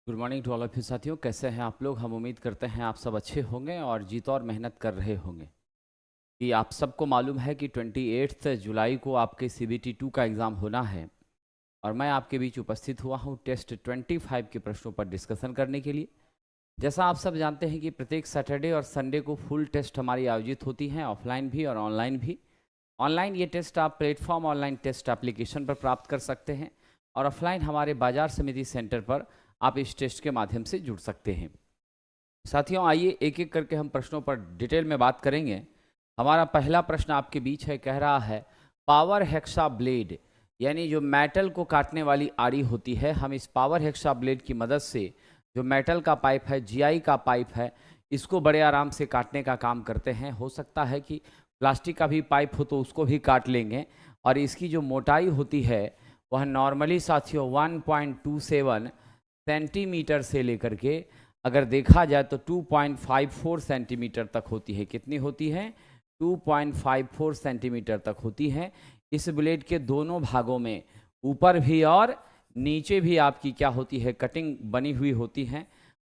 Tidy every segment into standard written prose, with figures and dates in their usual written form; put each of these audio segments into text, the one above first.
Good morning to all of you साथियों, कैसे हैं आप लोग। हम उम्मीद करते हैं आप सब अच्छे होंगे और जी तौर मेहनत कर रहे होंगे। कि आप सबको मालूम है कि 28 जुलाई को आपके CBT 2 का एग्ज़ाम होना है और मैं आपके बीच उपस्थित हुआ हूं टेस्ट 25 के प्रश्नों पर डिस्कशन करने के लिए। जैसा आप सब जानते हैं कि प्रत्येक सैटरडे और संडे को फुल टेस्ट हमारी आयोजित होती हैं, ऑफलाइन भी और ऑनलाइन भी। ऑनलाइन ये टेस्ट आप प्लेटफॉर्म ऑनलाइन टेस्ट एप्लीकेशन पर प्राप्त कर सकते हैं और ऑफलाइन हमारे बाजार समिति सेंटर पर आप इस टेस्ट के माध्यम से जुड़ सकते हैं। साथियों, आइए एक एक करके हम प्रश्नों पर डिटेल में बात करेंगे। हमारा पहला प्रश्न आपके बीच है, कह रहा है पावर हेक्सा ब्लेड, यानी जो मेटल को काटने वाली आरी होती है, हम इस पावर हेक्सा ब्लेड की मदद से जो मेटल का पाइप है, GI का पाइप है, इसको बड़े आराम से काटने का काम करते हैं। हो सकता है कि प्लास्टिक का भी पाइप हो तो उसको भी काट लेंगे। और इसकी जो मोटाई होती है वह नॉर्मली साथियों 1.27 सेंटीमीटर से लेकर के अगर देखा जाए तो 2.54 सेंटीमीटर तक होती है। कितनी होती है? 2.54 सेंटीमीटर तक होती है। इस ब्लेड के दोनों भागों में ऊपर भी और नीचे भी आपकी क्या होती है, कटिंग बनी हुई होती है।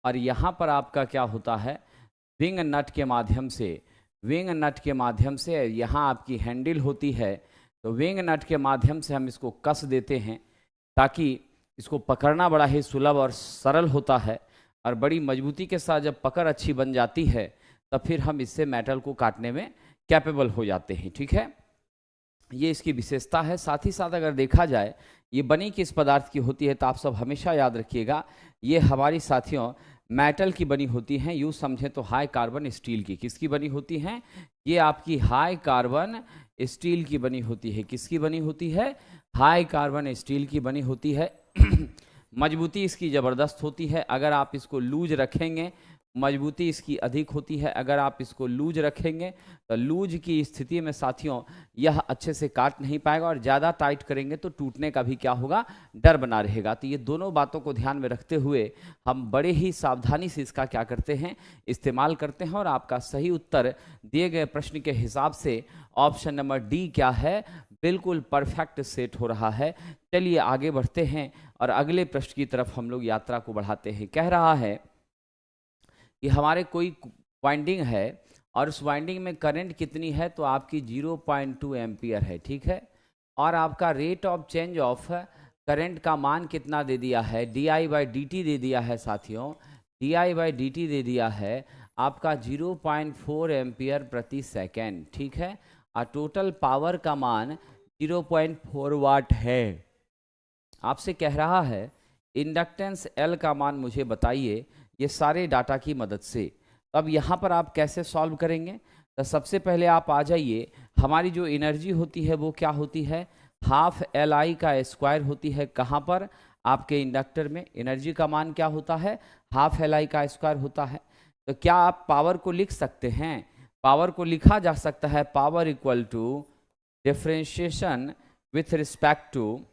और यहाँ पर आपका क्या होता है, विंग नट के माध्यम से, विंग नट के माध्यम से यहाँ आपकी हैंडल होती है, तो विंग नट के माध्यम से हम इसको कस देते हैं ताकि इसको पकड़ना बड़ा ही सुलभ और सरल होता है। और बड़ी मजबूती के साथ जब पकड़ अच्छी बन जाती है तब फिर हम इससे मेटल को काटने में कैपेबल हो जाते हैं। ठीक है, ये इसकी विशेषता है। साथ ही साथ अगर देखा जाए ये बनी किस पदार्थ की होती है तो आप सब हमेशा याद रखिएगा, ये हमारी साथियों मेटल की बनी होती हैं। यूँ समझें तो हाई कार्बन स्टील की। किसकी बनी होती हैं? ये आपकी हाई कार्बन स्टील की बनी होती है। किसकी बनी होती है? हाई कार्बन स्टील की बनी होती है। मजबूती इसकी ज़बरदस्त होती है। अगर आप इसको लूज रखेंगे मजबूती इसकी अधिक होती है। अगर आप इसको लूज रखेंगे तो लूज की स्थिति में साथियों यह अच्छे से काट नहीं पाएगा और ज़्यादा टाइट करेंगे तो टूटने का भी क्या होगा, डर बना रहेगा। तो ये दोनों बातों को ध्यान में रखते हुए हम बड़े ही सावधानी से इसका क्या करते हैं, इस्तेमाल करते हैं। और आपका सही उत्तर दिए गए प्रश्न के हिसाब से ऑप्शन नंबर डी क्या है, बिल्कुल परफेक्ट सेट हो रहा है। चलिए आगे बढ़ते हैं और अगले प्रश्न की तरफ हम लोग यात्रा को बढ़ाते हैं। कह रहा है कि हमारे कोई वाइंडिंग है और उस वाइंडिंग में करंट कितनी है, तो आपकी 0.2 एम्पियर है। ठीक है, और आपका rate of change of current का मान कितना दे दिया है, di/dt दे दिया है साथियों, di/dt दे दिया है आपका 0.4 एम्पियर प्रति सेकेंड। ठीक है, और टोटल पावर का मान 0.4 वाट है। आपसे कह रहा है इंडक्टेंस L का मान मुझे बताइए, ये सारे डाटा की मदद से। तो अब यहाँ पर आप कैसे सॉल्व करेंगे, तो सबसे पहले आप आ जाइए, हमारी जो एनर्जी होती है वो क्या होती है, हाफ LI का स्क्वायर होती है। कहाँ पर? आपके इंडक्टर में एनर्जी का मान क्या होता है, हाफ LI का स्क्वायर होता है। तो क्या आप पावर को लिख सकते हैं? पावर को लिखा जा सकता है, power equal to differentiation with respect to,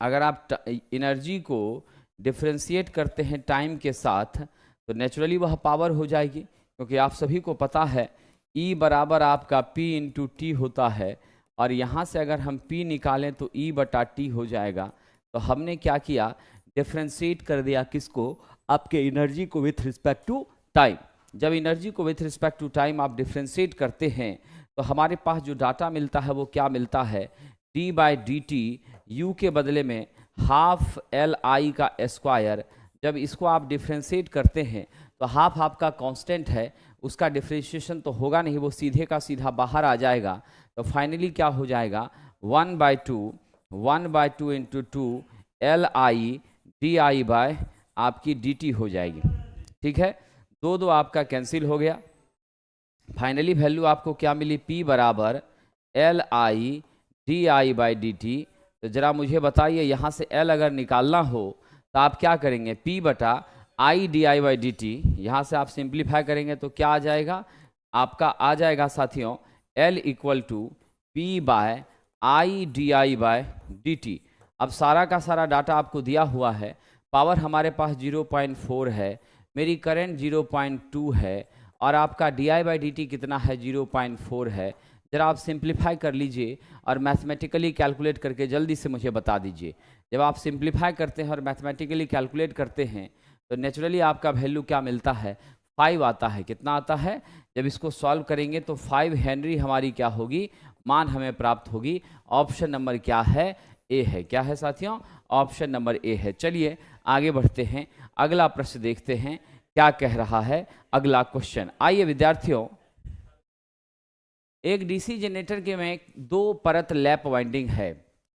अगर आप एनर्जी को डिफ्रेंशिएट करते हैं टाइम के साथ तो नेचुरली वह पावर हो जाएगी, क्योंकि आप सभी को पता है E बराबर आपका P इंटू टी होता है। और यहाँ से अगर हम P निकालें तो E/T हो जाएगा। तो हमने क्या किया, डिफ्रेंशिएट कर दिया किसको, आपके एनर्जी को विथ रिस्पेक्ट टू टाइम। जब एनर्जी को विथ रिस्पेक्ट टू टाइम आप डिफ्रेंशिएट करते हैं तो हमारे पास जो डाटा मिलता है वो क्या मिलता है, d/dt u के बदले में हाफ LI का स्क्वायर। जब इसको आप डिफ्रेंशिएट करते हैं तो हाफ आपका कांस्टेंट है, उसका डिफ्रेंशिएशन तो होगा नहीं, वो सीधे का सीधा बाहर आ जाएगा। तो फाइनली क्या हो जाएगा, 1/2 इंटू 2 LI di बाय आपकी dt हो जाएगी। ठीक है, दो दो आपका कैंसिल हो गया। फाइनली वैल्यू आपको क्या मिली, P बराबर LI di/dt। तो जरा मुझे बताइए, यहाँ से L अगर निकालना हो तो आप क्या करेंगे, P/I di/dt। यहाँ से आप सिंप्लीफाई करेंगे तो क्या आ जाएगा, आपका आ जाएगा साथियों L equal to P/I di/dt। अब सारा का सारा डाटा आपको दिया हुआ है। पावर हमारे पास 0.4 है, मेरी करंट 0.2 है और आपका di/dt कितना है, 0.4 है। ज़रा आप सिंप्लीफाई कर लीजिए और मैथमेटिकली कैलकुलेट करके जल्दी से मुझे बता दीजिए। जब आप सिंप्लीफाई करते हैं और मैथमेटिकली कैलकुलेट करते हैं तो नेचुरली आपका वैल्यू क्या मिलता है, 5 आता है। कितना आता है? जब इसको सॉल्व करेंगे तो 5 हेनरी हमारी क्या होगी, मान हमें प्राप्त होगी। ऑप्शन नंबर क्या है? ए है। क्या है साथियों? ऑप्शन नंबर ए है। चलिए आगे बढ़ते हैं, अगला प्रश्न देखते हैं क्या कह रहा है अगला क्वेश्चन। आइए विद्यार्थियों, एक डीसी जनरेटर के में 2 परत लैप वाइंडिंग है,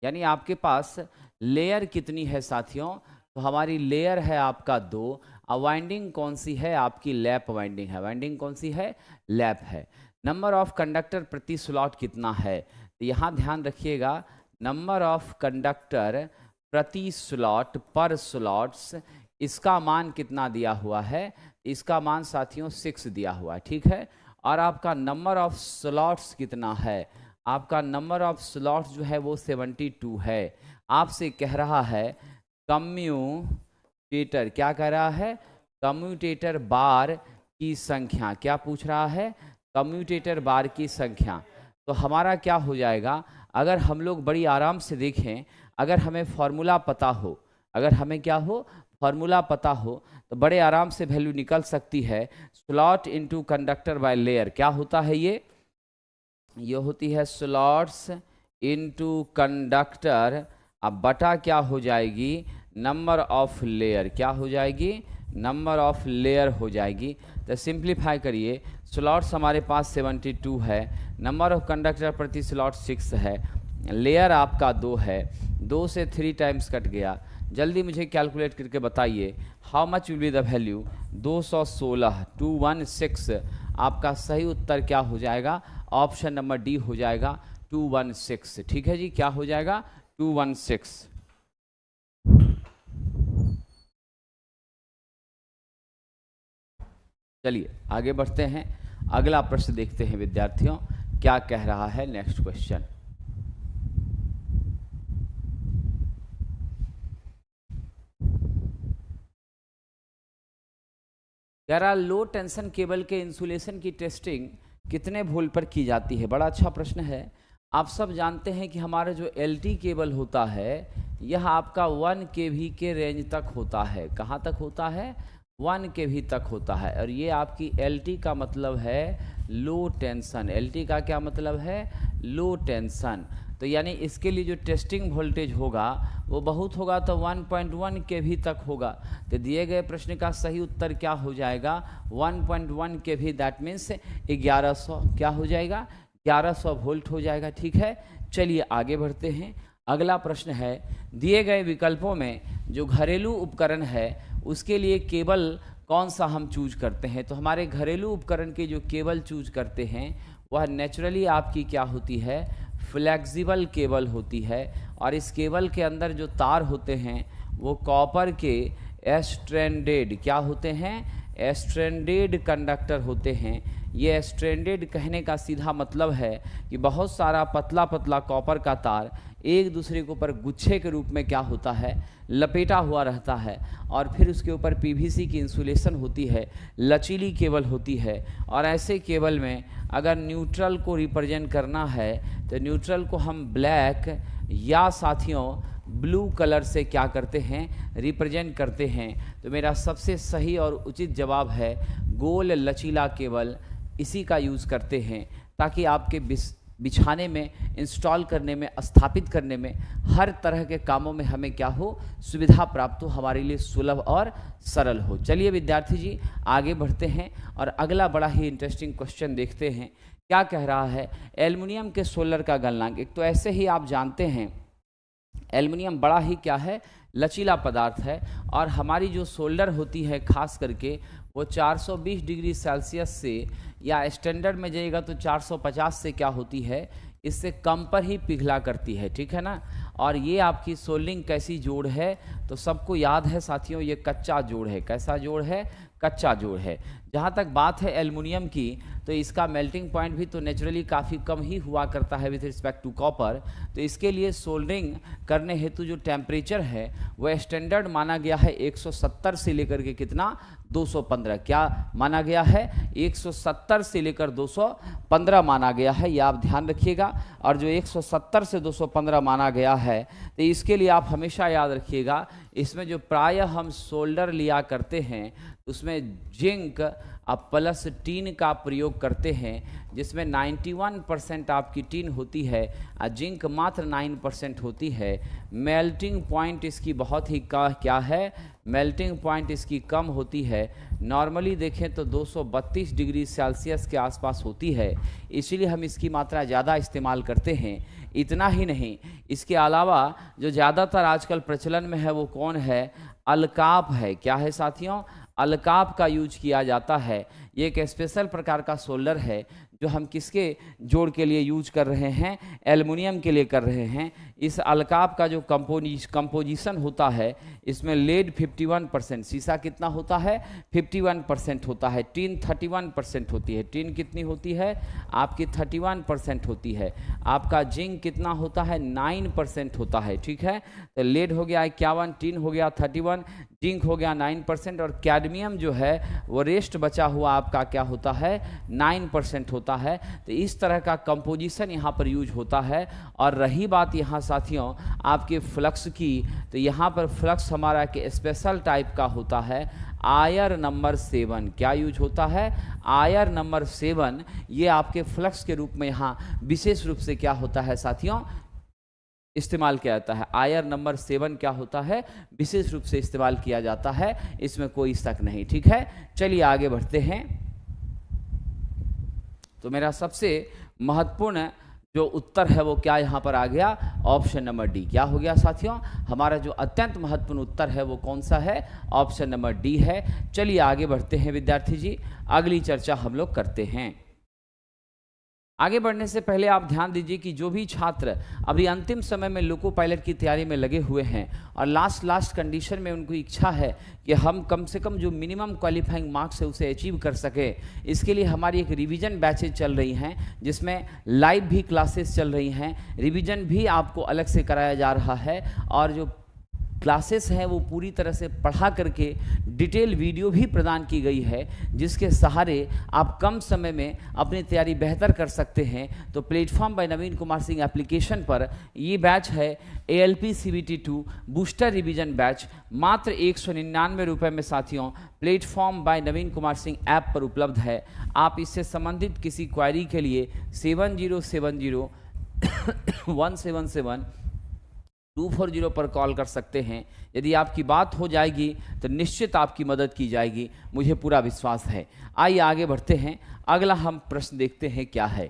यानी आपके पास लेयर कितनी है साथियों? तो हमारी लेयर है आपका 2, और वाइंडिंग कौन सी है? आपकी लैप वाइंडिंग है। वाइंडिंग कौन सी है? लैप है। नंबर ऑफ कंडक्टर प्रति स्लॉट कितना है? तो यहाँ ध्यान रखिएगा, नंबर ऑफ कंडक्टर प्रति स्लॉट, पर स्लॉट्स, इसका मान कितना दिया हुआ है? इसका मान साथियों 6 दिया हुआ है, ठीक है। और आपका नंबर ऑफ स्लॉट्स कितना है? आपका नंबर ऑफ स्लॉट्स जो है वो 72 है। आपसे कह रहा है कम्यूटेटर, क्या कह रहा है? कम्यूटेटर बार की संख्या। क्या पूछ रहा है? कम्यूटेटर बार की संख्या। तो हमारा क्या हो जाएगा, अगर हम लोग बड़ी आराम से देखें, अगर हमें फॉर्मूला पता हो, अगर हमें क्या हो, फॉर्मूला पता हो, तो बड़े आराम से वैल्यू निकल सकती है। Slot into conductor by layer. क्या होता है ये होती है स्लॉट्स इनटू कंडक्टर, अब बटा क्या हो जाएगी, नंबर ऑफ लेयर। क्या हो जाएगी? नंबर ऑफ लेयर हो जाएगी। तो सिंप्लीफाई करिए, स्लॉट्स हमारे पास 72 है, नंबर ऑफ कंडक्टर प्रति स्लॉट 6 है, लेयर आपका 2 है, 2 से 3 टाइम्स कट गया। जल्दी मुझे कैलकुलेट करके बताइए, how much will be the value? 216, 216। आपका सही उत्तर क्या हो जाएगा? ऑप्शन नंबर डी हो जाएगा, 216। ठीक है जी, क्या हो जाएगा? 216। चलिए आगे बढ़ते हैं, अगला प्रश्न देखते हैं विद्यार्थियों क्या कह रहा है। नेक्स्ट क्वेश्चन, कह रहा लो टेंशन केबल के इंसुलेशन की टेस्टिंग कितने वोल्ट पर की जाती है? बड़ा अच्छा प्रश्न है। आप सब जानते हैं कि हमारा जो एलटी केबल होता है यह आपका 1 kV के रेंज तक होता है। कहाँ तक होता है? 1 kV तक होता है। और ये आपकी एलटी का मतलब है लो टेंशन। एलटी का क्या मतलब है? लो टेंशन। तो यानी इसके लिए जो टेस्टिंग वोल्टेज होगा वो बहुत होगा, तो 1.1 kV तक होगा। तो दिए गए प्रश्न का सही उत्तर क्या हो जाएगा? 1.1 kV, दैट मीन्स 1100। क्या हो जाएगा? 1100 वोल्ट हो जाएगा। ठीक है, चलिए आगे बढ़ते हैं। अगला प्रश्न है, दिए गए विकल्पों में जो घरेलू उपकरण है उसके लिए केबल कौन सा हम चूज करते हैं? तो हमारे घरेलू उपकरण के जो केबल चूज करते हैं वह नेचुरली आपकी क्या होती है? फ्लेक्सिबल केबल होती है। और इस केबल के अंदर जो तार होते हैं वो कॉपर के स्ट्रैंडेड, क्या होते हैं? स्ट्रैंडेड कंडक्टर होते हैं। ये स्ट्रैंडेड कहने का सीधा मतलब है कि बहुत सारा पतला पतला कॉपर का तार एक दूसरे के ऊपर गुच्छे के रूप में क्या होता है? लपेटा हुआ रहता है। और फिर उसके ऊपर पीवीसी की इंसुलेशन होती है, लचीली केबल होती है। और ऐसे केबल में अगर न्यूट्रल को रिप्रेजेंट करना है तो न्यूट्रल को हम ब्लैक या साथियों ब्लू कलर से क्या करते हैं? रिप्रेजेंट करते हैं। तो मेरा सबसे सही और उचित जवाब है गोल लचीला केबल, इसी का यूज़ करते हैं ताकि आपके बिछाने में, इंस्टॉल करने में, स्थापित करने में, हर तरह के कामों में हमें क्या हो? सुविधा प्राप्त हो, हमारे लिए सुलभ और सरल हो। चलिए विद्यार्थी जी आगे बढ़ते हैं और अगला बड़ा ही इंटरेस्टिंग क्वेश्चन देखते हैं। क्या कह रहा है? एल्युमिनियम के सोलर का गलनांक। एक तो ऐसे ही आप जानते हैं एल्युमिनियम बड़ा ही क्या है? लचीला पदार्थ है। और हमारी जो सोल्डर होती है खास करके वो 420 डिग्री सेल्सियस से, या स्टैंडर्ड में जाइएगा तो 450 से क्या होती है? इससे कम पर ही पिघला करती है। ठीक है ना। और ये आपकी सोल्डिंग कैसी जोड़ है? तो सबको याद है साथियों, ये कच्चा जोड़ है। कैसा जोड़ है? कच्चा जोड़ है। जहाँ तक बात है एल्युमिनियम की, तो इसका मेल्टिंग पॉइंट भी तो नेचुरली काफ़ी कम ही हुआ करता है विथ रिस्पेक्ट टू कॉपर। तो इसके लिए सोल्डरिंग करने हेतु जो टेम्परेचर है वह स्टैंडर्ड माना गया है 170 से लेकर के कितना? 215। क्या माना गया है? 170 से लेकर 215 माना गया है, ये आप ध्यान रखिएगा। और जो 170 से 215 माना गया है, तो इसके लिए आप हमेशा याद रखिएगा, इसमें जो प्रायः हम सोल्डर लिया करते हैं उसमें जिंक आप प्लस टीन का प्रयोग करते हैं, जिसमें 91% आपकी टीन होती है और जिंक मात्र 9% होती है। मेल्टिंग पॉइंट इसकी बहुत ही क्या है? मेल्टिंग पॉइंट इसकी कम होती है। नॉर्मली देखें तो 232 डिग्री सेल्सियस के आसपास होती है, इसीलिए हम इसकी मात्रा ज़्यादा इस्तेमाल करते हैं। इतना ही नहीं, इसके अलावा जो ज़्यादातर आजकल प्रचलन में है वो कौन है? अलकाप है। क्या है साथियों? अलकाप का यूज किया जाता है। ये एक स्पेशल प्रकार का सोल्डर है जो हम किसके जोड़ के लिए यूज कर रहे हैं? एल्युमिनियम के लिए कर रहे हैं। इस अलकाप का जो कंपोजिशन होता है, इसमें लेड 51%, शीशा कितना होता है? 51% होता है। टीन 31% होती है। टीन कितनी होती है? आपकी 31% होती है। आपका जिंक कितना होता है? 9% होता है। ठीक है, तो लेड हो गया 51, टीन हो गया 31, जिंक हो गया 9%, और कैडमियम जो है वो रेस्ट बचा हुआ आपका क्या होता है? 9% होता है। तो इस तरह का कंपोजिशन यहाँ पर यूज होता है। और रही बात यहाँ साथियों आपके फ्लक्स की, तो यहाँ पर फ्लक्स हमारा के स्पेशल टाइप का होता है, आयर नंबर 7। क्या यूज होता है? आयर नंबर 7। ये आपके फ्लक्स के रूप में यहाँ विशेष रूप से क्या होता है साथियों? इस्तेमाल किया जाता है। आयर नंबर 7 क्या होता है? विशेष रूप से इस्तेमाल किया जाता है, इसमें कोई शक नहीं। ठीक है, चलिए आगे बढ़ते हैं। तो मेरा सबसे महत्वपूर्ण जो उत्तर है वो क्या यहाँ पर आ गया? Option number D. क्या हो गया साथियों? हमारा जो अत्यंत महत्वपूर्ण उत्तर है वो कौन सा है? ऑप्शन नंबर डी है। चलिए आगे बढ़ते हैं विद्यार्थी जी, अगली चर्चा हम लोग करते हैं। आगे बढ़ने से पहले आप ध्यान दीजिए कि जो भी छात्र अभी अंतिम समय में लोको पायलट की तैयारी में लगे हुए हैं और लास्ट कंडीशन में उनको इच्छा है कि हम कम से कम जो मिनिमम क्वालिफाइंग मार्क्स है उसे अचीव कर सके, इसके लिए हमारी एक रिवीजन बैचेज चल रही हैं, जिसमें लाइव भी क्लासेस चल रही हैं, रिवीजन भी आपको अलग से कराया जा रहा है, और जो क्लासेस हैं वो पूरी तरह से पढ़ा करके डिटेल वीडियो भी प्रदान की गई है, जिसके सहारे आप कम समय में अपनी तैयारी बेहतर कर सकते हैं। तो प्लेटफॉर्म बाय नवीन कुमार सिंह एप्लीकेशन पर ये बैच है ALP CBT 2 booster revision batch, मात्र 199 रुपये में साथियों प्लेटफॉर्म बाय नवीन कुमार सिंह ऐप पर उपलब्ध है। आप इससे संबंधित किसी क्वायरी के लिए 7070-177-240 पर कॉल कर सकते हैं। यदि आपकी बात हो जाएगी तो निश्चित आपकी मदद की जाएगी, मुझे पूरा विश्वास है। आइए आगे बढ़ते हैं। अगला हम प्रश्न देखते हैं क्या है।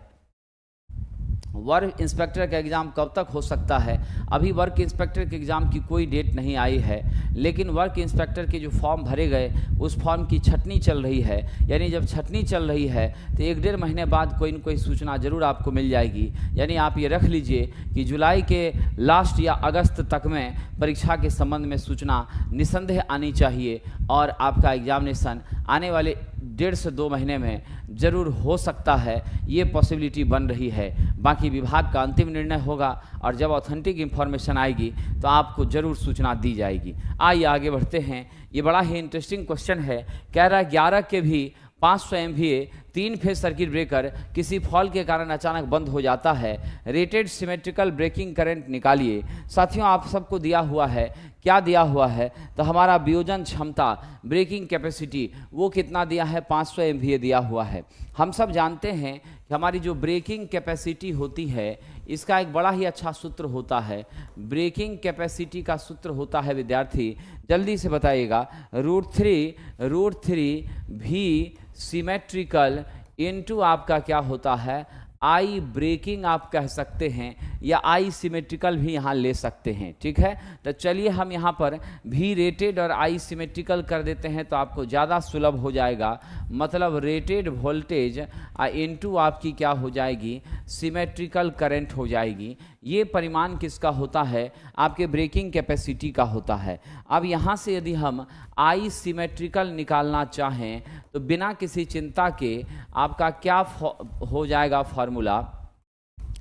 वर्क इंस्पेक्टर का एग्ज़ाम कब तक हो सकता है? अभी वर्क इंस्पेक्टर के एग्ज़ाम की कोई डेट नहीं आई है, लेकिन वर्क इंस्पेक्टर के जो फॉर्म भरे गए उस फॉर्म की छटनी चल रही है। यानी जब छटनी चल रही है तो 1-1.5 महीने बाद कोई न कोई सूचना ज़रूर आपको मिल जाएगी। यानी आप ये रख लीजिए कि जुलाई के लास्ट या अगस्त तक में परीक्षा के संबंध में सूचना निसंदेह आनी चाहिए, और आपका एग्जामिनेशन आने वाले 1.5 से 2 महीने में ज़रूर हो सकता है, ये पॉसिबिलिटी बन रही है। बाकी विभाग का अंतिम निर्णय होगा, और जब ऑथेंटिक इन्फॉर्मेशन आएगी तो आपको ज़रूर सूचना दी जाएगी। आइए आगे बढ़ते हैं। ये बड़ा ही इंटरेस्टिंग क्वेश्चन है। कह रहा है 11 के भी 500 MVA 3 फेज सर्किट ब्रेकर किसी फॉल्ट के कारण अचानक बंद हो जाता है, रेटेड सिमेट्रिकल ब्रेकिंग करंट निकालिए। साथियों आप सबको दिया हुआ है, क्या दिया हुआ है? तो हमारा वियोजन क्षमता, ब्रेकिंग कैपेसिटी, वो कितना दिया है? 500 MVA दिया हुआ है। हम सब जानते हैं कि हमारी जो ब्रेकिंग कैपेसिटी होती है इसका एक बड़ा ही अच्छा सूत्र होता है। ब्रेकिंग कैपेसिटी का सूत्र होता है विद्यार्थी, जल्दी से बताइएगा, √3 भी सिमेट्रिकल इनटू आपका क्या होता है? आई ब्रेकिंग आप कह सकते हैं, या आई सिमेट्रिकल भी यहाँ ले सकते हैं। ठीक है, तो चलिए हम यहाँ पर भी रेटेड और आई सिमेट्रिकल कर देते हैं तो आपको ज़्यादा सुलभ हो जाएगा। मतलब रेटेड वोल्टेज इनटू आपकी क्या हो जाएगी? सिमेट्रिकल करंट हो जाएगी। ये परिमाण किसका होता है? आपके ब्रेकिंग कैपेसिटी का होता है। अब यहाँ से यदि हम आई सिमेट्रिकल निकालना चाहें तो बिना किसी चिंता के आपका क्या हो जाएगा फॉर्मूला?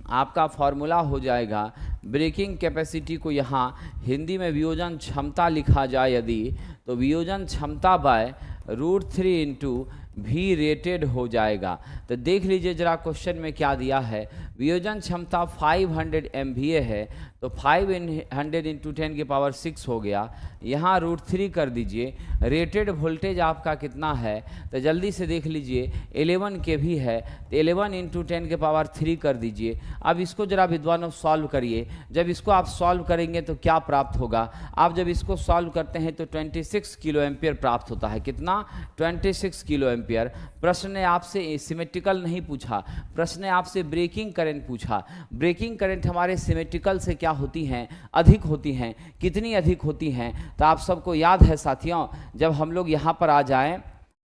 आपका फॉर्मूला हो जाएगा, ब्रेकिंग कैपेसिटी को यहाँ हिंदी में वियोजन क्षमता लिखा जाए यदि, तो वियोजन क्षमता बाय √3 इंटू भी रेटेड हो जाएगा। तो देख लीजिए जरा क्वेश्चन में क्या दिया है, वियोजन क्षमता 500 MVA है, तो 500 इंटू 10⁻6 हो गया, यहाँ √3 कर दीजिए। रेटेड वोल्टेज आपका कितना है, तो जल्दी से देख लीजिए 11 kV है, तो 11 इंटू 10⁻3 कर दीजिए। अब इसको जरा विद्वानों सॉल्व करिए। जब इसको आप सॉल्व करेंगे तो क्या प्राप्त होगा, आप जब इसको सॉल्व करते हैं तो 26 किलो एम्पियर प्राप्त होता है। कितना, 26 किलो एम्पियर। प्रश्न ने आपसे सिमेट्रिकल नहीं पूछा, प्रश्न ने आपसे ब्रेकिंग करंट पूछा। ब्रेकिंग करंट हमारे सिमेट्रिकल से क्या होती हैं, अधिक होती हैं। कितनी अधिक होती हैं, तो आप सबको याद है साथियों, जब हम लोग यहाँ पर आ जाएं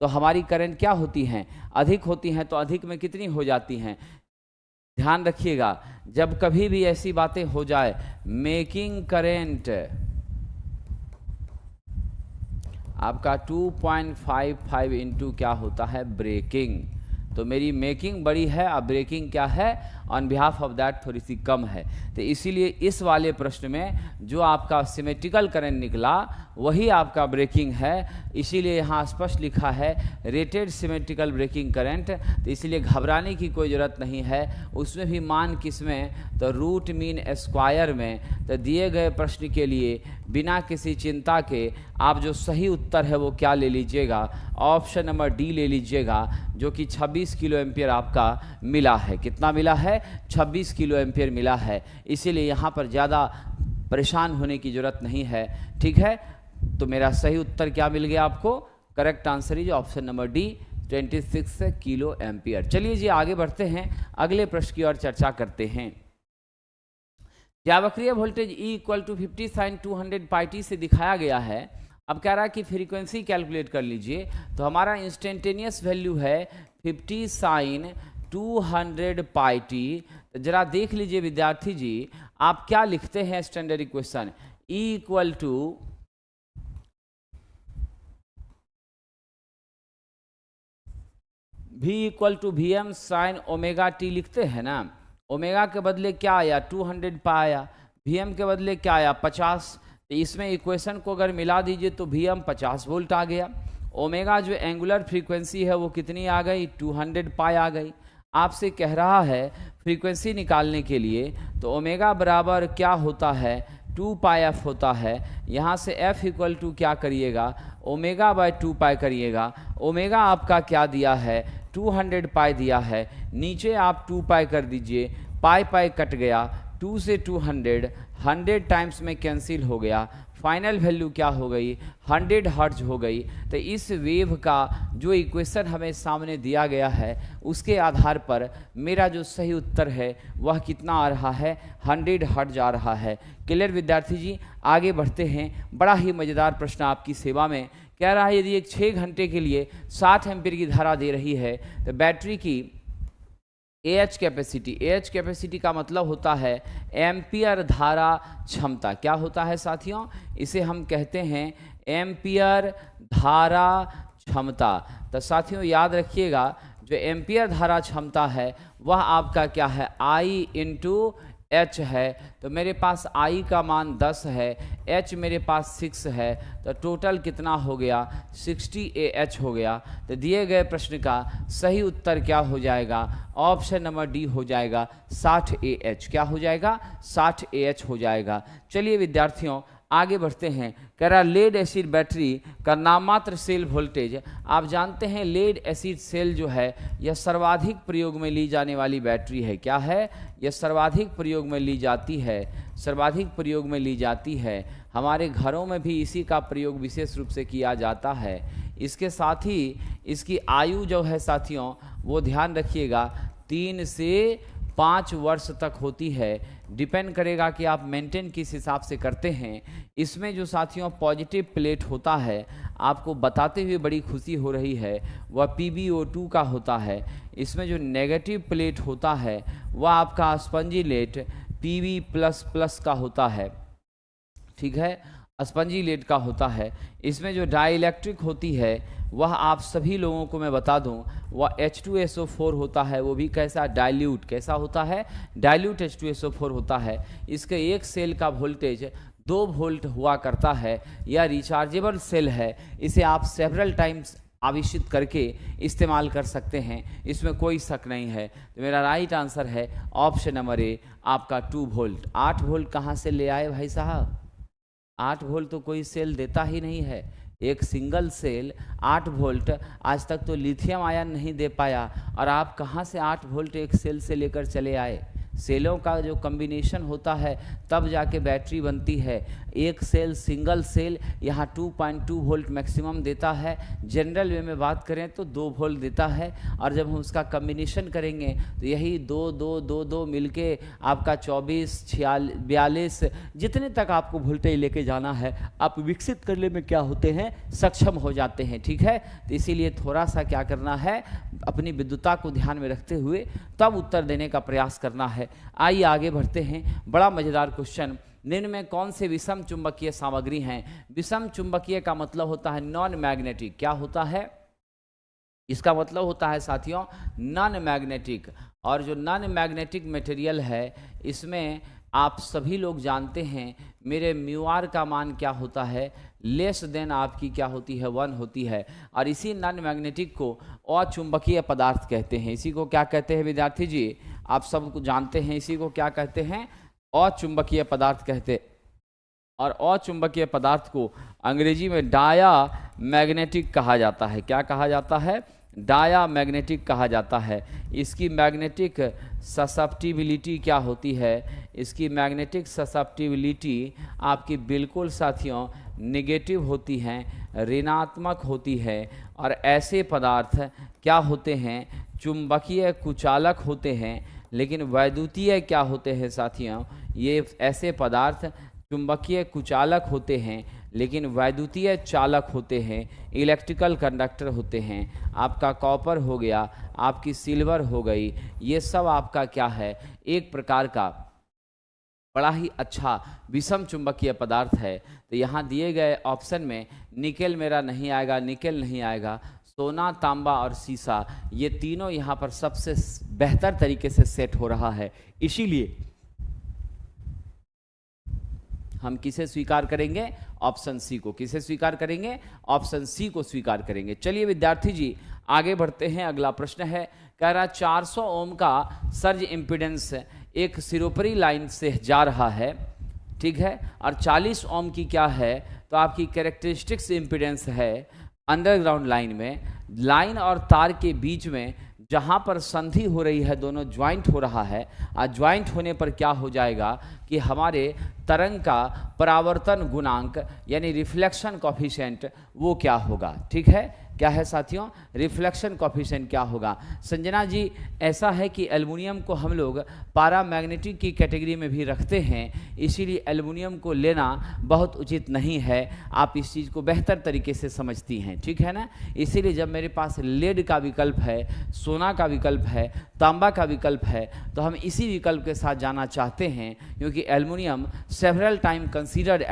तो हमारी करंट क्या होती हैं, अधिक होती हैं। तो अधिक में कितनी हो जाती हैं, ध्यान रखिएगा। जब कभी भी ऐसी बातें हो जाए, मेकिंग करंट आपका 2.55 इंटू क्या होता है, ब्रेकिंग। तो मेरी मेकिंग बड़ी है, अब ब्रेकिंग क्या है, ऑन बिहाफ ऑफ दैट थोड़ी सी कम है। तो इसीलिए इस वाले प्रश्न में जो आपका सिमेट्रिकल करंट निकला वही आपका ब्रेकिंग है। इसीलिए यहाँ स्पष्ट लिखा है रेटेड सिमेट्रिकल ब्रेकिंग करंट। तो इसलिए घबराने की कोई ज़रूरत नहीं है। उसमें भी मान किस में, तो रूट मीन स्क्वायर में। तो दिए गए प्रश्न के लिए बिना किसी चिंता के आप जो सही उत्तर है वो क्या ले लीजिएगा, ऑप्शन नंबर डी ले लीजिएगा, जो कि 26 किलो एम्पियर आपका मिला है। कितना मिला है, 26 किलो एम्पियर मिला है। इसीलिए यहाँ पर ज़्यादा परेशान होने की ज़रूरत नहीं है, ठीक है। तो मेरा सही उत्तर क्या मिल गया आपको, correct answer is option number D, 26 kilo ampere. चलिए जी आगे बढ़ते हैं, अगले प्रश्न की ओर चर्चा करते हैं। जावक्रीय वोल्टेज E = 50 sin 200 πt से दिखाया गया है। अब कह रहा है कि फ्रीक्वेंसी कैलकुलेट कर लीजिए। तो हमारा इंस्टेंटेनियस वैल्यू है 50 sin 200 πt। तो जरा देख लीजिए विद्यार्थी जी, आप क्या लिखते हैं standard equation, E = V = Vm sin ω t लिखते हैं ना। ओमेगा के बदले क्या आया, 200 π आया। Vm के बदले क्या आया, 50। तो इसमें इक्वेशन को अगर मिला दीजिए तो Vm 50 वोल्ट आ गया। ओमेगा जो एंगुलर फ्रीक्वेंसी है वो कितनी आ गई, 200 π आ गई। आपसे कह रहा है फ्रीक्वेंसी निकालने के लिए, तो ओमेगा बराबर क्या होता है, 2πf होता है। यहाँ से f = क्या करिएगा, ω/2π करिएगा। ओमेगा आपका क्या दिया है, 200 π दिया है। नीचे आप 2π कर दीजिए, पाई कट गया, 2 से 200 100 टाइम्स में कैंसिल हो गया। फाइनल वैल्यू क्या हो गई, 100 हर्ट्ज हो गई। तो इस वेव का जो इक्वेशन हमें सामने दिया गया है उसके आधार पर मेरा जो सही उत्तर है वह कितना आ रहा है, 100 हर्ट्ज आ रहा है। क्लियर विद्यार्थी जी, आगे बढ़ते हैं। बड़ा ही मज़ेदार प्रश्न आपकी सेवा में। कह रहा है यदि एक 6 घंटे के लिए 60 एम्पीयर की धारा दे रही है तो बैटरी की AH कैपेसिटी का मतलब होता है एम्पियर धारा क्षमता। क्या होता है साथियों, इसे हम कहते हैं एम्पियर धारा क्षमता। तो साथियों याद रखिएगा, जो एम्पियर धारा क्षमता है वह आपका क्या है, I × H है। तो मेरे पास I का मान 10 है, H मेरे पास 6 है, तो टोटल कितना हो गया, 60 AH हो गया। तो दिए गए प्रश्न का सही उत्तर क्या हो जाएगा, ऑप्शन नंबर डी हो जाएगा, 60 AH। क्या हो जाएगा, 60 AH हो जाएगा। चलिए विद्यार्थियों आगे बढ़ते हैं। कह रहा लेड एसिड बैटरी का नाममात्र सेल वोल्टेज। आप जानते हैं लेड एसिड सेल जो है यह सर्वाधिक प्रयोग में ली जाने वाली बैटरी है। क्या है, यह सर्वाधिक प्रयोग में ली जाती है, सर्वाधिक प्रयोग में ली जाती है। हमारे घरों में भी इसी का प्रयोग विशेष रूप से किया जाता है। इसके साथ ही इसकी आयु जो है साथियों वो ध्यान रखिएगा 3 से 5 वर्ष तक होती है। डिपेंड करेगा कि आप मेंटेन किस हिसाब से करते हैं। इसमें जो साथियों पॉजिटिव प्लेट होता है, आपको बताते हुए बड़ी खुशी हो रही है, वह PbO2 का होता है। इसमें जो नेगेटिव प्लेट होता है वह आपका स्पंजी लेट Pb++ का होता है। ठीक है, स्पंजी लेट का होता है। इसमें जो डाइइलेक्ट्रिक होती है वह आप सभी लोगों को मैं बता दूं वह H2SO4 होता है। वो भी कैसा, डाइल्यूट। कैसा होता है, डाइल्यूट H2SO4 होता है। इसके एक सेल का वोल्टेज 2 वोल्ट हुआ करता है। यह रिचार्जेबल सेल है, इसे आप सेवरल टाइम्स आविष्ट करके इस्तेमाल कर सकते हैं, इसमें कोई शक नहीं है। तो मेरा राइट आंसर है ऑप्शन नंबर ए, आपका 2 वोल्ट। 8 वोल्ट कहाँ से ले आए भाई साहब? 8 वोल्ट तो कोई सेल देता ही नहीं है। एक सिंगल सेल 8 वोल्ट आज तक तो लिथियम आयन नहीं दे पाया, और आप कहाँ से 8 वोल्ट एक सेल से लेकर चले आए? सेलों का जो कॉम्बिनेशन होता है तब जाके बैटरी बनती है। एक सेल, सिंगल सेल यहाँ 2.2 वोल्ट मैक्सिमम देता है। जनरल वे में बात करें तो 2 वोल्ट देता है, और जब हम उसका कॉम्बिनेशन करेंगे तो यही 2 मिलके आपका 24, 42 जितने तक आपको वोल्टेज लेके जाना है आप विकसित करने में क्या होते हैं, सक्षम हो जाते हैं। ठीक है, तो इसीलिए थोड़ा सा क्या करना है, अपनी विद्युता को ध्यान में रखते हुए तब उत्तर देने का प्रयास करना है। आइए आगे बढ़ते हैं। बड़ा मजेदार क्वेश्चन, निम्न में कौन से विषम चुंबकीय सामग्री हैं? विषम चुंबकीय का मतलब होता है नॉन मैग्नेटिक। क्या होता है? इसका मतलब होता है साथियों नॉन मैग्नेटिक। और जो नॉन मैग्नेटिक मटेरियल है इसमें आप सभी लोग जानते हैं मेरे म्यू आर का मान क्या होता है, लेस देन आपकी क्या होती है, 1 होती है। और इसी नॉन मैग्नेटिक को अचुंबकीय पदार्थ कहते हैं। इसी को क्या कहते हैं विद्यार्थी जी? आप सब जानते हैं इसी को क्या कहते हैं, अचुंबकीय पदार्थ कहते। और अचुंबकीय पदार्थ को अंग्रेजी में डाया मैग्नेटिक कहा जाता है। क्या कहा जाता है? डाया मैग्नेटिक कहा जाता है। इसकी मैग्नेटिक ससेप्टिबिलिटी क्या होती है? इसकी मैग्नेटिक ससेप्टिबिलिटी आपकी बिल्कुल साथियों नेगेटिव होती हैं, ऋणात्मक होती है। और ऐसे पदार्थ क्या होते हैं? चुंबकीय कुचालक होते हैं। लेकिन वैद्युतीय क्या होते हैं साथियों? ये ऐसे पदार्थ चुंबकीय कुचालक होते हैं लेकिन वैद्युतीय चालक होते हैं, इलेक्ट्रिकल कंडक्टर होते हैं। आपका कॉपर हो गया, आपकी सिल्वर हो गई, ये सब आपका क्या है, एक प्रकार का बड़ा ही अच्छा विषम चुंबकीय पदार्थ है। तो यहाँ दिए गए ऑप्शन में निकेल मेरा नहीं आएगा, निकेल नहीं आएगा। सोना, तांबा और सीसा ये तीनों यहाँ पर सबसे बेहतर तरीके से सेट हो रहा है। इसीलिए हम किसे स्वीकार करेंगे? ऑप्शन सी को। किसे स्वीकार करेंगे? ऑप्शन सी को स्वीकार करेंगे। चलिए विद्यार्थी जी आगे बढ़ते हैं। अगला प्रश्न है, कह रहा 400 ओम का सर्ज इम्पीडेंस एक सिरोपरी लाइन से जा रहा है, ठीक है, और 40 ओम की क्या है, तो आपकी कैरेक्टरिस्टिक्स इम्पीडेंस है अंडरग्राउंड लाइन में। लाइन और तार के बीच में जहाँ पर संधि हो रही है, दोनों ज्वाइंट हो रहा है, और ज्वाइंट होने पर क्या हो जाएगा कि हमारे तरंग का परावर्तन गुणांक यानी रिफ्लेक्शन कॉफिशिएंट वो क्या होगा? ठीक है, क्या है साथियों? रिफ्लेक्शन कॉफिशिएंट क्या होगा? संजना जी ऐसा है कि एल्युमिनियम को हम लोग पैरामैग्नेटिक की कैटेगरी में भी रखते हैं, इसीलिए एल्युमिनियम को लेना बहुत उचित नहीं है। आप इस चीज़ को बेहतर तरीके से समझती हैं, ठीक है ना? इसीलिए जब मेरे पास लेड का विकल्प है, सोना का विकल्प है, तांबा का विकल्प है, तो हम इसी विकल्प के साथ जाना चाहते हैं, क्योंकि aluminium several time considered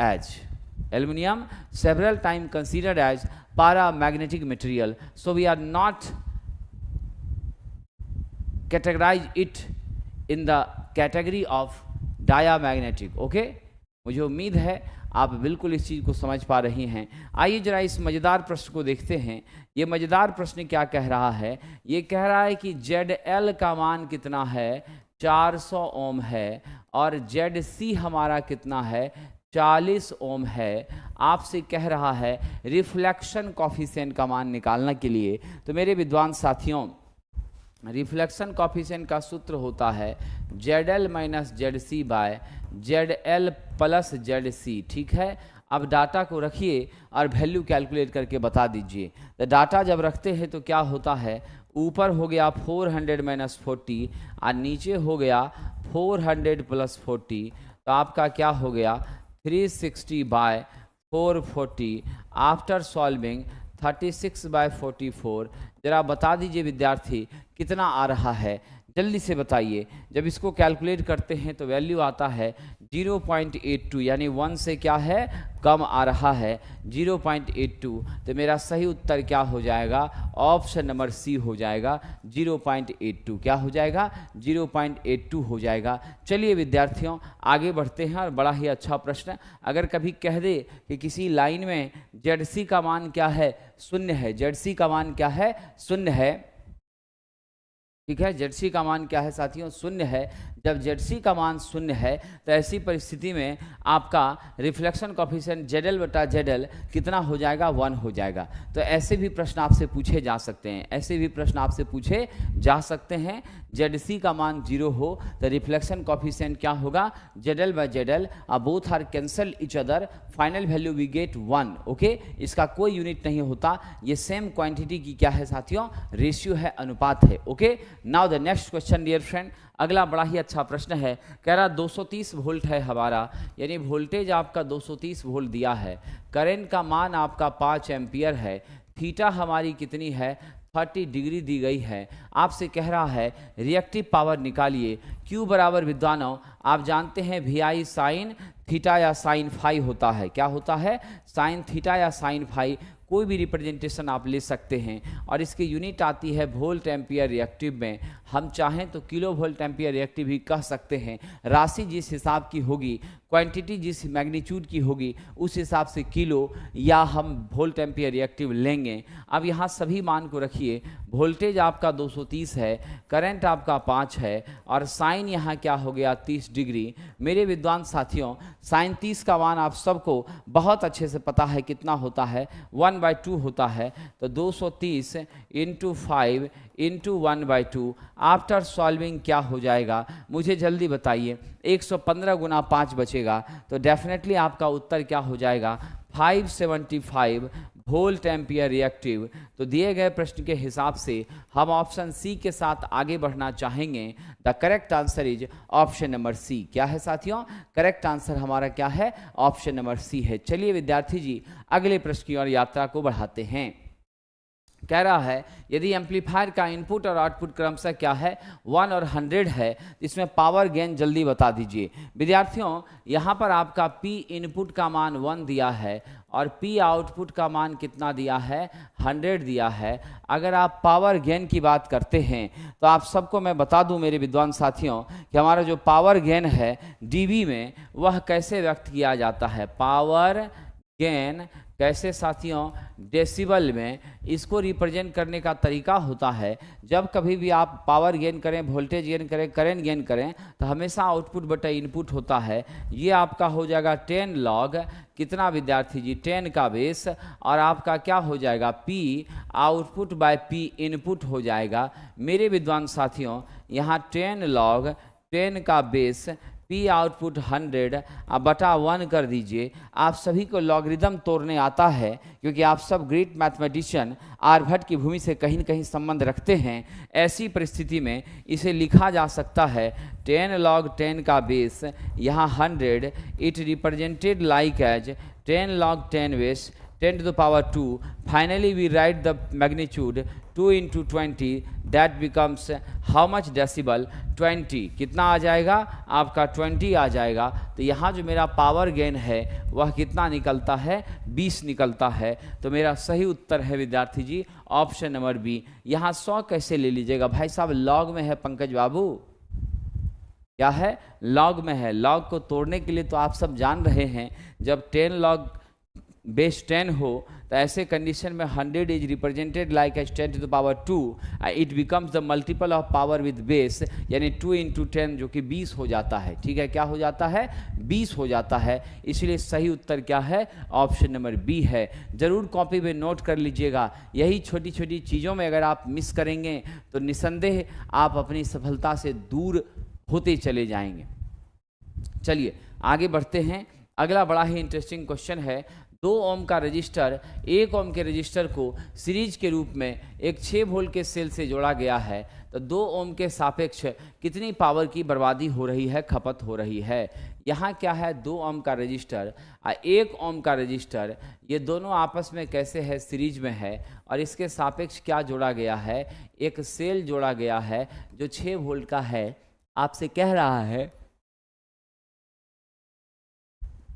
as paramagnetic material, so we are not categorize it in the category of diamagnetic. okay, मुझे उम्मीद है आप बिल्कुल इस चीज़ को समझ पा रही हैं। आइए जरा इस मज़ेदार प्रश्न को देखते हैं। ये मज़ेदार प्रश्न क्या कह रहा है? ये कह रहा है कि ZL का मान कितना है? 400 ओम है, और ZC हमारा कितना है? 40 ओम है। आपसे कह रहा है रिफ्लेक्शन कॉफिशिएंट का मान निकालने के लिए। तो मेरे विद्वान साथियों, रिफ्लेक्शन कॉफिशिएंट का सूत्र होता है ZL minus ZC by ZL plus ZC, ठीक है। अब डाटा को रखिए और वैल्यू कैलकुलेट करके बता दीजिए। तो डाटा जब रखते हैं तो क्या होता है, ऊपर हो गया 400 माइनस 40 और नीचे हो गया 400 प्लस 40, तो आपका क्या हो गया 360 बाय 440 आफ्टर सॉल्विंग 36 बाय 44। जरा बता दीजिए विद्यार्थी कितना आ रहा है? जल्दी से बताइए। जब इसको कैलकुलेट करते हैं तो वैल्यू आता है 0.82, यानी 1 से क्या है, कम आ रहा है 0.82। तो मेरा सही उत्तर क्या हो जाएगा, ऑप्शन नंबर सी हो जाएगा 0.82। क्या हो जाएगा, 0.82 हो जाएगा। चलिए विद्यार्थियों आगे बढ़ते हैं। और बड़ा ही अच्छा प्रश्न, अगर कभी कह दे कि किसी लाइन में जेड का मान क्या है, शून्य है, जेड का मान क्या है, शून्य है, ठीक है, जेड का मान क्या है साथियों, शून्य है। जब जेड का मान शून्य है तो ऐसी परिस्थिति में आपका रिफ्लेक्शन कॉफिशिएंट जेडएल बटा जेडएल कितना हो जाएगा, 1 हो जाएगा। तो ऐसे भी प्रश्न आपसे पूछे जा सकते हैं, ऐसे भी प्रश्न आपसे पूछे जा सकते हैं। जेड का मान 0 हो तो रिफ्लेक्शन कॉफिशिएंट क्या होगा, ZL by ZL, both are cancel each other, final value we get 1। Okay, इसका कोई यूनिट नहीं होता, ये सेम क्वांटिटी की क्या है साथियों, रेशियो है, अनुपात है। Okay, now the next question dear friend, अगला बड़ा ही अच्छा प्रश्न है। कह रहा 230 वोल्ट है हमारा, यानी वोल्टेज आपका 230 वोल्ट दिया है, करंट का मान आपका 5 एम्पियर है, थीटा हमारी कितनी है, 30 डिग्री दी गई है। आपसे कह रहा है रिएक्टिव पावर निकालिए। Q बराबर विद्वानों आप जानते हैं VI साइन थीटा या साइन फाई होता है। क्या होता है, साइन थीटा या साइन फाई, कोई भी रिप्रेजेंटेशन आप ले सकते हैं। और इसकी यूनिट आती है वोल्ट एम्पियर रिएक्टिव में, हम चाहें तो किलो वोल्ट एम्पियर रिएक्टिव भी कह सकते हैं। राशि जिस हिसाब की होगी, क्वांटिटी जिस मैग्नीट्यूड की होगी, उस हिसाब से किलो या हम वोल्ट एम्पियर रिएक्टिव लेंगे। अब यहाँ सभी मान को रखिए, वोल्टेज आपका 230 है, करंट आपका 5 है, और साइन यहाँ क्या हो गया, 30 डिग्री। मेरे विद्वान साथियों साइन 30 का मान आप सबको बहुत अच्छे से पता है कितना होता है, 1/2 होता है। तो 230 × 5 × 1/2, आफ्टर सॉल्विंग क्या हो जाएगा, मुझे जल्दी बताइए। 115 गुना 5 बचेगा, तो डेफिनेटली आपका उत्तर क्या हो जाएगा, 575 वोल्ट एम्पियर रिएक्टिव। तो दिए गए प्रश्न के हिसाब से हम ऑप्शन सी के साथ आगे बढ़ना चाहेंगे। The correct answer is option number C. क्या है साथियों, करेक्ट आंसर हमारा क्या है, ऑप्शन नंबर सी है। चलिए विद्यार्थी जी अगले प्रश्न की ओर यात्रा को बढ़ाते हैं। कह रहा है यदि एम्पलीफायर का इनपुट और आउटपुट क्रमशः क्या है, 1 और 100 है, इसमें पावर गेन जल्दी बता दीजिए। विद्यार्थियों यहाँ पर आपका P इनपुट का मान 1 दिया है और P आउटपुट का मान कितना दिया है, 100 दिया है। अगर आप पावर गेन की बात करते हैं तो आप सबको मैं बता दूं मेरे विद्वान साथियों कि हमारा जो पावर गेन है dB में, वह कैसे व्यक्त किया जाता है, पावर गेन कैसे साथियों, डेसिबल में। इसको रिप्रेजेंट करने का तरीका होता है, जब कभी भी आप पावर गेन करें, वोल्टेज गेन करें, करंट गेन करें, तो हमेशा आउटपुट बटा इनपुट होता है। ये आपका हो जाएगा 10 लॉग कितना विद्यार्थी जी, 10 का बेस, और आपका क्या हो जाएगा, P output by P input हो जाएगा। मेरे विद्वान साथियों यहाँ 10 लॉग 10 का बेस P आउटपुट 100 बटा 1 कर दीजिए। आप सभी को लॉगरिदम तोड़ने आता है, क्योंकि आप सब ग्रेट मैथमेटिशियन आर्यभट्ट की भूमि से कहीं न कहीं संबंध रखते हैं। ऐसी परिस्थिति में इसे लिखा जा सकता है 10 log 10 का बेस यहाँ 100, it represented like as 10 log 10 base 10 to the power 2. Finally we write the magnitude 2 into 20, that becomes how much decibel, 20। कितना आ जाएगा आपका, 20 आ जाएगा। तो यहाँ जो मेरा पावर गेन है वह कितना निकलता है, 20 निकलता है। तो मेरा सही उत्तर है विद्यार्थी जी ऑप्शन नंबर बी। यहाँ 100 कैसे ले लीजिएगा भाई साहब, लॉग में है पंकज बाबू, क्या है, लॉग में है। लॉग को तोड़ने के लिए तो आप सब जान रहे हैं, जब 10 log बेस 10 हो तो ऐसे कंडीशन में 100 is represented like as 10 to the power 2, it becomes the multiple of power with base, यानी 2 into 10 जो कि 20 हो जाता है। ठीक है, क्या हो जाता है, 20 हो जाता है। इसलिए सही उत्तर क्या है, ऑप्शन नंबर बी है। जरूर कॉपी में नोट कर लीजिएगा। यही छोटी छोटी चीज़ों में अगर आप मिस करेंगे तो निसंदेह आप अपनी सफलता से दूर होते चले जाएंगे। चलिए आगे बढ़ते हैं। अगला बड़ा ही इंटरेस्टिंग क्वेश्चन है, 2 ओम का रजिस्टर 1 ओम के रजिस्टर को सीरीज के रूप में एक 6 वोल्ट के सेल से जोड़ा गया है, तो 2 ओम के सापेक्ष कितनी पावर की बर्बादी हो रही है, खपत हो रही है। यहाँ क्या है, 2 ओम का रजिस्टर और 1 ओम का रजिस्टर, ये दोनों आपस में कैसे है, सीरीज में है, और इसके सापेक्ष क्या जोड़ा गया है, एक सेल जोड़ा गया है जो 6 वोल्ट का है। आपसे कह रहा है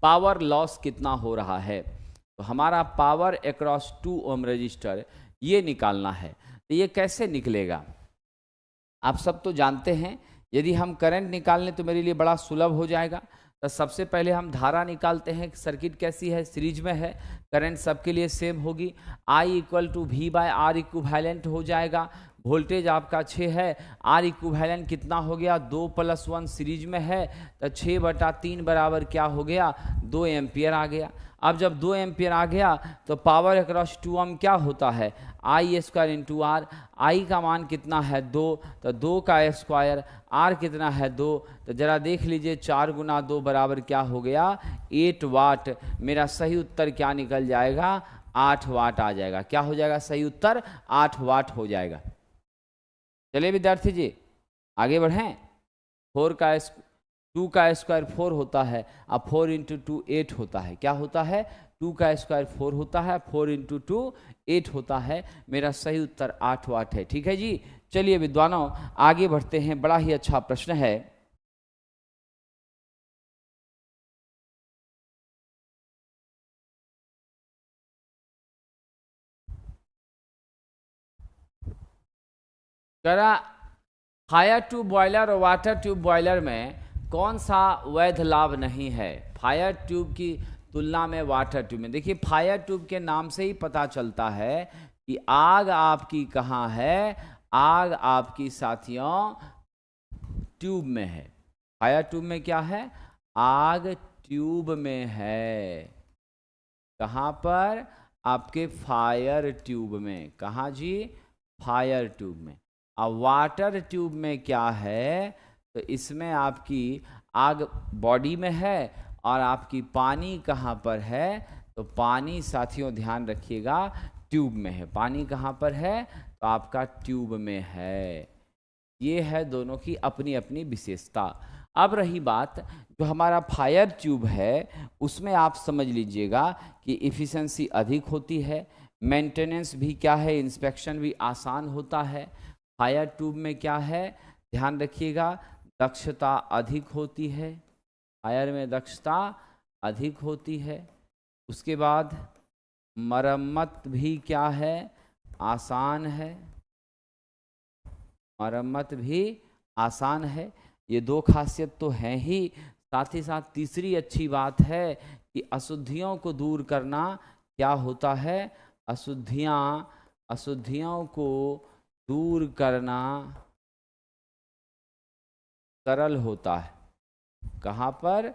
पावर लॉस कितना हो रहा है, तो हमारा पावर अक्रॉस 2 ओम रजिस्टर ये निकालना है। तो ये कैसे निकलेगा, आप सब तो जानते हैं। यदि हम करंट निकालने तो मेरे लिए बड़ा सुलभ हो जाएगा। तो सबसे पहले हम धारा निकालते हैं। सर्किट कैसी है, सीरीज में है, करंट सबके लिए सेम होगी। I = V/R इक्विवेलेंट हो जाएगा। वोल्टेज आपका 6 है, R इक्विवेलेंट कितना हो गया, 2 + 1 सीरीज में है, तो 6/3 बराबर क्या हो गया, 2 एम्पियर आ गया। अब जब 2 एम्पियर आ गया तो पावर अक्रॉस 2 ओम क्या होता है, I² × R। I का मान कितना है, 2, तो 2 का स्क्वायर, R कितना है, 2, तो जरा देख लीजिए 4 × 2 बराबर क्या हो गया, 8 वाट। मेरा सही उत्तर क्या निकल जाएगा, 8 वाट आ जाएगा। क्या हो जाएगा, सही उत्तर 8 वाट हो जाएगा। चलिए विद्यार्थी जी आगे बढ़ें। 2 का स्क्वायर 4 होता है, अब 4 × 2 8 होता है। क्या होता है, 2 का स्क्वायर 4 होता है, 4 × 2 8 होता है। मेरा सही उत्तर 8 वाट है। ठीक है जी। चलिए विद्वानों आगे बढ़ते हैं। बड़ा ही अच्छा प्रश्न है। करा फायर ट्यूब बॉयलर और वाटर ट्यूब बॉयलर में कौन सा वैध लाभ नहीं है, फायर ट्यूब की तुलना में वाटर ट्यूब में। देखिए फायर ट्यूब के नाम से ही पता चलता है कि आग आपकी कहाँ है, आग आपकी साथियों ट्यूब में है। फायर ट्यूब में क्या है, आग ट्यूब में है। कहाँ पर, आपके फायर ट्यूब में। कहाँ जी, फायर ट्यूब में। अब वाटर ट्यूब में क्या है, तो इसमें आपकी आग बॉडी में है और आपकी पानी कहाँ पर है, तो पानी साथियों ध्यान रखिएगा ट्यूब में है। पानी कहाँ पर है, तो आपका ट्यूब में है। ये है दोनों की अपनी अपनी विशेषता। अब रही बात जो हमारा फायर ट्यूब है, उसमें आप समझ लीजिएगा कि इफ़िशेंसी अधिक होती है, मेंटेनेंस भी क्या है, इंस्पेक्शन भी आसान होता है। फायर ट्यूब में क्या है, ध्यान रखिएगा, दक्षता अधिक होती है। फायर में दक्षता अधिक होती है। उसके बाद मरम्मत भी क्या है, आसान है। मरम्मत भी आसान है। ये 2 खासियत तो हैं ही। साथ ही साथ तीसरी अच्छी बात है कि अशुद्धियों को दूर करना क्या होता है, अशुद्धियों को दूर करना सरल होता है। कहाँ पर,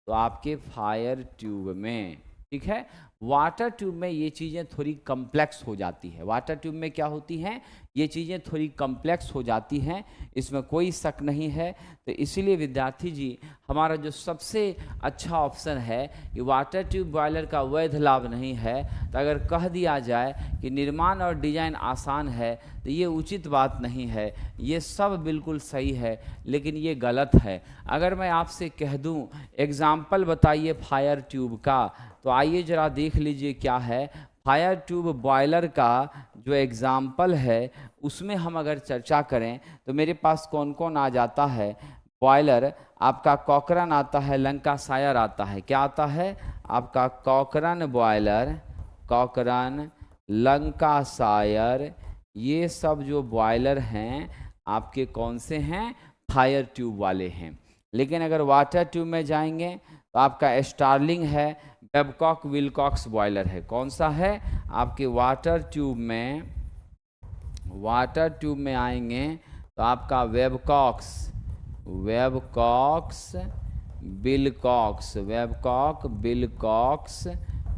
तो आपके फायर ट्यूब में। ठीक है। वाटर ट्यूब में ये चीज़ें थोड़ी कम्प्लेक्स हो जाती है। वाटर ट्यूब में क्या होती हैं, ये चीज़ें थोड़ी कम्प्लेक्स हो जाती हैं, इसमें कोई शक नहीं है। तो इसीलिए विद्यार्थी जी हमारा जो सबसे अच्छा ऑप्शन है कि वाटर ट्यूब बॉयलर का वैध लाभ नहीं है। तो अगर कह दिया जाए कि निर्माण और डिजाइन आसान है तो ये उचित बात नहीं है। ये सब बिल्कुल सही है, लेकिन ये गलत है। अगर मैं आपसे कह दूं एग्जाम्पल बताइए फायर ट्यूब का, तो आइए जरा देख लीजिए क्या है। फायर ट्यूब बॉयलर का जो एग्जाम्पल है उसमें हम अगर चर्चा करें तो मेरे पास कौन कौन आ जाता है। बॉयलर आपका कॉकरन आता है, लंकाशायर आता है। क्या आता है आपका, कॉकरन बॉयलर, कॉकरन, लंकाशायर, ये सब जो बॉयलर हैं आपके कौन से हैं, फायर ट्यूब वाले हैं। लेकिन अगर वाटर ट्यूब में जाएंगे तो आपका स्टार्लिंग है, बेबकॉक विलकॉक्स बॉयलर है। कौन सा है आपके वाटर ट्यूब में, वाटर ट्यूब में आएंगे तो आपका वेबकॉक्स, वेबकॉक्स विलकॉक्स, वेबकॉक विलकॉक्स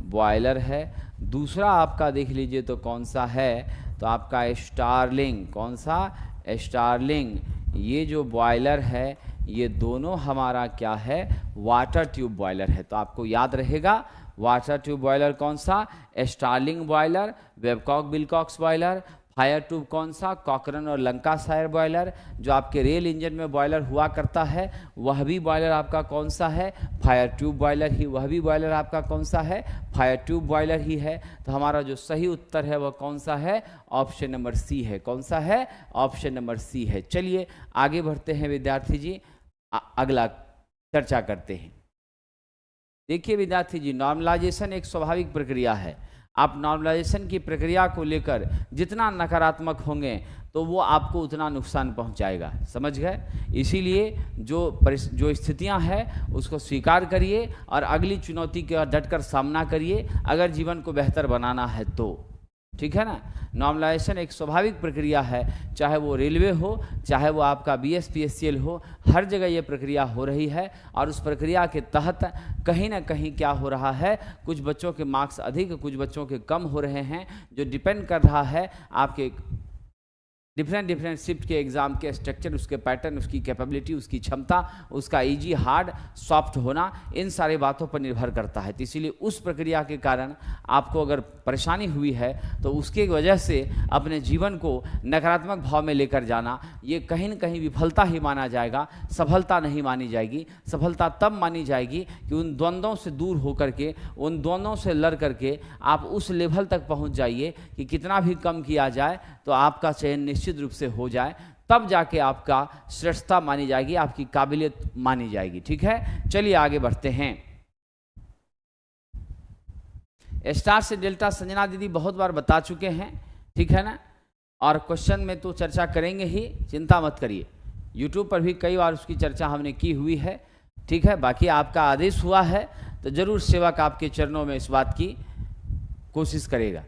बॉयलर है। दूसरा आपका देख लीजिए तो कौन सा है, तो आपका स्टार्लिंग। कौन सा, स्टार्लिंग। ये जो बॉयलर है ये दोनों हमारा क्या है, वाटर ट्यूब बॉयलर है। तो आपको याद रहेगा वाटर ट्यूब बॉयलर कौन सा? Stirling boiler, Babcock Wilcox boiler. Fire tube कौन सा? कॉकरन और लंकाशायर बॉयलर। जो आपके रेल इंजन में बॉयलर हुआ करता है वह भी बॉयलर आपका कौन सा है? फायर ट्यूब बॉयलर ही। वह भी बॉयलर आपका कौन सा है? फायर ट्यूब बॉयलर ही है। तो हमारा जो सही उत्तर है वह कौन सा है? ऑप्शन नंबर सी है। कौन सा है? ऑप्शन नंबर सी है। चलिए आगे बढ़ते हैं विद्यार्थी जी, अगला चर्चा करते हैं। देखिए विद्यार्थी जी, नॉर्मलाइजेशन एक स्वाभाविक प्रक्रिया है। आप नॉर्मलाइजेशन की प्रक्रिया को लेकर जितना नकारात्मक होंगे तो वो आपको उतना नुकसान पहुंचाएगा, समझ गए? इसीलिए जो स्थितियां हैं उसको स्वीकार करिए और अगली चुनौती का डटकर सामना करिए, अगर जीवन को बेहतर बनाना है तो। ठीक है ना? नॉर्मलाइजेशन एक स्वाभाविक प्रक्रिया है, चाहे वो रेलवे हो, चाहे वो आपका BSPSCL हो, हर जगह ये प्रक्रिया हो रही है। और उस प्रक्रिया के तहत कहीं ना कहीं क्या हो रहा है, कुछ बच्चों के मार्क्स अधिक, कुछ बच्चों के कम हो रहे हैं, जो डिपेंड कर रहा है आपके डिफरेंट शिफ्ट के एग्ज़ाम के स्ट्रक्चर, उसके पैटर्न, उसकी कैपेबिलिटी, उसकी क्षमता, उसका इजी, हार्ड, सॉफ्ट होना, इन सारी बातों पर निर्भर करता है। तो इसीलिए उस प्रक्रिया के कारण आपको अगर परेशानी हुई है तो उसके वजह से अपने जीवन को नकारात्मक भाव में लेकर जाना, ये कहीं न कहीं विफलता ही माना जाएगा, सफलता नहीं मानी जाएगी। सफलता तब मानी जाएगी कि उन द्वंद्वों से दूर होकर के, उन द्वंद्वों से लड़ करके आप उस लेवल तक पहुँच जाइए कि कितना भी कम किया जाए तो आपका चयन निश्चित रूप से हो जाए, तब जाके आपका श्रेष्ठता मानी जाएगी, आपकी काबिलियत मानी जाएगी। ठीक है, चलिए आगे बढ़ते हैं। स्टार से डेल्टा संजना दीदी बहुत बार बता चुके हैं, ठीक है ना? और क्वेश्चन में तो चर्चा करेंगे ही, चिंता मत करिए। यूट्यूब पर भी कई बार उसकी चर्चा हमने की हुई है, ठीक है? बाकी आपका आदेश हुआ है तो जरूर सेवक आपके चरणों में इस बात की कोशिश करेगा।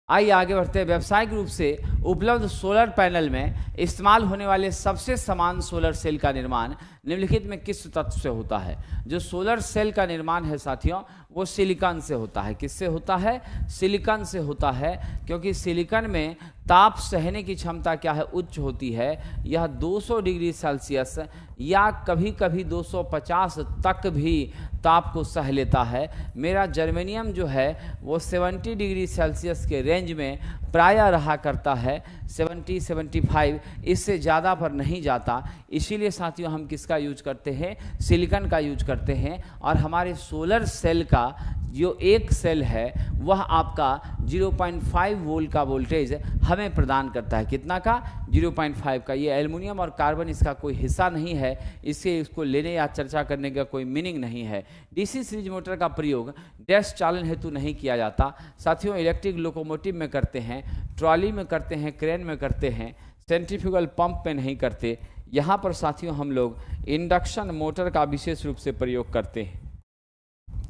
आइए आगे बढ़ते हैं। व्यावसायिक रूप से उपलब्ध सोलर पैनल में इस्तेमाल होने वाले सबसे समान सोलर सेल का निर्माण निम्नलिखित में किस तत्व से होता है? जो सोलर सेल का निर्माण है साथियों, वो सिलिकॉन से होता है। किससे होता है? सिलिकॉन से होता है, क्योंकि सिलिकॉन में ताप सहने की क्षमता क्या है? उच्च होती है। यह 200 डिग्री सेल्सियस या कभी कभी 250 तक भी ताप को सह लेता है। मेरा जर्मेनियम जो है वो 70 डिग्री सेल्सियस के रेंज में प्रायः रहा करता है, 70-75, इससे ज़्यादा पर नहीं जाता। इसीलिए साथियों हम किसका यूज करते हैं? सिलिकॉन का यूज करते हैं। और हमारे सोलर सेल का जो एक सेल है वह आपका 0.5 वोल्ट का वोल्टेज हमें प्रदान करता है। कितना का? 0.5 का। ये एल्युमिनियम और कार्बन इसका कोई हिस्सा नहीं है, इससे इसको लेने या चर्चा करने का कोई मीनिंग नहीं है। डीसी सीरीज मोटर का प्रयोग डैश चालन हेतु नहीं किया जाता साथियों। इलेक्ट्रिक लोकोमोटिव में करते हैं, ट्रॉली में करते हैं, क्रेन में करते हैं, सेंट्रीफ्यूगल पंप में नहीं करते। यहाँ पर साथियों हम लोग इंडक्शन मोटर का विशेष रूप से प्रयोग करते हैं।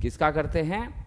किसका करते हैं?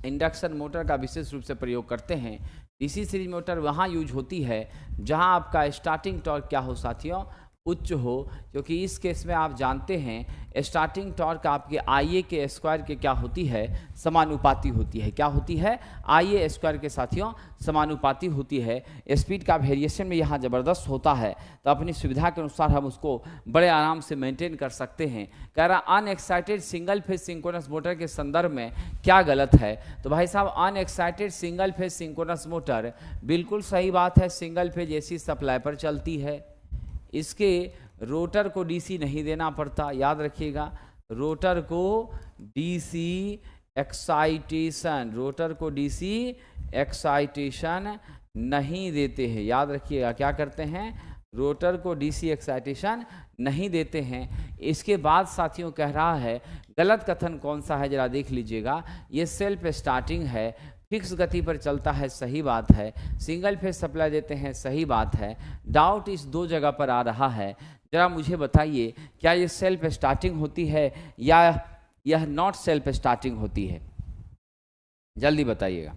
इंडक्शन मोटर का विशेष रूप से प्रयोग करते हैं। डीसी सीरीज मोटर वहाँ यूज होती है जहाँ आपका स्टार्टिंग टॉर्क क्या हो साथियों? उच्च हो, क्योंकि इस केस में आप जानते हैं स्टार्टिंग टॉर्क आपके IA के स्क्वायर के क्या होती है? समानुपाती होती है। क्या होती है? IA स्क्वायर के साथियों समानुपाती होती है। स्पीड का वेरिएशन में यहाँ ज़बरदस्त होता है, तो अपनी सुविधा के अनुसार हम उसको बड़े आराम से मेंटेन कर सकते हैं। कह रहा unexcited single phase synchronous motor के संदर्भ में क्या गलत है? तो भाई साहब unexcited single phase synchronous motor बिल्कुल सही बात है, सिंगल फेज AC सप्लाई पर चलती है। इसके रोटर को DC नहीं देना पड़ता, याद रखिएगा। रोटर को DC एक्साइटेशन, रोटर को DC एक्साइटेशन नहीं देते हैं, याद रखिएगा। क्या करते हैं? रोटर को DC एक्साइटेशन नहीं देते हैं। इसके बाद साथियों कह रहा है गलत कथन कौन सा है, जरा देख लीजिएगा। ये सेल्फ स्टार्टिंग है, फिक्स गति पर चलता है, सही बात है। सिंगल फेज सप्लाई देते हैं, सही बात है। डाउट इस दो जगह पर आ रहा है। जरा मुझे बताइए, क्या ये सेल्फ स्टार्टिंग होती है या यह नॉट सेल्फ स्टार्टिंग होती है? जल्दी बताइएगा।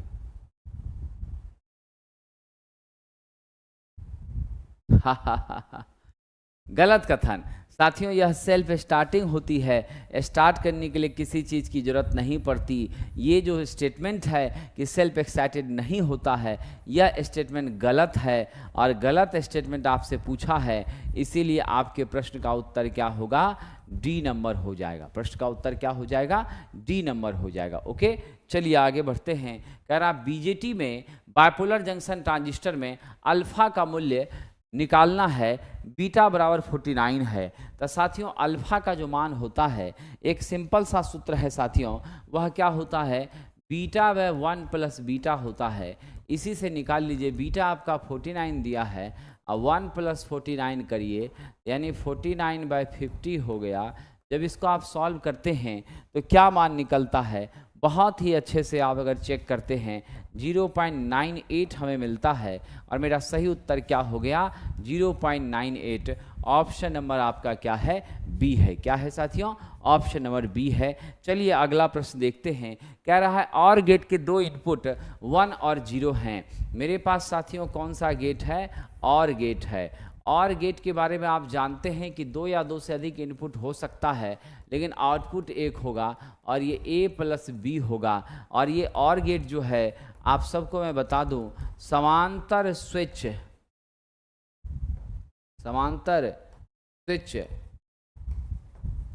गलत कथन साथियों, यह सेल्फ स्टार्टिंग होती है। स्टार्ट करने के लिए किसी चीज़ की ज़रूरत नहीं पड़ती। ये जो स्टेटमेंट है कि सेल्फ एक्साइटेड नहीं होता है, यह स्टेटमेंट गलत है और गलत स्टेटमेंट आपसे पूछा है, इसीलिए आपके प्रश्न का उत्तर क्या होगा? डी नंबर हो जाएगा। प्रश्न का उत्तर क्या हो जाएगा? डी नंबर हो जाएगा। ओके, चलिए आगे बढ़ते हैं। कह रहा बीजेटी में बाइपोलर जंक्शन ट्रांजिस्टर में अल्फा का मूल्य निकालना है, बीटा बराबर 49 है। तो साथियों अल्फा का जो मान होता है, एक सिंपल सा सूत्र है साथियों, वह क्या होता है? बीटा व 1 प्लस बीटा होता है। इसी से निकाल लीजिए, बीटा आपका 49 दिया है, अब 1 प्लस 49 करिए, यानी 49/50 हो गया। जब इसको आप सॉल्व करते हैं तो क्या मान निकलता है? बहुत ही अच्छे से आप अगर चेक करते हैं 0.98 हमें मिलता है, और मेरा सही उत्तर क्या हो गया? 0.98। ऑप्शन नंबर आपका क्या है? बी है। क्या है साथियों? ऑप्शन नंबर बी है। चलिए अगला प्रश्न देखते हैं। कह रहा है और गेट के दो इनपुट 1 और 0 हैं। मेरे पास साथियों कौन सा गेट है? और गेट है। और गेट के बारे में आप जानते हैं कि 2 या 2 से अधिक इनपुट हो सकता है, लेकिन आउटपुट एक होगा और ये ए प्लस बी होगा। और ये और गेट जो है आप सबको मैं बता दूं, समांतर स्विच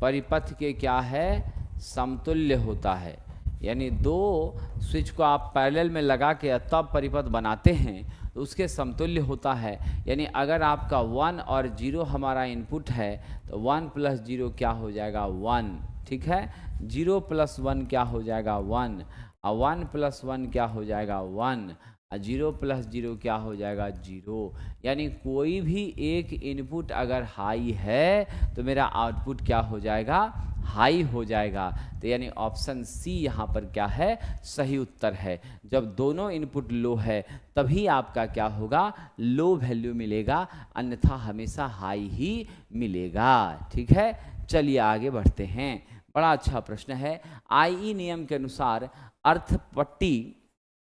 परिपथ के क्या है? समतुल्य होता है। यानी दो स्विच को आप पैरेलल में लगा के तब परिपथ बनाते हैं तो उसके समतुल्य होता है। यानी अगर आपका 1 और 0 हमारा इनपुट है तो 1 प्लस 0 क्या हो जाएगा? 1। ठीक है, 0 प्लस 1 क्या हो जाएगा? 1। और 1 प्लस 1 क्या हो जाएगा? 1। और 0 प्लस 0 क्या हो जाएगा? 0। यानी कोई भी एक इनपुट अगर हाई है तो मेरा आउटपुट क्या हो जाएगा? हाई हो जाएगा। तो यानी ऑप्शन सी यहाँ पर क्या है? सही उत्तर है। जब दोनों इनपुट लो है तभी आपका क्या होगा? लो वैल्यू मिलेगा, अन्यथा हमेशा हाई ही मिलेगा। ठीक है, चलिए आगे बढ़ते हैं। बड़ा अच्छा प्रश्न है। आईई नियम के अनुसार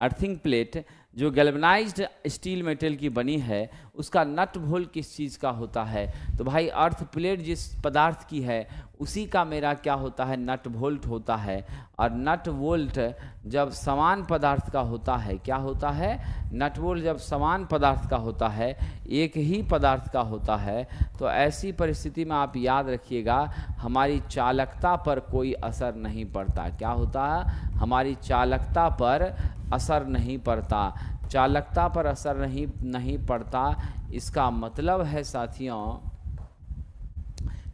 अर्थिंग प्लेट जो गैल्वेनाइज्ड स्टील मेटल की बनी है उसका नट बोल्ट किस चीज़ का होता है? तो भाई अर्थ प्लेट जिस पदार्थ की है उसी का मेरा क्या होता है? नट बोल्ट होता है। और नट बोल्ट जब समान पदार्थ का होता है, क्या होता है? नट बोल्ट जब समान पदार्थ का होता है, एक ही पदार्थ का होता है, तो ऐसी परिस्थिति में आप याद रखिएगा हमारी चालकता पर कोई असर नहीं पड़ता। क्या होता है? हमारी चालकता पर असर नहीं पड़ता। चालकता पर असर नहीं पड़ता, इसका मतलब है साथियों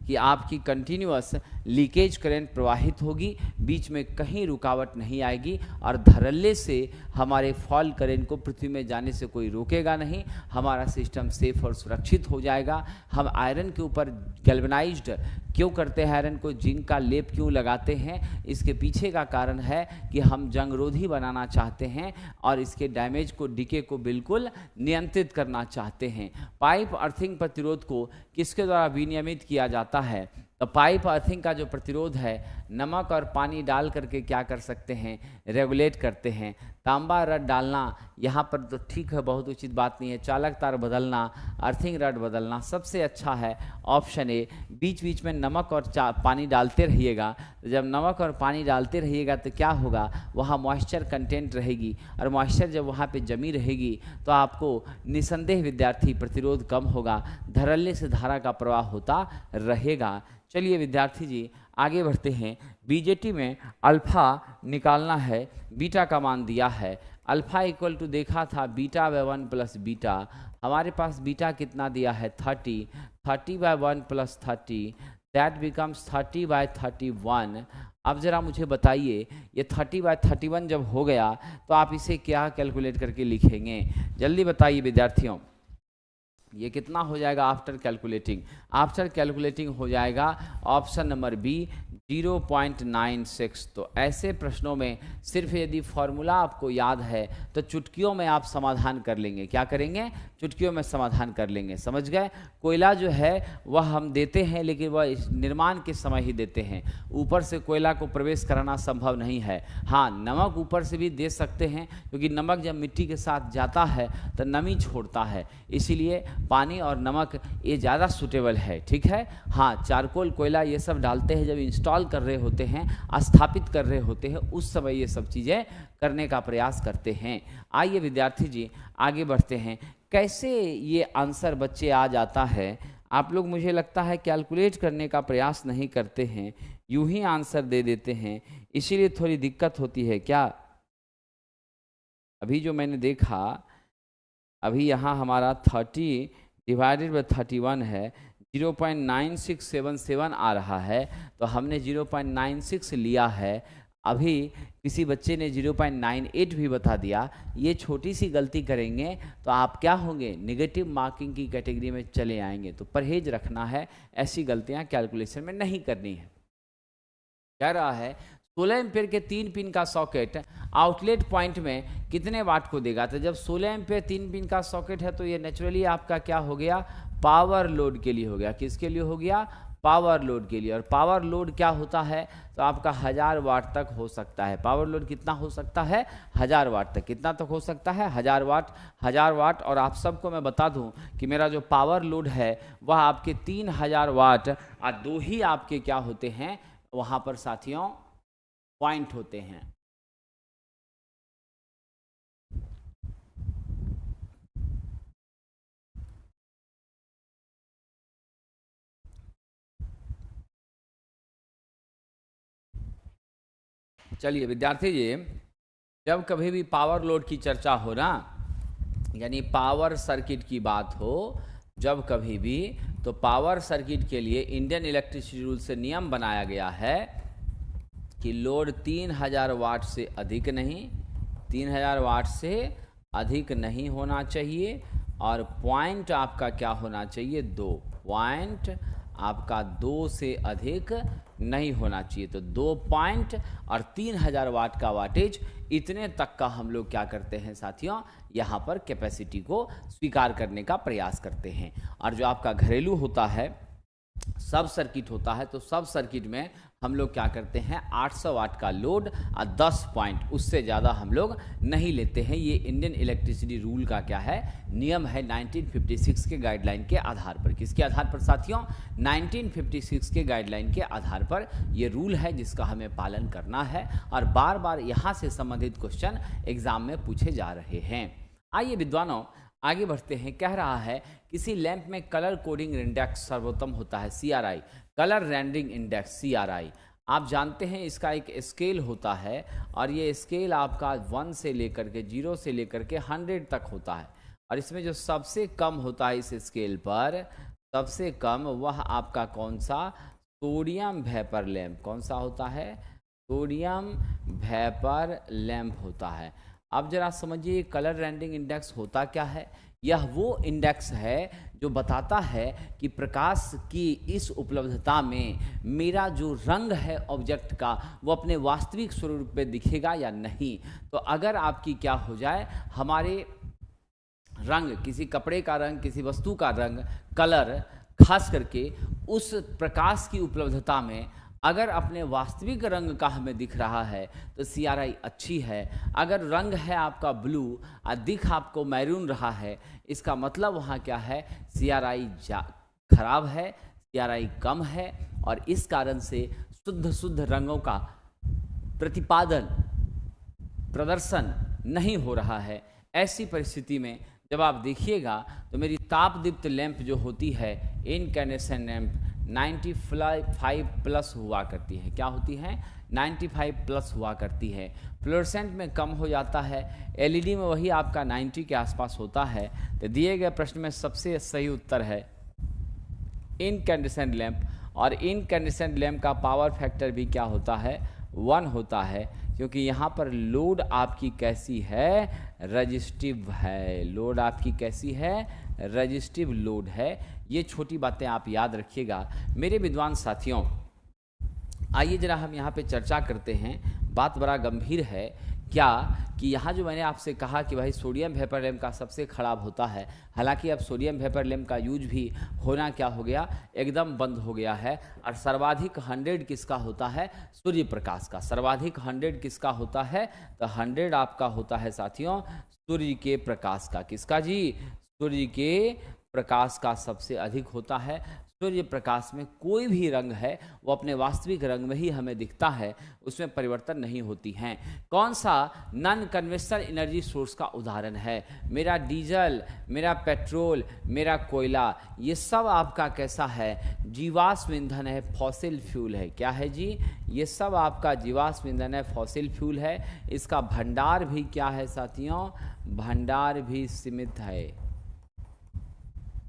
कि आपकी कंटिन्यूअस लीकेज करंट प्रवाहित होगी, बीच में कहीं रुकावट नहीं आएगी, और धड़ल्ले से हमारे फॉल करंट को पृथ्वी में जाने से कोई रोकेगा नहीं। हमारा सिस्टम सेफ और सुरक्षित हो जाएगा। हम आयरन के ऊपर गैल्वेनाइज्ड क्यों करते हैं? आयरन को जिंक का लेप क्यों लगाते हैं? इसके पीछे का कारण है कि हम जंगरोधी बनाना चाहते हैं और इसके डैमेज को, डीके को बिल्कुल नियंत्रित करना चाहते हैं। पाइप अर्थिंग प्रतिरोध को किसके द्वारा विनियमित किया जाता है? तो पाइप अर्थिंग का जो प्रतिरोध है नमक और पानी डाल करके क्या कर सकते हैं? रेगुलेट करते हैं। तांबा रड डालना यहाँ पर तो ठीक है, बहुत उचित बात नहीं है। चालक तार बदलना, अर्थिंग रड बदलना सबसे अच्छा है ऑप्शन ए। बीच बीच में नमक और पानी डालते रहिएगा। तो जब नमक और पानी डालते रहिएगा तो क्या होगा? वहाँ मॉइस्चर कंटेंट रहेगी, और मॉइस्चर जब वहाँ पे जमी रहेगी तो आपको निसंदेह विद्यार्थी प्रतिरोध कम होगा, धड़ल्ले से धारा का प्रवाह होता रहेगा। चलिए विद्यार्थी जी आगे बढ़ते हैं। बीजेटी में अल्फा निकालना है, बीटा का मान दिया है। अल्फा इक्वल टू देखा था बीटा बाय 1 प्लस बीटा। हमारे पास बीटा कितना दिया है? 30। 30 by 1 plus 30 that becomes 30 by 31। अब ज़रा मुझे बताइए ये 30 बाय 31 जब हो गया तो आप इसे क्या कैलकुलेट करके लिखेंगे? जल्दी बताइए विद्यार्थियों, ये कितना हो जाएगा आफ्टर कैलकुलेटिंग? आफ्टर कैलकुलेटिंग हो जाएगा ऑप्शन नंबर बी 0.96। तो ऐसे प्रश्नों में सिर्फ यदि फॉर्मूला आपको याद है तो चुटकियों में आप समाधान कर लेंगे। क्या करेंगे? चुटकियों में समाधान कर लेंगे। समझ गए? कोयला जो है वह हम देते हैं, लेकिन वह निर्माण के समय ही देते हैं। ऊपर से कोयला को प्रवेश कराना संभव नहीं है। हाँ, नमक ऊपर से भी दे सकते हैं, क्योंकि नमक जब मिट्टी के साथ जाता है तो नमी छोड़ता है, इसीलिए पानी और नमक ये ज़्यादा सूटेबल है। ठीक है। हाँ, चारकोल, कोयला ये सब डालते हैं जब इंस्टॉल कर रहे होते हैं, स्थापित कर रहे होते हैं, उस समय ये सब चीज़ें करने का प्रयास करते हैं। आइए विद्यार्थी जी आगे बढ़ते हैं। कैसे ये आंसर बच्चे आ जाता है? आप लोग मुझे लगता है कैलकुलेट करने का प्रयास नहीं करते हैं, यूं ही आंसर दे देते हैं, इसीलिए थोड़ी दिक्कत होती है क्या? अभी जो मैंने देखा, अभी यहाँ हमारा 30 डिवाइडेड बाई 31 है, 0.9677 आ रहा है, तो हमने 0.96 लिया है। अभी किसी बच्चे ने 0.98 भी बता दिया। ये छोटी सी गलती करेंगे तो आप क्या होंगे, नेगेटिव मार्किंग की कैटेगरी में चले आएंगे। तो परहेज रखना है, ऐसी गलतियां कैलकुलेशन में नहीं करनी है। कह रहा है 16 एम्पेयर के 3 पिन का सॉकेट आउटलेट पॉइंट में कितने वाट को देगा। तो जब 16 एम्पेयर 3 पिन का सॉकेट है तो ये नेचुरली आपका क्या हो गया, पावर लोड के लिए हो गया। किसके लिए हो गया, पावर लोड के लिए। और पावर लोड क्या होता है, तो आपका 1000 वाट तक हो सकता है। पावर लोड कितना हो सकता है, 1000 वाट तक। कितना तक हो सकता है, 1000 वाट। 1000 वाट। और आप सबको मैं बता दूं कि मेरा जो पावर लोड है वह आपके 3000 वाट और 2 ही आपके क्या होते हैं वहां पर साथियों, पॉइंट होते हैं। चलिए विद्यार्थी जी, जब कभी भी पावर लोड की चर्चा हो ना, यानी पावर सर्किट की बात हो जब कभी भी, तो पावर सर्किट के लिए इंडियन इलेक्ट्रिसिटी रूल से नियम बनाया गया है कि लोड 3000 वाट से अधिक नहीं, 3000 वाट से अधिक नहीं होना चाहिए। और पॉइंट आपका क्या होना चाहिए, 2 पॉइंट आपका 2 से अधिक नहीं होना चाहिए। तो 2 पॉइंट और 3000 वाट का वाटेज, इतने तक का हम लोग क्या करते हैं साथियों, यहाँ पर कैपेसिटी को स्वीकार करने का प्रयास करते हैं। और जो आपका घरेलू होता है, सब सर्किट होता है, तो सब सर्किट में हम लोग क्या करते हैं, 800 वाट का लोड और 10 पॉइंट, उससे ज़्यादा हम लोग नहीं लेते हैं। ये इंडियन इलेक्ट्रिसिटी रूल का क्या है, नियम है 1956 के गाइडलाइन के आधार पर। किसके आधार पर साथियों, 1956 के गाइडलाइन के आधार पर ये रूल है जिसका हमें पालन करना है। और बार बार यहाँ से संबंधित क्वेश्चन एग्जाम में पूछे जा रहे हैं। आइए विद्वानों आगे बढ़ते हैं। कह रहा है किसी लैंप में कलर कोडिंग इंडेक्स सर्वोत्तम होता है, CRI, colour rendering index CRI। आप जानते हैं इसका एक स्केल होता है और ये स्केल आपका 1 से लेकर के 0 से लेकर के 100 तक होता है। और इसमें जो सबसे कम होता है इस स्केल पर, सबसे कम, वह आपका कौन सा, सोडियम वेपर लैंप। कौन सा होता है, सोडियम वेपर लैंप होता है। अब जरा समझिए कलर रेंडरिंग इंडेक्स होता क्या है। यह वो इंडेक्स है जो बताता है कि प्रकाश की इस उपलब्धता में मेरा जो रंग है ऑब्जेक्ट का, वो अपने वास्तविक स्वरूप में दिखेगा या नहीं। तो अगर आपकी क्या हो जाए, हमारे रंग, किसी कपड़े का रंग, किसी वस्तु का रंग, कलर, खास करके उस प्रकाश की उपलब्धता में अगर अपने वास्तविक रंग का हमें दिख रहा है तो CRI अच्छी है। अगर रंग है आपका ब्लू और दिख आपको मैरून रहा है, इसका मतलब वहाँ क्या है, CRI खराब है, CRI कम है। और इस कारण से शुद्ध शुद्ध रंगों का प्रतिपादन, प्रदर्शन नहीं हो रहा है। ऐसी परिस्थिति में जब आप देखिएगा तो मेरी ताप दीप्त लैंप जो होती है, इनकैंडेसेंट लैंप, 95 प्लस हुआ करती है। क्या होती है, 95 प्लस हुआ करती है। फ्लोरेसेंट में कम हो जाता है, LED में वही आपका 90 के आसपास होता है। तो दिए गए प्रश्न में सबसे सही उत्तर है इनकैंडेसेंट लैंप। और इनकैंडेसेंट लैंप का पावर फैक्टर भी क्या होता है, 1 होता है, क्योंकि यहाँ पर लोड आपकी कैसी है, रजिस्टिव है। लोड आपकी कैसी है, रजिस्टिव लोड है। ये छोटी बातें आप याद रखिएगा मेरे विद्वान साथियों। आइए जरा हम यहाँ पे चर्चा करते हैं। बात बड़ा गंभीर है क्या, कि यहाँ जो मैंने आपसे कहा कि भाई सोडियम वेपर लैंप का सबसे खराब होता है, हालांकि अब सोडियम वेपर लैंप का यूज भी होना क्या हो गया, एकदम बंद हो गया है। और सर्वाधिक 100 किसका होता है, सूर्य प्रकाश का। सर्वाधिक 100 किसका होता है, तो 100 आपका होता है साथियों सूर्य के प्रकाश का। किसका जी, सूर्य के प्रकाश का सबसे अधिक होता है। सूर्य प्रकाश में कोई भी रंग है वो अपने वास्तविक रंग में ही हमें दिखता है, उसमें परिवर्तन नहीं होती हैं। कौन सा नॉन कन्वेंशनल एनर्जी सोर्स का उदाहरण है? मेरा डीजल, मेरा पेट्रोल, मेरा कोयला, ये सब आपका कैसा है? जीवाश्म ईंधन है, फॉसिल फ्यूल है। क्या है जी? ये सब आपका जीवाश्म ईंधन है, फॉसिल फ्यूल है। इसका भंडार भी क्या है साथियों? भंडार भी सीमित है।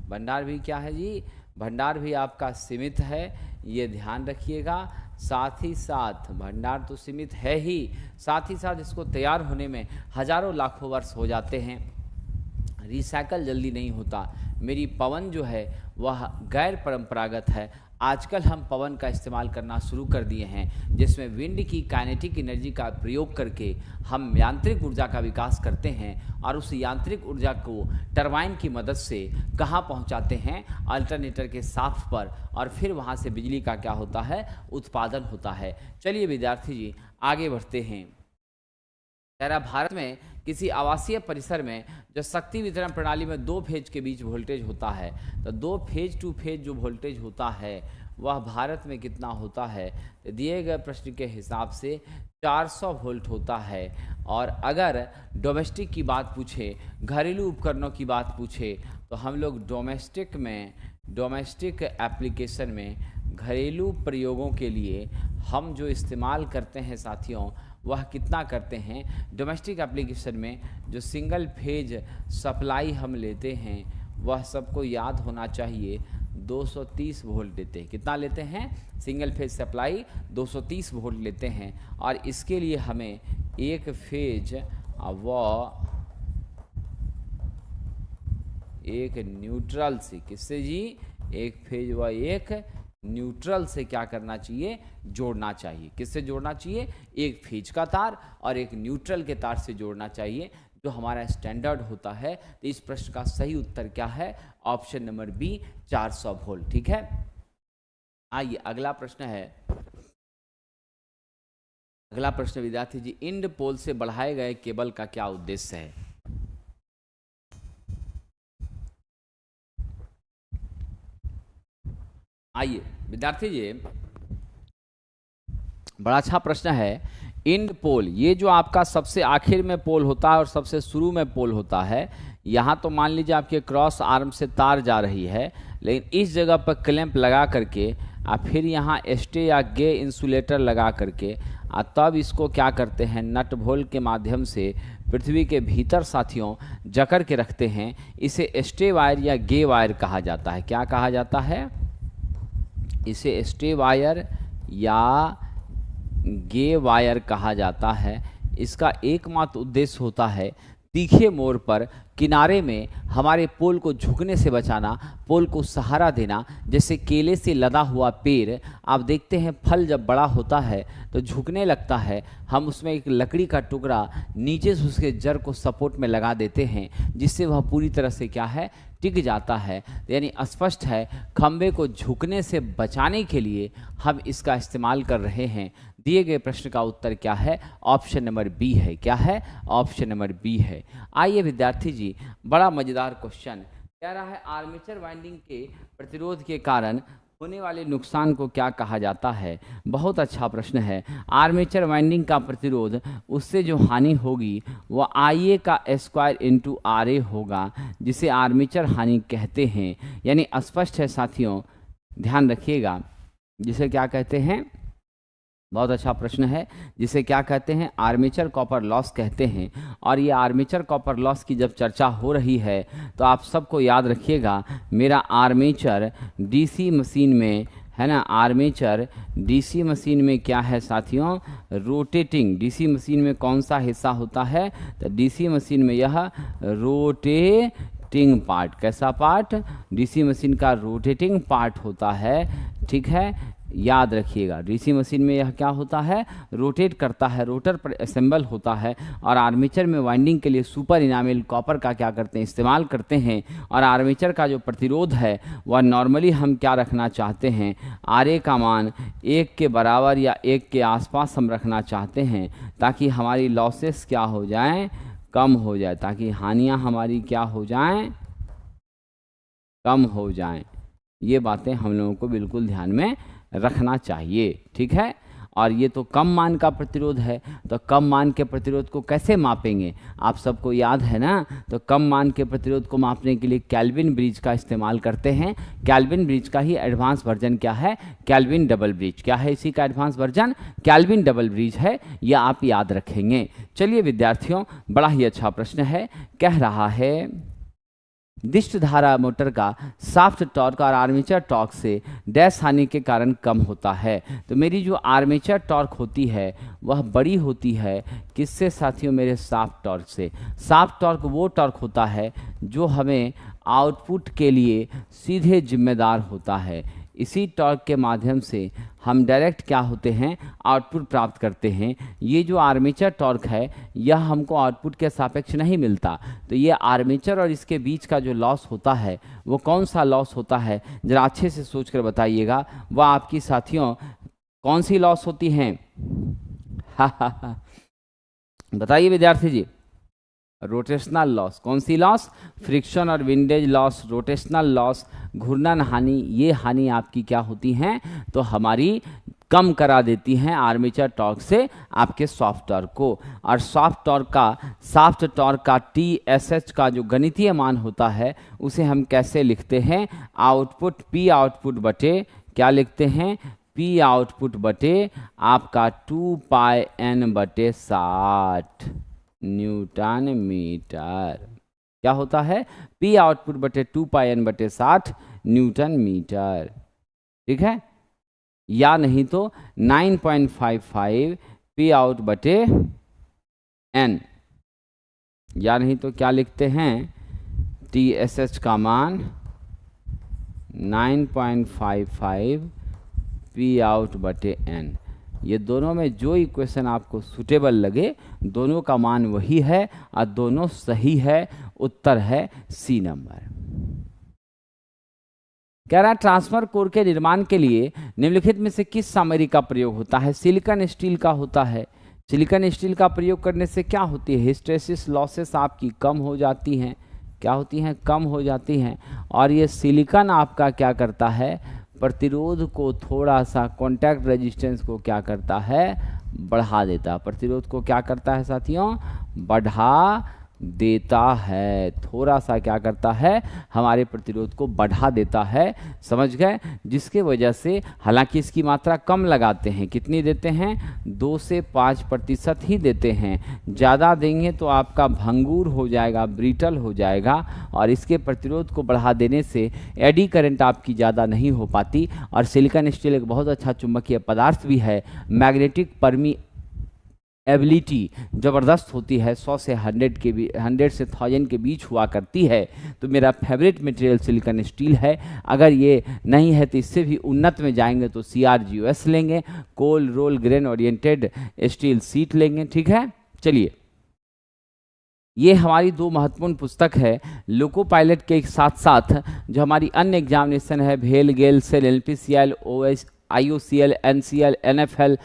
भंडार भी क्या है जी? भंडार भी आपका सीमित है, ये ध्यान रखिएगा। साथ ही साथ भंडार तो सीमित है ही, साथ ही साथ इसको तैयार होने में हजारों लाखों वर्ष हो जाते हैं, रिसाइकल जल्दी नहीं होता। मेरी पवन जो है वह गैर परंपरागत है। आजकल हम पवन का इस्तेमाल करना शुरू कर दिए हैं, जिसमें विंड की काइनेटिक एनर्जी का प्रयोग करके हम यांत्रिक ऊर्जा का विकास करते हैं और उस यांत्रिक ऊर्जा को टरबाइन की मदद से कहाँ पहुँचाते हैं? अल्टरनेटर के शाफ्ट पर, और फिर वहाँ से बिजली का क्या होता है? उत्पादन होता है। चलिए विद्यार्थी जी आगे बढ़ते हैं। कह रहा भारत में किसी आवासीय परिसर में जो शक्ति वितरण प्रणाली में 2 फेज के बीच वोल्टेज होता है, तो 2 फेज टू फेज जो वोल्टेज होता है वह भारत में कितना होता है? तो दिए गए प्रश्न के हिसाब से 400 वोल्ट होता है। और अगर डोमेस्टिक की बात पूछे, घरेलू उपकरणों की बात पूछे, तो हम लोग डोमेस्टिक एप्लीकेशन में घरेलू प्रयोगों के लिए हम जो इस्तेमाल करते हैं साथियों, वह कितना करते हैं? डोमेस्टिक एप्लीकेशन में जो सिंगल फेज सप्लाई हम लेते हैं वह सबको याद होना चाहिए 230 वोल्ट लेते हैं। कितना लेते हैं? सिंगल फेज सप्लाई 230 वोल्ट लेते हैं। और इसके लिए हमें एक फेज व एक न्यूट्रल से, किससे जी? एक फेज व एक न्यूट्रल से क्या करना चाहिए? जोड़ना चाहिए। किससे जोड़ना चाहिए? एक फेज का तार और एक न्यूट्रल के तार से जोड़ना चाहिए, जो हमारा स्टैंडर्ड होता है। तो इस प्रश्न का सही उत्तर क्या है? Option number B, 400 volt. ठीक है, आइए अगला प्रश्न है। अगला प्रश्न विद्यार्थी जी, इंड पोल से बढ़ाए गए केबल का क्या उद्देश्य है? आइए विद्यार्थी जी, बड़ा अच्छा प्रश्न है। इंड पोल, ये जो आपका सबसे आखिर में पोल होता है और सबसे शुरू में पोल होता है, यहाँ तो मान लीजिए आपके क्रॉस आर्म से तार जा रही है, लेकिन इस जगह पर क्लैंप लगा करके और फिर यहाँ स्टे या गे इंसुलेटर लगा करके और तब इसको क्या करते हैं? नट बोल्ट के माध्यम से पृथ्वी के भीतर साथियों जकड़ के रखते हैं। इसे स्टे वायर या गे वायर कहा जाता है। क्या कहा जाता है? इसे स्टे वायर या गे वायर कहा जाता है। इसका एकमात्र उद्देश्य होता है तीखे मोड़ पर किनारे में हमारे पोल को झुकने से बचाना, पोल को सहारा देना। जैसे केले से लदा हुआ पेड़, आप देखते हैं फल जब बड़ा होता है तो झुकने लगता है, हम उसमें एक लकड़ी का टुकड़ा नीचे से उसके जड़ को सपोर्ट में लगा देते हैं, जिससे वह पूरी तरह से क्या है? टिक जाता है। यानी स्पष्ट है, खंबे को झुकने से बचाने के लिए हम इसका इस्तेमाल कर रहे हैं। दिए गए प्रश्न का उत्तर क्या है? ऑप्शन नंबर बी है। क्या है? ऑप्शन नंबर बी है। आइए विद्यार्थी जी, बड़ा मजेदार क्वेश्चन कह रहा है, आर्मेचर वाइंडिंग के प्रतिरोध के कारण होने वाले नुकसान को क्या कहा जाता है? बहुत अच्छा प्रश्न है। आर्मेचर वाइंडिंग का प्रतिरोध, उससे जो हानि होगी वह IA का स्क्वायर इंटू RA होगा, जिसे आर्मेचर हानि कहते हैं। यानी स्पष्ट है साथियों, ध्यान रखिएगा, जिसे क्या कहते हैं? बहुत अच्छा प्रश्न है, जिसे क्या कहते हैं? आर्मेचर कॉपर लॉस कहते हैं। और ये आर्मेचर कॉपर लॉस की जब चर्चा हो रही है तो आप सबको याद रखिएगा, मेरा आर्मेचर DC मशीन में है ना, आर्मेचर DC मशीन में क्या है साथियों? रोटेटिंग। DC मशीन में कौन सा हिस्सा होता है? तो DC मशीन में यह रोटेटिंग पार्ट। कैसा पार्ट? DC मशीन का रोटेटिंग पार्ट होता है। ठीक है, याद रखिएगा, DC मशीन में यह क्या होता है? रोटेट करता है, रोटर पर असेंबल होता है। और आर्मेचर में वाइंडिंग के लिए सुपर इनामेल कॉपर का क्या करते हैं? इस्तेमाल करते हैं। और आर्मेचर का जो प्रतिरोध है वह नॉर्मली हम क्या रखना चाहते हैं? RA का मान 1 के बराबर या 1 के आसपास हम रखना चाहते हैं, ताकि हमारी लॉसेस क्या हो जाएं? कम हो जाए, ताकि हानियाँ हमारी क्या हो जाएं? कम हो जाएं। ये बातें हम लोगों को बिल्कुल ध्यान में रखना चाहिए, ठीक है। और ये तो कम मान का प्रतिरोध है, तो कम मान के प्रतिरोध को कैसे मापेंगे, आप सबको याद है ना। तो कम मान के प्रतिरोध को मापने के लिए केल्विन ब्रिज का इस्तेमाल करते हैं। केल्विन ब्रिज का ही एडवांस वर्जन क्या है, केल्विन डबल ब्रिज। क्या है इसी का advance version, kelvin double bridge है, यह आप याद रखेंगे। चलिए विद्यार्थियों, बड़ा ही अच्छा प्रश्न है, कह रहा है दिष्ट धारा मोटर का साफ्ट टॉर्क और आर्मेचर टॉर्क से डैश हानि के कारण कम होता है। तो मेरी जो आर्मेचर टॉर्क होती है वह बड़ी होती है किससे साथियों, मेरे साफ्ट टॉर्क से। साफ्ट टॉर्क वो टॉर्क होता है जो हमें आउटपुट के लिए सीधे जिम्मेदार होता है। इसी टॉर्क के माध्यम से हम डायरेक्ट क्या होते हैं, आउटपुट प्राप्त करते हैं। ये जो आर्मेचर टॉर्क है यह हमको आउटपुट के सापेक्ष नहीं मिलता। तो ये आर्मेचर और इसके बीच का जो लॉस होता है वो कौन सा लॉस होता है, जरा अच्छे से सोच कर बताइएगा। वह आपकी साथियों कौन सी लॉस होती हैं, बताइए विद्यार्थी जी। Rotational loss. कौन सी लॉस, फ्रिक्शन और विंडेज लॉस, रोटेशनल लॉस, घूर्णन हानि। ये हानि आपकी क्या होती हैं, तो हमारी कम करा देती हैं आर्मेचर टॉर्क से आपके सॉफ्ट टॉर्क को। और सॉफ्ट टॉर्क का TSH का जो गणितीय मान होता है उसे हम कैसे लिखते हैं, आउटपुट P आउटपुट बटे क्या लिखते हैं, P आउटपुट बटे आपका 2πn/60 न्यूटन मीटर। क्या होता है, P आउटपुट बटे 2πn/60 न्यूटन मीटर, ठीक है। या नहीं तो 9.55 P आउट बटे N, या नहीं तो क्या लिखते हैं, TSH का मान 9.55 P आउट बटे N। ये दोनों में जो इक्वेशन आपको सूटेबल लगे, दोनों का मान वही है और दोनों सही है। उत्तर है सी नंबर। कह रहा है ट्रांसफर कोर के निर्माण के लिए निम्नलिखित में से किस सामग्री का प्रयोग होता है, सिलिकॉन स्टील का होता है। सिलिकॉन स्टील का प्रयोग करने से क्या होती है, हिस्टेरेसिस लॉसेस आपकी कम हो जाती हैं। क्या होती हैं, कम हो जाती हैं। और ये सिलिकॉन आपका क्या करता है, प्रतिरोध को थोड़ा सा, कॉन्टैक्ट रेजिस्टेंस को क्या करता है, बढ़ा देता है। प्रतिरोध को क्या करता है साथियों, बढ़ा देता है। थोड़ा सा क्या करता है, हमारे प्रतिरोध को बढ़ा देता है, समझ गए। जिसके वजह से हालांकि इसकी मात्रा कम लगाते हैं, कितनी देते हैं, 2 से 5% ही देते हैं। ज़्यादा देंगे तो आपका भंगूर हो जाएगा, ब्रिटल हो जाएगा। और इसके प्रतिरोध को बढ़ा देने से एडी करंट आपकी ज़्यादा नहीं हो पाती। और सिलिकॉन स्टील एक बहुत अच्छा चुंबकीय पदार्थ भी है, मैग्नेटिक परमी एबिलिटी ज़बरदस्त होती है, 100 से 100 से 1000 के बीच हुआ करती है। तो मेरा फेवरेट मटेरियल सिलिकॉन स्टील है। अगर ये नहीं है तो इससे भी उन्नत में जाएंगे तो CRGOS लेंगे, cold rolled grain oriented steel sheet लेंगे, ठीक है। चलिए, ये हमारी 2 महत्वपूर्ण पुस्तक है। लोको पायलट के साथ साथ जो हमारी अन्य एग्जामिनेशन है, भेल, GAIL, SAIL, LPCL, OS, IOCL, NCL, NFL,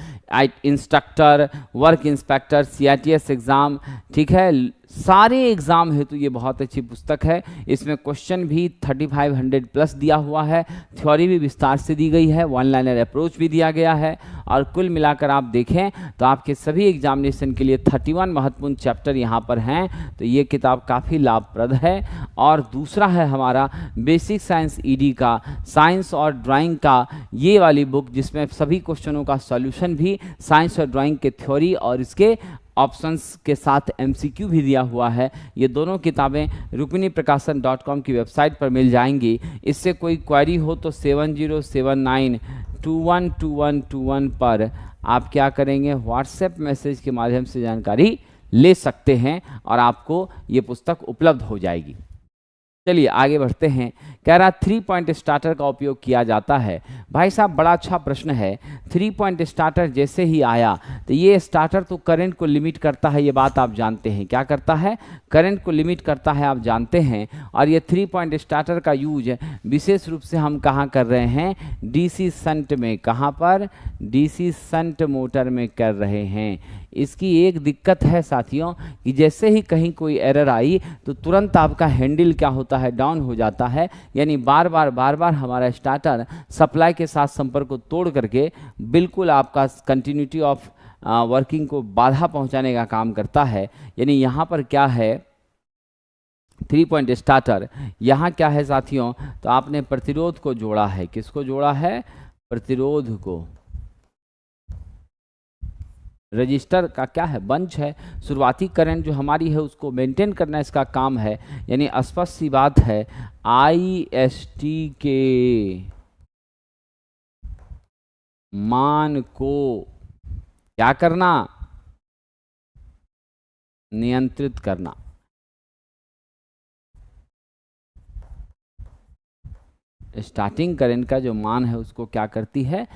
instructor, work inspector, CITS exam, ठीक है, सारे एग्ज़ाम हेतु ये बहुत अच्छी पुस्तक है। इसमें क्वेश्चन भी 3500 प्लस दिया हुआ है, थ्योरी भी विस्तार से दी गई है, वन लाइनर अप्रोच भी दिया गया है। और कुल मिलाकर आप देखें तो आपके सभी एग्जामिनेशन के लिए 31 महत्वपूर्ण चैप्टर यहाँ पर हैं। तो ये किताब काफ़ी लाभप्रद है। और दूसरा है हमारा बेसिक साइंस ED का साइंस और ड्राइंग का ये वाली बुक, जिसमें सभी क्वेश्चनों का सॉल्यूशन भी, साइंस और ड्राइंग के थ्योरी और इसके ऑप्शंस के साथ MCQ भी दिया हुआ है। ये दोनों किताबें rukminiprakasan.com की वेबसाइट पर मिल जाएंगी। इससे कोई क्वेरी हो तो 7079212121 पर आप क्या करेंगे, व्हाट्सएप मैसेज के माध्यम से जानकारी ले सकते हैं और आपको ये पुस्तक उपलब्ध हो जाएगी। चलिए आगे बढ़ते हैं। कह रहा 3 पॉइंट स्टार्टर का उपयोग किया जाता है। भाई साहब बड़ा अच्छा प्रश्न है। 3 पॉइंट स्टार्टर जैसे ही आया तो ये स्टार्टर तो करंट को लिमिट करता है, ये बात आप जानते हैं। क्या करता है, करंट को लिमिट करता है, आप जानते हैं। और ये 3 पॉइंट स्टार्टर का यूज विशेष रूप से हम कहाँ कर रहे हैं, DC शंट में। कहाँ पर, DC शंट मोटर में कर रहे हैं। इसकी एक दिक्कत है साथियों कि जैसे ही कहीं कोई एरर आई तो तुरंत आपका हैंडल क्या होता होता है, डाउन हो जाता है, यानी बार बार हमारा स्टार्टर सप्लाई के साथ संपर्क को तोड़ करके बिल्कुल आपका कंटिन्यूटी ऑफ वर्किंग को बाधा पहुंचाने का काम करता है। यानी यहाँ पर क्या है, 3 पॉइंट स्टार्टर, यहाँ क्या है साथियों, तो आपने प्रतिरोध को जोड़ा है। किसको जोड़ा है? प्रतिरोध को। रजिस्टर का क्या है? बंच है। शुरुआती करंट जो हमारी है उसको मेंटेन करना इसका काम है। यानी स्पष्ट सी बात है, IST के मान को क्या करना? नियंत्रित करना। स्टार्टिंग करंट का जो मान है उसको क्या करती है?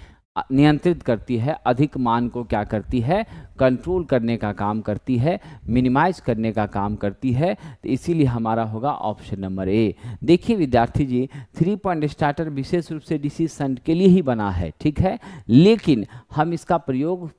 नियंत्रित करती है। अधिक मान को क्या करती है? कंट्रोल करने का काम करती है, मिनिमाइज करने का काम करती है। तो इसीलिए हमारा होगा ऑप्शन नंबर ए। देखिए विद्यार्थी जी, 3 पॉइंट स्टार्टर विशेष रूप से डीसी शंट के लिए ही बना है, ठीक है, लेकिन हम इसका प्रयोग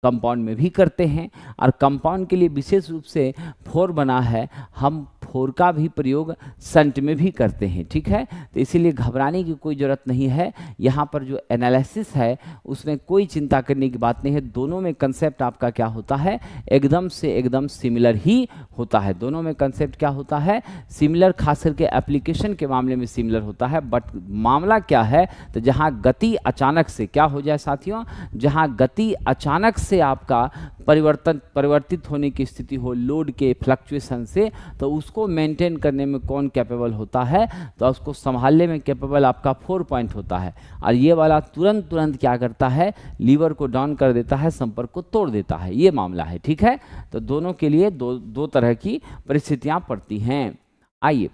कंपाउंड में भी करते हैं, और कंपाउंड के लिए विशेष रूप से 4 बना है, हम 4 का भी प्रयोग शंट में भी करते हैं, ठीक है। तो इसीलिए घबराने की कोई ज़रूरत नहीं है। यहाँ पर जो एनालिसिस है उसमें कोई चिंता करने की बात नहीं है। दोनों में कंसेप्ट आपका क्या होता है? एकदम से एकदम सिमिलर ही होता है। दोनों में कंसेप्ट क्या होता है? सिमिलर, खास करके एप्लीकेशन के मामले में सिमिलर होता है। बट मामला क्या है, तो जहाँ गति अचानक से क्या हो जाए साथियों, जहाँ गति अचानक से आपका परिवर्तित होने की स्थिति हो लोड के फ्लक्चुएशन से, तो उसको मेंटेन करने में कौन कैपेबल होता है? तो उसको संभालने में कैपेबल आपका 4 पॉइंट होता है। और ये वाला तुरंत क्या करता है? लीवर को डाउन कर देता है, संपर्क को तोड़ देता है। ये मामला है, ठीक है। तो दोनों के लिए दो तरह की परिस्थितियां पड़ती हैं। आइए,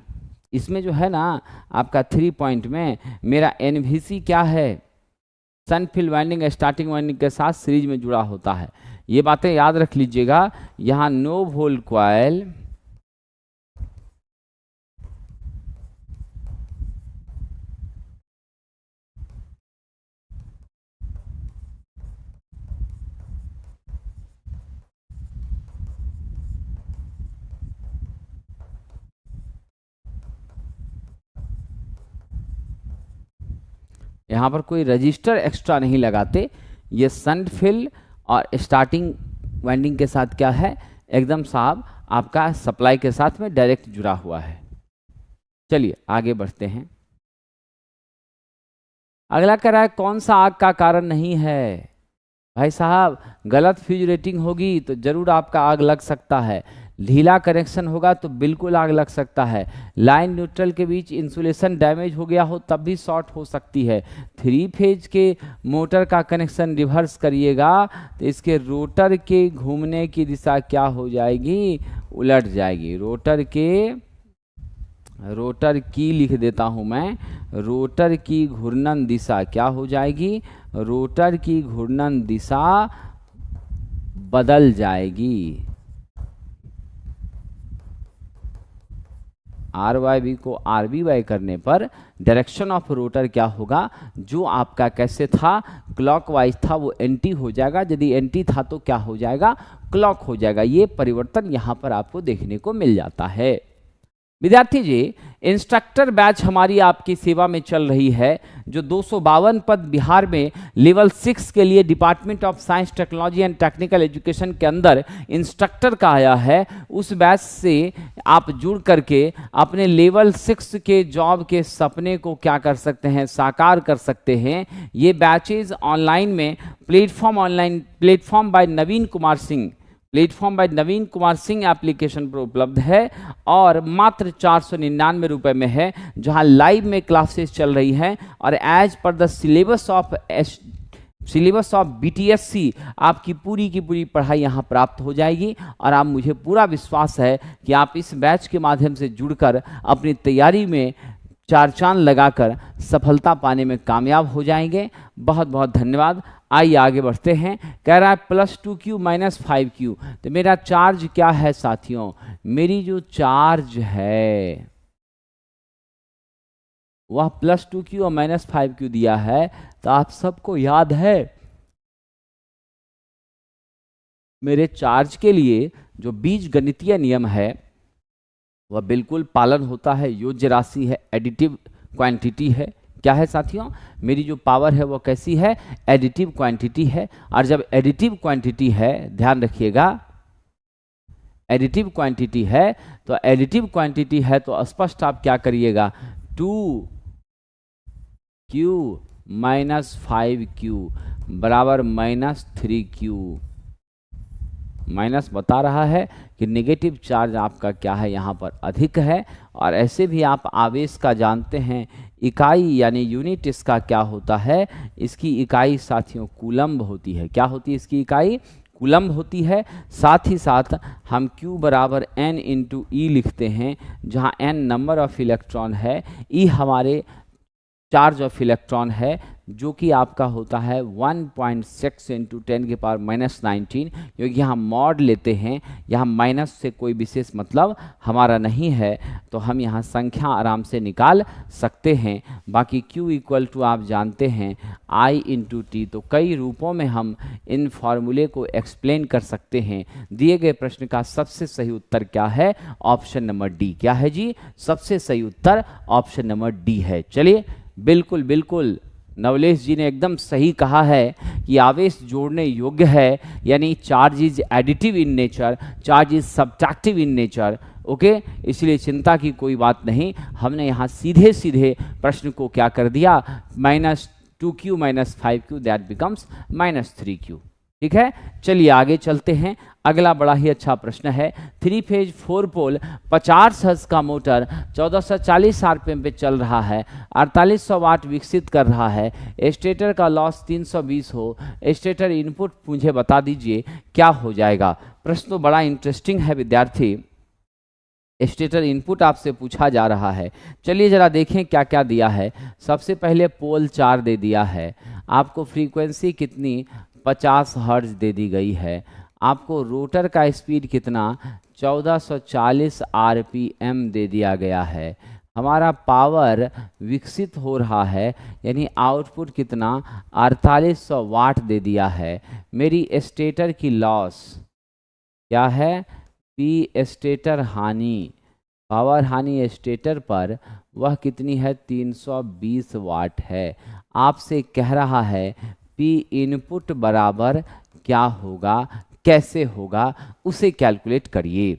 इसमें जो है ना आपका 3 पॉइंट में मेरा NVC क्या है? शन फील्ड वाइंडिंग स्टार्टिंग वाइंडिंग के साथ सीरीज में जुड़ा होता है। ये बातें याद रख लीजिएगा। यहाँ नो वोल्ट कॉइल, यहाँ पर कोई रजिस्टर एक्स्ट्रा नहीं लगाते। ये शंट फील्ड और स्टार्टिंग वाइंडिंग के साथ क्या है? एकदम साहब आपका सप्लाई के साथ में डायरेक्ट जुड़ा हुआ है। चलिए आगे बढ़ते हैं। अगला कह रहा है कौन सा आग का कारण नहीं है? भाई साहब, गलत फ्यूज रेटिंग होगी तो जरूर आपका आग लग सकता है। ढीला कनेक्शन होगा तो बिल्कुल आग लग सकता है। लाइन न्यूट्रल के बीच इंसुलेशन डैमेज हो गया हो तब भी शॉर्ट हो सकती है। 3 फेज के मोटर का कनेक्शन रिवर्स करिएगा तो इसके रोटर के घूमने की दिशा क्या हो जाएगी? उलट जाएगी। रोटर की लिख देता हूं मैं, रोटर की घूर्णन दिशा क्या हो जाएगी? रोटर की घूर्णन दिशा बदल जाएगी। RYB को RBY करने पर डायरेक्शन ऑफ रोटर क्या होगा? जो आपका कैसे था, क्लॉकवाइज था, वो एंटी हो जाएगा। यदि एंटी था तो क्या हो जाएगा? क्लॉक हो जाएगा। ये परिवर्तन यहाँ पर आपको देखने को मिल जाता है। विद्यार्थी जी, इंस्ट्रक्टर बैच हमारी आपकी सेवा में चल रही है। जो 252 पद बिहार में लेवल 6 के लिए department of science technology and technical education के अंदर इंस्ट्रक्टर का आया है, उस बैच से आप जुड़ करके अपने लेवल 6 के जॉब के सपने को क्या कर सकते हैं? साकार कर सकते हैं। ये बैचेज ऑनलाइन में प्लेटफॉर्म बाय नवीन कुमार सिंह एप्लीकेशन पर उपलब्ध है और मात्र 499 रुपए में है, जहां लाइव में क्लासेस चल रही हैं और as per the syllabus of BTSC आपकी पूरी की पूरी पढ़ाई यहां प्राप्त हो जाएगी। और आप, मुझे पूरा विश्वास है कि आप इस बैच के माध्यम से जुड़कर अपनी तैयारी में 4 चांद लगाकर सफलता पाने में कामयाब हो जाएंगे। बहुत बहुत धन्यवाद। आइए आगे बढ़ते हैं। कह रहा है +2Q - 5Q। तो मेरा चार्ज क्या है साथियों? मेरी जो चार्ज है वह +2Q और -5Q दिया है। तो आप सबको याद है मेरे चार्ज के लिए जो बीजगणितीय नियम है वह बिल्कुल पालन होता है, योज्य राशि है, एडिटिव क्वांटिटी है। क्या है साथियों, मेरी जो पावर है वो कैसी है, एडिटिव क्वांटिटी है। और जब एडिटिव क्वांटिटी है, ध्यान रखिएगा, एडिटिव क्वांटिटी है तो एडिटिव क्वांटिटी है तो स्पष्ट आप क्या करिएगा, 2q माइनस 5q बराबर माइनस 3q। माइनस बता रहा है कि नेगेटिव चार्ज आपका क्या है, यहाँ पर अधिक है। और ऐसे भी आप आवेश का जानते हैं, इकाई यानी यूनिट इसका क्या होता है, इसकी इकाई साथियों कूलम्ब होती है। क्या होती है इसकी इकाई, कूलम्ब होती है। साथ ही साथ हम Q बराबर n इंटू ई लिखते हैं, जहाँ n नंबर ऑफ इलेक्ट्रॉन है, E हमारे चार्ज ऑफ इलेक्ट्रॉन है, जो कि आपका होता है 1.6 इंटू 10 की पावर माइनस 19। क्योंकि यहाँ मॉड लेते हैं, यहाँ माइनस से कोई विशेष मतलब हमारा नहीं है, तो हम यहाँ संख्या आराम से निकाल सकते हैं। बाकी Q इक्वल टू आप जानते हैं I इंटू टी। तो कई रूपों में हम इन फॉर्मूले को एक्सप्लेन कर सकते हैं। दिए गए प्रश्न का सबसे सही उत्तर क्या है, ऑप्शन नंबर डी। क्या है जी, सबसे सही उत्तर ऑप्शन नंबर डी है। चलिए, बिल्कुल बिल्कुल नवलेश जी ने एकदम सही कहा है कि आवेश जोड़ने योग्य है, यानी charge is additive in nature, charge is subtractive in nature. Okay, इसलिए चिंता की कोई बात नहीं। हमने यहाँ सीधे सीधे प्रश्न को क्या कर दिया, minus 2q minus 5q that becomes minus 3q। ठीक है, चलिए आगे चलते हैं। अगला बड़ा ही अच्छा प्रश्न है। 3 फेज 4 पोल 50 हर्ट्ज का मोटर 1440 आरपीएम पे चल रहा है, 4800 वाट विकसित कर रहा है, स्टेटर का लॉस 320 हो, स्टेटर इनपुट मुझे बता दीजिए क्या हो जाएगा। प्रश्न तो बड़ा इंटरेस्टिंग है विद्यार्थी, स्टेटर इनपुट आपसे पूछा जा रहा है। चलिए जरा देखें क्या क्या दिया है। सबसे पहले पोल 4 दे दिया है, आपको फ्रीक्वेंसी कितनी 50 हर्ट्ज दे दी गई है, आपको रोटर का स्पीड कितना 1440 आरपीएम दे दिया गया है, हमारा पावर विकसित हो रहा है यानी आउटपुट कितना 4800 वाट दे दिया है। मेरी स्टेटर की लॉस क्या है, पी स्टेटर हानि, पावर हानि स्टेटर पर वह कितनी है 320 वाट है। आपसे कह रहा है पी इनपुट बराबर क्या होगा, कैसे होगा, उसे कैलकुलेट करिए।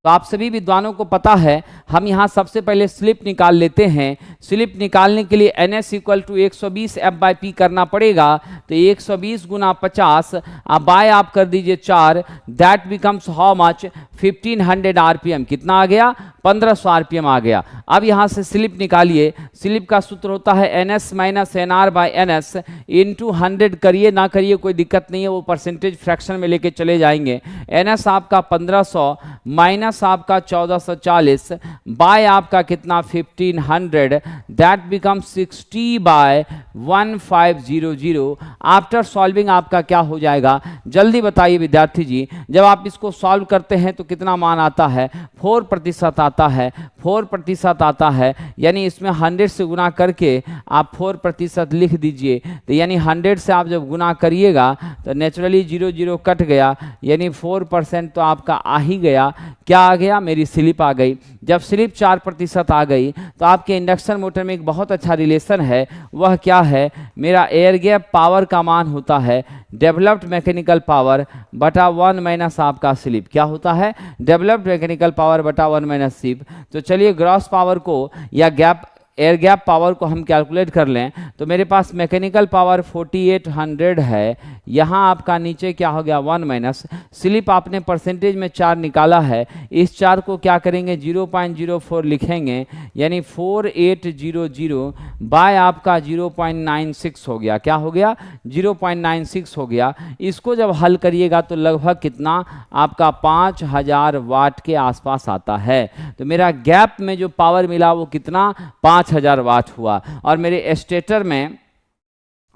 तो आप सभी विद्वानों को पता है, हम यहाँ सबसे पहले स्लिप निकाल लेते हैं। स्लिप निकालने के लिए NS इक्वल टू 120 F/P करना पड़ेगा। तो 120 गुना 50 बाय आप कर दीजिए 4, that becomes how much 1500 RPM. कितना आ गया, 1500 आरपीएम आ गया। अब यहाँ से स्लिप निकालिए। स्लिप का सूत्र होता है NS minus NR by NS into 100। करिए ना करिए कोई दिक्कत नहीं है, वो परसेंटेज फ्रैक्शन में लेके चले जाएंगे। NS आपका 1500 माइनस आपका 1440 बाय आपका कितना 1500, that become 60 by 1500। After solving आपका क्या हो जाएगा, जल्दी बताइए विद्यार्थी जी। जब आप इसको सॉल्व करते हैं तो कितना मान आता है, 4% आता है। 4% आता है यानी इसमें 100 से गुना करके आप 4% लिख दीजिए। तो यानी 100 से आप जब गुना करिएगा तो नेचुरली 0 0 कट गया, यानी 4% तो आपका आ ही गया। क्या आ गया, मेरी स्लिप आ गई। जब स्लिप 4% आ गई तो आपके इंडक्शन मोटर में एक बहुत अच्छा रिलेशन है, वह क्या है, मेरा एयर गैप पावर का मान होता है डेवलप्ड मैकेनिकल पावर बटा 1 माइनस आपका स्लिप। क्या होता है, डेवलप्ड मैकेनिकल पावर बटा 1 माइनस स्लिप। तो चलिए ग्रॉस पावर को या गैप एयर गैप पावर को हम कैलकुलेट कर लें। तो मेरे पास मैकेनिकल पावर 4800 है, यहाँ आपका नीचे क्या हो गया 1 माइनस स्लिप, आपने परसेंटेज में 4 निकाला है, इस 4 को क्या करेंगे 0.04 लिखेंगे, यानी 4800 बाय आपका 0.96 हो गया। क्या हो गया, 0.96 हो गया। इसको जब हल करिएगा तो लगभग कितना आपका 5000 वाट के आसपास आता है। तो मेरा गैप में जो पावर मिला वो कितना 5000 वाट हुआ। और मेरे स्टेटर में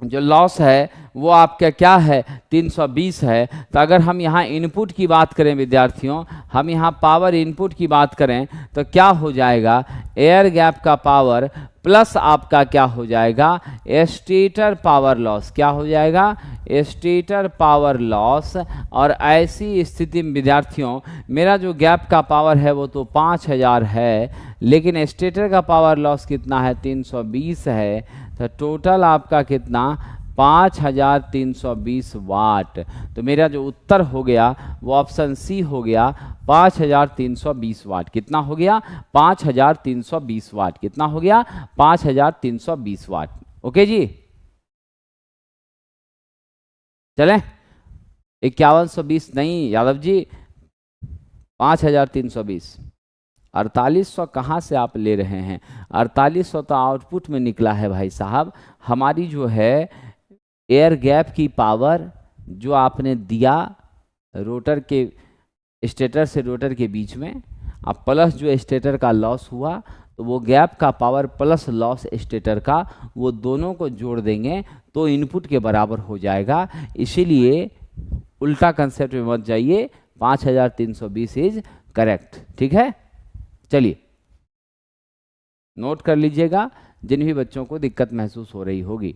जो लॉस है वो आपका क्या है 320 है। तो अगर हम यहाँ इनपुट की बात करें विद्यार्थियों, हम यहाँ पावर इनपुट की बात करें तो क्या हो जाएगा, एयर गैप का पावर प्लस आपका क्या हो जाएगा, स्टेटर पावर लॉस। क्या हो जाएगा, स्टेटर पावर लॉस। और ऐसी स्थिति में विद्यार्थियों मेरा जो गैप का पावर है वो तो 5000 है, लेकिन स्टेटर का पावर लॉस कितना है 320 है। तो टोटल आपका कितना 5320 वाट। तो मेरा जो उत्तर हो गया वो ऑप्शन सी हो गया 5320 वाट। कितना हो गया 5320 वाट। कितना हो गया 5320 वाट। ओके जी, चलें 5120 नहीं यादव जी, 5320। 4800 कहाँ से आप ले रहे हैं, 4800 तो आउटपुट में निकला है भाई साहब। हमारी जो है एयर गैप की पावर जो आपने दिया रोटर के, स्टेटर से रोटर के बीच में, अब प्लस जो स्टेटर का लॉस हुआ तो वो गैप का पावर प्लस लॉस स्टेटर का, वो दोनों को जोड़ देंगे तो इनपुट के बराबर हो जाएगा। इसीलिए उल्टा कंसेप्ट में मत जाइए, 5320 इज करेक्ट। ठीक है, चलिए नोट कर लीजिएगा जिन भी बच्चों को दिक्कत महसूस हो रही होगी।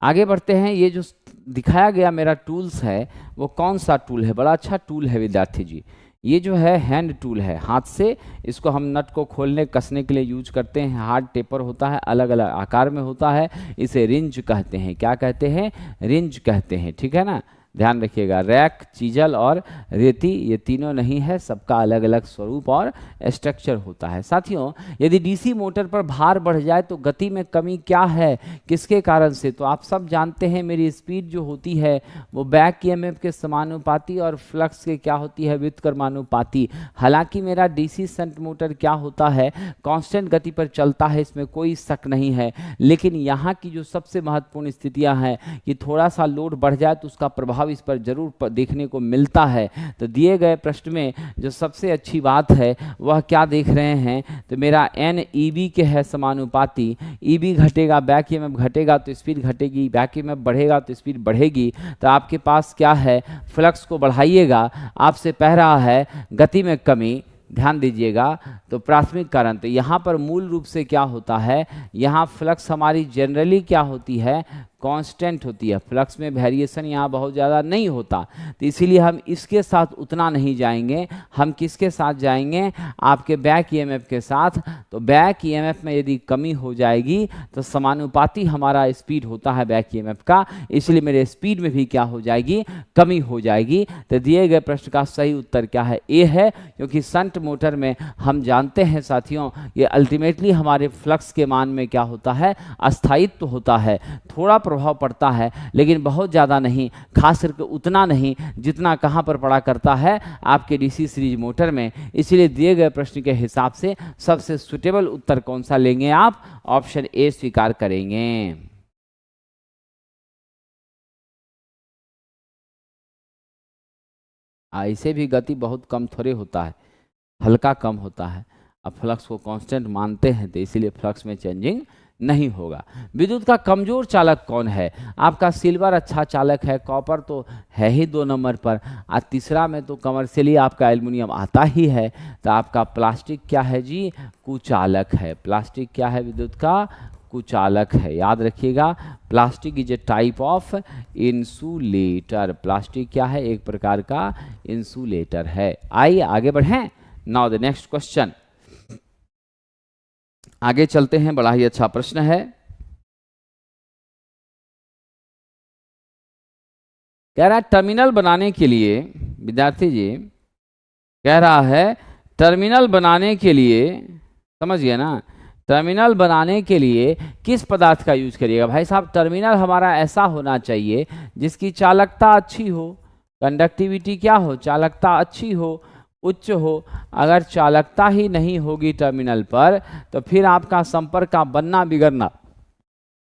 आगे बढ़ते हैं। ये जो दिखाया गया मेरा टूल्स है वो कौन सा टूल है, बड़ा अच्छा टूल है विद्यार्थी जी। ये जो है हैंड टूल है, हाथ से इसको हम नट को खोलने कसने के लिए यूज करते हैं। हार्ड टेपर होता है, अलग अलग आकार में होता है, इसे रिंच कहते हैं। क्या कहते हैं, रिंच कहते हैं। ठीक है ना, ध्यान रखिएगा। रैक, चीजल और रेती ये तीनों नहीं है, सबका अलग अलग स्वरूप और स्ट्रक्चर होता है। साथियों यदि डीसी मोटर पर भार बढ़ जाए तो गति में कमी क्या है, किसके कारण से, तो आप सब जानते हैं मेरी स्पीड जो होती है वो बैक ईएमएफ के समानुपाती और फ्लक्स के क्या होती है, व्युत्क्रमानुपाती। हालांकि मेरा डीसी शंट मोटर क्या होता है, कांस्टेंट गति पर चलता है, इसमें कोई शक नहीं है। लेकिन यहाँ की जो सबसे महत्वपूर्ण स्थितियाँ हैं कि थोड़ा सा लोड बढ़ जाए तो उसका प्रभाव इस पर जरूर देखने को मिलता है। तो दिए गए प्रश्न में जो सबसे अच्छी बात है वह क्या देख रहे हैं, तो मेरा एन ईबी के है समानुपाती। ईबी घटेगा, बैक ईएमएफ घटेगा तो स्पीड घटेगी, बैक ईएमएफ बढ़ेगा तो स्पीड बढ़ेगी। तो आपके पास क्या है, फ्लक्स को बढ़ाइएगा, आपसे कह रहा है गति में कमी। ध्यान दीजिएगा, तो प्राथमिक कारण, तो यहाँ पर मूल रूप से क्या होता है, यहाँ फ्लक्स हमारी जनरली क्या होती है, कांस्टेंट होती है। फ्लक्स में वेरिएशन यहाँ बहुत ज़्यादा नहीं होता, तो इसीलिए हम इसके साथ उतना नहीं जाएंगे। हम किसके साथ जाएंगे, आपके बैक ईएमएफ के साथ। तो बैक ईएमएफ में यदि कमी हो जाएगी तो समानुपाती हमारा स्पीड होता है बैक ईएमएफ का, इसलिए मेरे स्पीड में भी क्या हो जाएगी, कमी हो जाएगी। तो दिए गए प्रश्न का सही उत्तर क्या है, ए है। क्योंकि शंट मोटर में हम जानते हैं साथियों, ये अल्टीमेटली हमारे फ्लक्स के मान में क्या होता है, अस्थायित्व होता है। थोड़ा प्रभाव पड़ता है लेकिन बहुत ज़्यादा नहीं, खास करके उतना नहीं जितना कहाँ पर पड़ा करता है, आपके डीसी सीरीज मोटर में। इसलिए दिए गए प्रश्न के हिसाब से सबसे सुटेबल उत्तर कौन सा लेंगे आप, ऑप्शन ए स्वीकार करेंगे। ऐसे भी गति बहुत कम थोड़े होता है, हल्का कम होता है। अब फ्लक्स को कांस्टेंट मानते हैं तो इसीलिए फ्लक्स में चेंजिंग नहीं होगा। विद्युत का कमजोर चालक कौन है, आपका सिल्वर अच्छा चालक है, कॉपर तो है ही 2 नंबर पर, और तीसरा में तो कमर्शियली आपका एल्युमिनियम आता ही है। तो आपका प्लास्टिक क्या है जी, कुचालक है। प्लास्टिक क्या है विद्युत का, कुचालक है। याद रखिएगा, plastic is a type of insulator. Plastic क्या है, एक प्रकार का इंसुलेटर है। आइए आगे बढ़ें। नाउ द नेक्स्ट क्वेश्चन, आगे चलते हैं। बड़ा ही अच्छा प्रश्न है। कह रहा है टर्मिनल बनाने के लिए, विद्यार्थी जी कह रहा है टर्मिनल बनाने के लिए, समझ गए ना, टर्मिनल बनाने के लिए किस पदार्थ का यूज करिएगा। भाई साहब टर्मिनल हमारा ऐसा होना चाहिए जिसकी चालकता अच्छी हो, कंडक्टिविटी क्या हो, चालकता अच्छी हो, उच्च हो। अगर चालकता ही नहीं होगी टर्मिनल पर तो फिर आपका संपर्क का बनना बिगड़ना,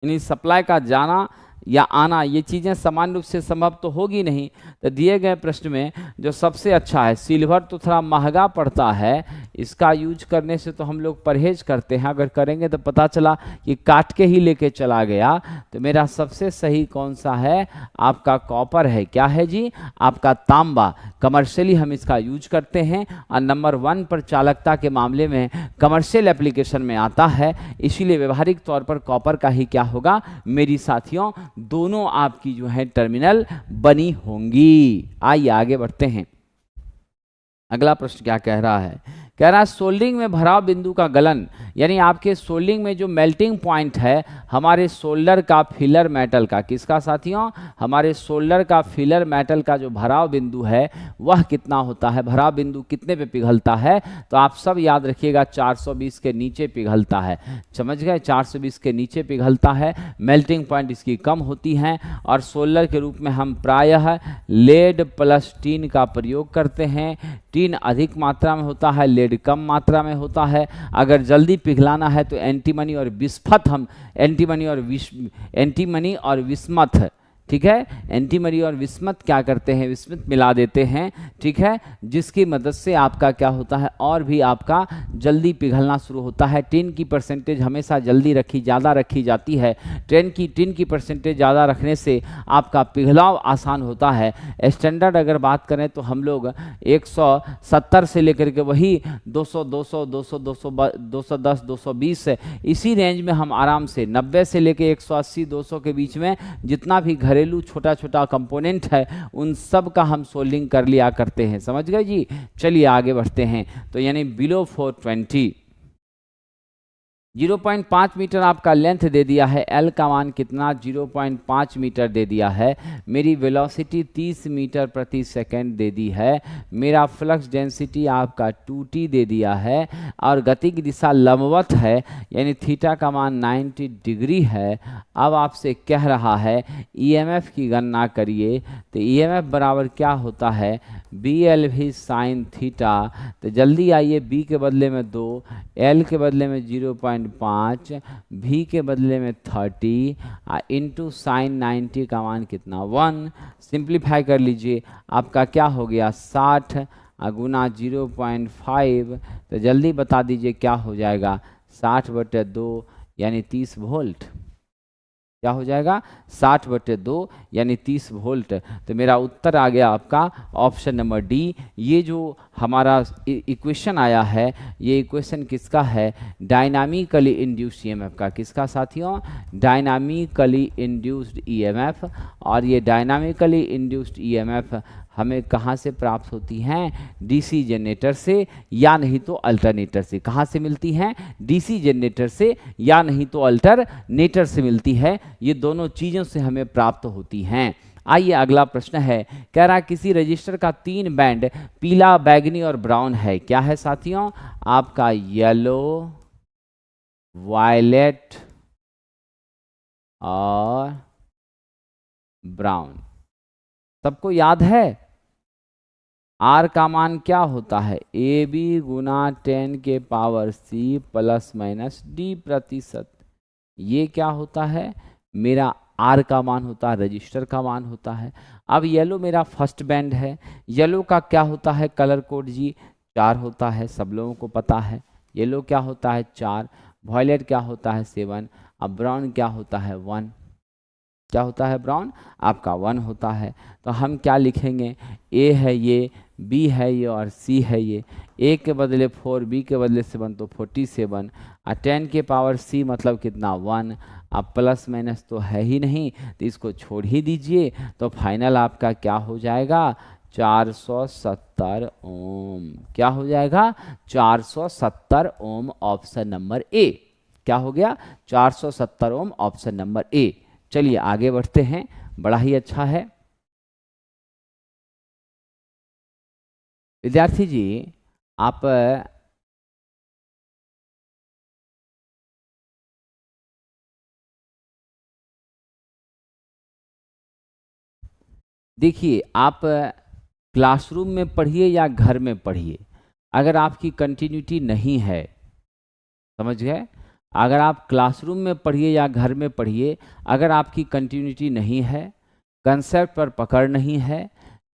यानी सप्लाई का जाना या आना, ये चीज़ें समान रूप से संभव तो होगी नहीं। तो दिए गए प्रश्न में जो सबसे अच्छा है, सिल्वर तो थोड़ा महंगा पड़ता है, इसका यूज करने से तो हम लोग परहेज करते हैं, अगर करेंगे तो पता चला कि काट के ही लेके चला गया। तो मेरा सबसे सही कौन सा है, आपका कॉपर है। क्या है जी, आपका तांबा। कमर्शियली हम इसका यूज करते हैं और नंबर 1 पर चालकता के मामले में कमर्शियल एप्लीकेशन में आता है, इसीलिए व्यवहारिक तौर पर कॉपर का ही क्या होगा मेरी साथियों, दोनों आपकी जो है टर्मिनल बनी होंगी। आइए आगे बढ़ते हैं। अगला प्रश्न क्या कह रहा है, कह रहा है सोल्डरिंग में भराव बिंदु का गलन, यानी आपके सोल्डरिंग में जो मेल्टिंग पॉइंट है हमारे सोल्डर का फिलर मेटल का, किसका साथियों, हमारे सोल्डर का फिलर मेटल का जो भराव बिंदु है वह कितना होता है, भराव बिंदु कितने पे पिघलता है, तो आप सब याद रखिएगा 420 के नीचे पिघलता है। समझ गए, 420 के नीचे पिघलता है, मेल्टिंग पॉइंट इसकी कम होती हैं और सोल्डर के रूप में हम प्रायः लेड प्लस टीन का प्रयोग करते हैं। टीन अधिक मात्रा में होता है, लेड कम मात्रा में होता है। अगर जल्दी पिघलाना है तो एंटीमनी और विस्मथ, हम एंटीमनी और विस्मथ, ठीक है, एंटीमनी और विस्मथ क्या करते हैं, विस्मथ मिला देते हैं, ठीक है, जिसकी मदद से आपका क्या होता है और भी आपका जल्दी पिघलना शुरू होता है। टिन की परसेंटेज हमेशा जल्दी ज़्यादा रखी जाती है। टिन की परसेंटेज ज़्यादा रखने से आपका पिघलाव आसान होता है। स्टैंडर्ड अगर बात करें तो हम लोग 170 से लेकर के वही 200, 200, 200, 210, 220 इसी रेंज में हम आराम से 90 से लेकर 180, 200 के बीच में जितना भी घरेलू छोटा छोटा कंपोनेंट है उन सब का हम सोल्डिंग कर लिया करते हैं। समझ गए जी। चलिए आगे बढ़ते हैं। तो यानी बिलो 420, 0.5 मीटर आपका लेंथ दे दिया है, एल का मान कितना 0.5 मीटर दे दिया है, मेरी वेलोसिटी 30 मीटर प्रति सेकंड दे दी है, मेरा फ्लक्स डेंसिटी आपका 2t दे दिया है और गति की दिशा लंबवत है यानी थीटा का मान 90 डिग्री है। अब आपसे कह रहा है ईएमएफ की गणना करिए। तो ईएमएफ बराबर क्या होता है, BLV साइन थीटा। तो जल्दी आइए, B के बदले में 2, L के बदले में 0.5, V के बदले में 30 इंटू साइन 90 का मान कितना 1। सिंप्लीफाई कर लीजिए, आपका क्या हो गया 60 गुना 0.5। तो जल्दी बता दीजिए क्या हो जाएगा, 60/2 यानी 30 वोल्ट। क्या हो जाएगा 60/2 यानी 30 वोल्ट। तो मेरा उत्तर आ गया आपका ऑप्शन नंबर डी। ये जो हमारा इक्वेशन आया है, ये इक्वेशन किसका है, डायनामिकली इंड्यूस्ड ईएमएफ का। किसका साथियों, डायनामिकली इंड्यूस्ड ईएमएफ। और ये डायनामिकली इंड्यूस्ड ईएमएफ हमें कहाँ से प्राप्त होती हैं, डीसी जनरेटर से या नहीं तो अल्टरनेटर से। कहाँ से मिलती हैं, डीसी जनरेटर से या नहीं तो अल्टरनेटर से मिलती है। ये दोनों चीज़ों से हमें प्राप्त होती हैं। आइए अगला प्रश्न है, कह रहा किसी रजिस्टर का 3 बैंड पीला, बैगनी और ब्राउन है। क्या है साथियों, आपका येलो, वायलेट और ब्राउन। सबको याद है आर का मान क्या होता है, AB गुना 10 के power C plus minus D%। ये क्या होता है, मेरा आर का मान होता है, रजिस्टर का मान होता है। अब येलो मेरा फर्स्ट बैंड है। येलो का क्या होता है कलर कोड जी, 4 होता है, सब लोगों को पता है। येलो क्या होता है 4, वॉयलेट क्या होता है 7, अब ब्राउन क्या होता है 1। क्या होता है ब्राउन, आपका 1 होता है। तो हम क्या लिखेंगे, ए है ये, बी है ये और सी है ये। ए के बदले 4, बी के बदले 7 तो 47 और 10 के पावर सी मतलब कितना 1। अब प्लस माइनस तो है ही नहीं तो इसको छोड़ ही दीजिए। तो फाइनल आपका क्या हो जाएगा 470 ओम। क्या हो जाएगा 470 ओम, ऑप्शन नंबर ए। क्या हो गया 470 ओम, ऑप्शन नंबर ए। चलिए आगे बढ़ते हैं, बड़ा ही अच्छा है। विद्यार्थी जी आप देखिए, आप क्लासरूम में पढ़िए या घर में पढ़िए, अगर आपकी कंटिन्यूटी नहीं है, समझ गए, अगर आप क्लासरूम में पढ़िए या घर में पढ़िए, अगर आपकी कंटिन्यूटी नहीं है, कंसेप्ट पर पकड़ नहीं है,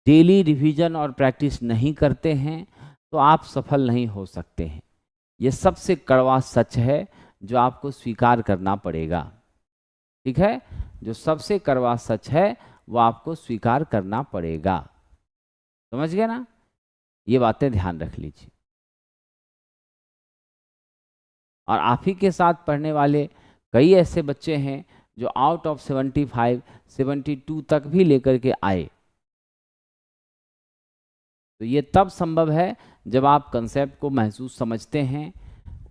डेली रिवीजन और प्रैक्टिस नहीं करते हैं, तो आप सफल नहीं हो सकते हैं। ये सबसे कड़वा सच है जो आपको स्वीकार करना पड़ेगा। ठीक है, जो सबसे कड़वा सच है वो आपको स्वीकार करना पड़ेगा। समझ गए ना? ये बातें ध्यान रख लीजिए। और आप ही के साथ पढ़ने वाले कई ऐसे बच्चे हैं जो आउट ऑफ 75 72 तक भी लेकर के आए। तो ये तब संभव है जब आप कंसेप्ट को महसूस समझते हैं,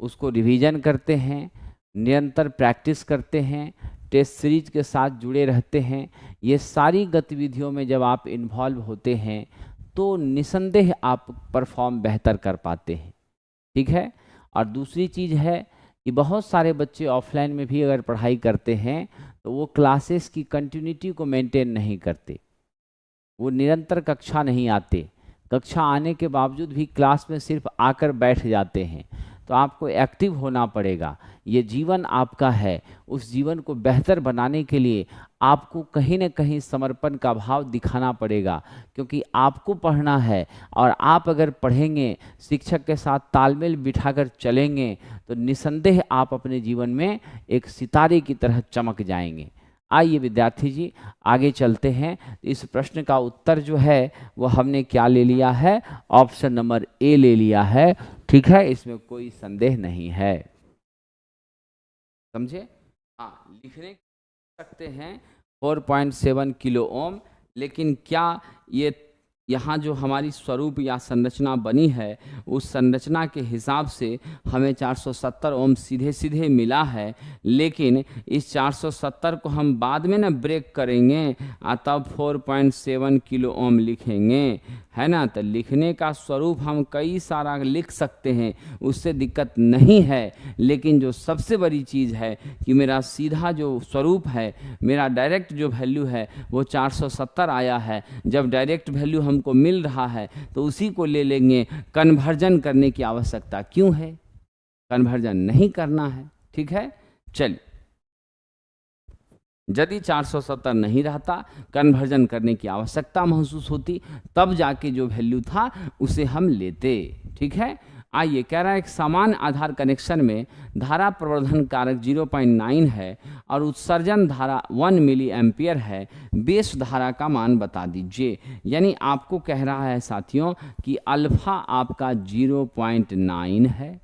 उसको रिवीजन करते हैं, निरंतर प्रैक्टिस करते हैं, टेस्ट सीरीज के साथ जुड़े रहते हैं। ये सारी गतिविधियों में जब आप इन्वॉल्व होते हैं तो निसंदेह आप परफॉर्म बेहतर कर पाते हैं। ठीक है। और दूसरी चीज़ है कि बहुत सारे बच्चे ऑफलाइन में भी अगर पढ़ाई करते हैं तो वो क्लासेस की कंटिन्यूटी को मेंटेन नहीं करते, वो निरंतर कक्षा नहीं आते, कक्षा आने के बावजूद भी क्लास में सिर्फ आकर बैठ जाते हैं। तो आपको एक्टिव होना पड़ेगा। ये जीवन आपका है, उस जीवन को बेहतर बनाने के लिए आपको कहीं न कहीं समर्पण का भाव दिखाना पड़ेगा, क्योंकि आपको पढ़ना है। और आप अगर पढ़ेंगे, शिक्षक के साथ तालमेल बिठाकर चलेंगे, तो निसंदेह आप अपने जीवन में एक सितारे की तरह चमक जाएंगे। आइए विद्यार्थी जी आगे चलते हैं। इस प्रश्न का उत्तर जो है वो हमने क्या ले लिया है? ऑप्शन नंबर ए ले लिया है। ठीक है, इसमें कोई संदेह नहीं है। समझे? हाँ, लिखने सकते हैं 4.7 किलो ओम, लेकिन क्या ये यहाँ जो हमारी स्वरूप या संरचना बनी है उस संरचना के हिसाब से हमें 470 ओम सीधे सीधे मिला है, लेकिन इस 470 को हम बाद में ना ब्रेक करेंगे तब 4.7 किलो ओम लिखेंगे, है ना। तो लिखने का स्वरूप हम कई सारा लिख सकते हैं, उससे दिक्कत नहीं है। लेकिन जो सबसे बड़ी चीज़ है कि मेरा सीधा जो स्वरूप है, मेरा डायरेक्ट जो वैल्यू है वो 470 आया है। जब डायरेक्ट वैल्यू हमको मिल रहा है तो उसी को ले लेंगे। कन्वर्जन करने की आवश्यकता क्यों है? कन्वर्जन नहीं करना है। ठीक है, चलिए। यदि 470 नहीं रहता, कन्वर्जन करने की आवश्यकता महसूस होती, तब जाके जो वैल्यू था उसे हम लेते। ठीक है। आइए, कह रहा है एक समान आधार कनेक्शन में धारा प्रवर्धन कारक 0.9 है और उत्सर्जन धारा 1 मिली एम्पियर है। बेस धारा का मान बता दीजिए। यानी आपको कह रहा है साथियों कि अल्फा आपका 0.9 है।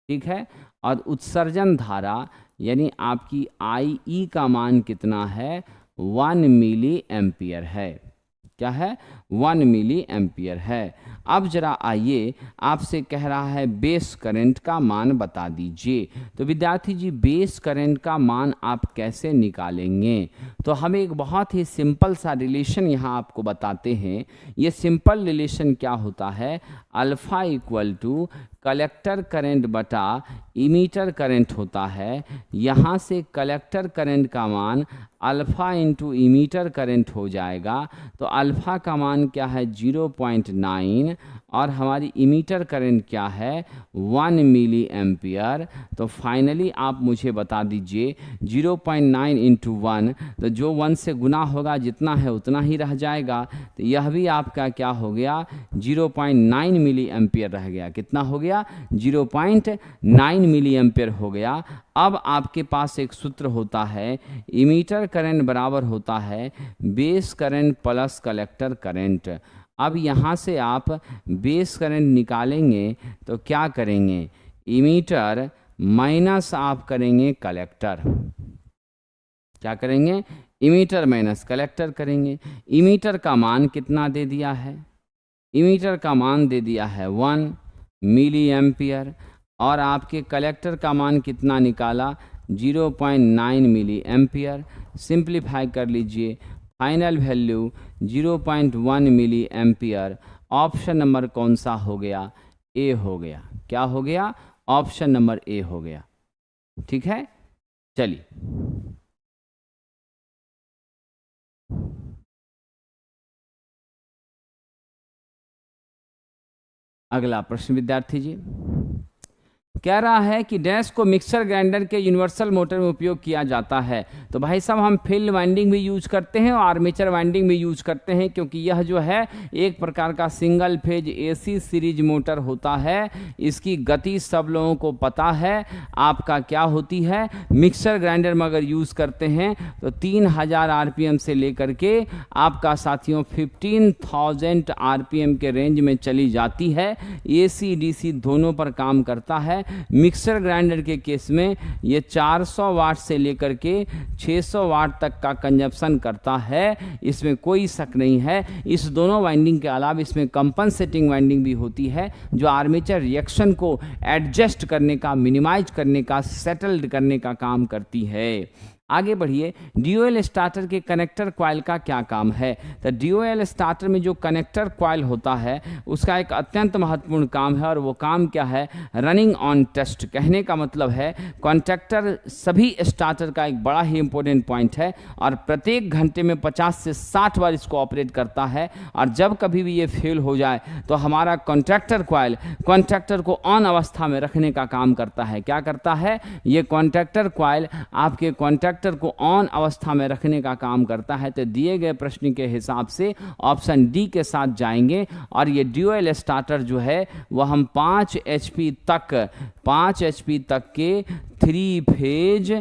ठीक है। और उत्सर्जन धारा यानी आपकी आई ई का मान कितना है? 1 मिली एम्पियर है। क्या है? 1 मिली एम्पियर है। अब जरा आइए, आपसे कह रहा है बेस करंट का मान बता दीजिए। तो विद्यार्थी जी, बेस करंट का मान आप कैसे निकालेंगे? तो हम एक बहुत ही सिंपल सा रिलेशन यहाँ आपको बताते हैं। ये सिंपल रिलेशन क्या होता है? Alpha equal to collector current बटा इमीटर करंट होता है। यहाँ से कलेक्टर करंट का मान अल्फा इंटू इमीटर करंट हो जाएगा। तो अल्फा का मान क्या है? 0.9 और हमारी इमीटर करंट क्या है? 1 मिली एम्पियर। तो फाइनली आप मुझे बता दीजिए 0.9 इंटू 1, तो जो 1 से गुना होगा जितना है उतना ही रह जाएगा। तो यह भी आपका क्या हो गया? 0.9 मिली एम्पियर रह गया। कितना हो गया? 0.9 मिली एम्पियर हो गया। अब आपके पास एक सूत्र होता है, इमीटर करंट बराबर होता है base current plus collector current. अब यहाँ से आप बेस करंट निकालेंगे तो क्या करेंगे? इमीटर माइनस आप करेंगे कलेक्टर। क्या करेंगे? इमीटर माइनस कलेक्टर करेंगे। इमीटर का मान कितना दे दिया है? इमीटर का मान दे दिया है 1 मिली एम्पियर। और आपके कलेक्टर का मान कितना निकाला? 0.9 मिली एम्पियर। सिंप्लीफाई कर लीजिए, final value 0.1 milli ampere. Option number कौन सा हो गया? ए हो गया। क्या हो गया? ऑप्शन नंबर ए हो गया। ठीक है, चलिए अगला प्रश्न विद्यार्थी जी। कह रहा है कि डैश को मिक्सर ग्राइंडर के यूनिवर्सल मोटर में उपयोग किया जाता है। तो भाई साहब हम फील्ड वाइंडिंग भी यूज करते हैं और आर्मेचर वाइंडिंग भी यूज करते हैं, क्योंकि यह जो है एक प्रकार का single phase AC series motor होता है। इसकी गति सब लोगों को पता है आपका क्या होती है। मिक्सर ग्राइंडर में अगर यूज करते हैं तो 3000 आरपीएम से लेकर के आपका साथियों 15,000 आरपीएम के रेंज में चली जाती है। एसी डीसी दोनों पर काम करता है। मिक्सर ग्राइंडर के केस में ये 400 वाट से लेकर के 600 वाट तक का कंजप्शन करता है, इसमें कोई शक नहीं है। इस दोनों वाइंडिंग के अलावा इसमें कंपनसेटिंग वाइंडिंग भी होती है, जो आर्मेचर रिएक्शन को एडजस्ट करने का, मिनिमाइज करने का, सेटल्ड करने का काम करती है। आगे बढ़िए, डीओएल स्टार्टर के कनेक्टर कॉइल का क्या काम है। तो डीओएल स्टार्टर में जो कनेक्टर कॉइल होता है उसका एक अत्यंत महत्वपूर्ण काम है, और वो काम क्या है, रनिंग ऑन टेस्ट। कहने का मतलब है कॉन्ट्रैक्टर सभी स्टार्टर का एक बड़ा ही इंपॉर्टेंट पॉइंट है, और प्रत्येक घंटे में 50 से 60 बार इसको ऑपरेट करता है। और जब कभी भी ये फेल हो जाए तो हमारा कॉन्ट्रैक्टर कॉइल कॉन्ट्रैक्टर को ऑन अवस्था में रखने का काम करता है। क्या करता है, ये कॉन्ट्रैक्टर कॉइल आपके कॉन्ट्रैक्टर को ऑन अवस्था में रखने का काम करता है। तो दिए गए प्रश्न के हिसाब से ऑप्शन डी के साथ जाएंगे, और ये ड्यूअल स्टार्टर जो है वह हम 5 एचपी तक के 3 phase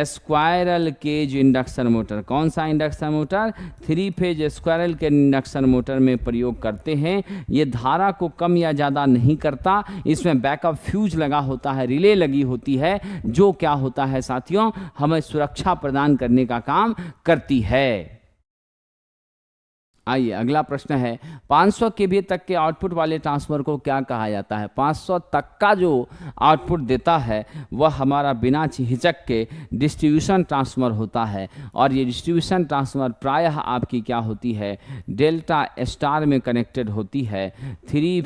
squirrel cage induction motor, कौन सा इंडक्शन मोटर, 3 फेज स्क्वायरल के इंडक्शन मोटर में प्रयोग करते हैं। ये धारा को कम या ज़्यादा नहीं करता, इसमें बैकअप फ्यूज लगा होता है, रिले लगी होती है, जो क्या होता है साथियों, हमें सुरक्षा प्रदान करने का काम करती है। आइए अगला प्रश्न है, 500 केवीए तक के आउटपुट वाले ट्रांसफार्मर को क्या कहा जाता है। 500 तक का जो आउटपुट देता है वह हमारा बिना हिचक के डिस्ट्रीब्यूशन ट्रांसफार्मर होता है, और ये डिस्ट्रीब्यूशन ट्रांसफार्मर प्रायः आपकी क्या होती है, डेल्टा स्टार में कनेक्टेड होती है। 3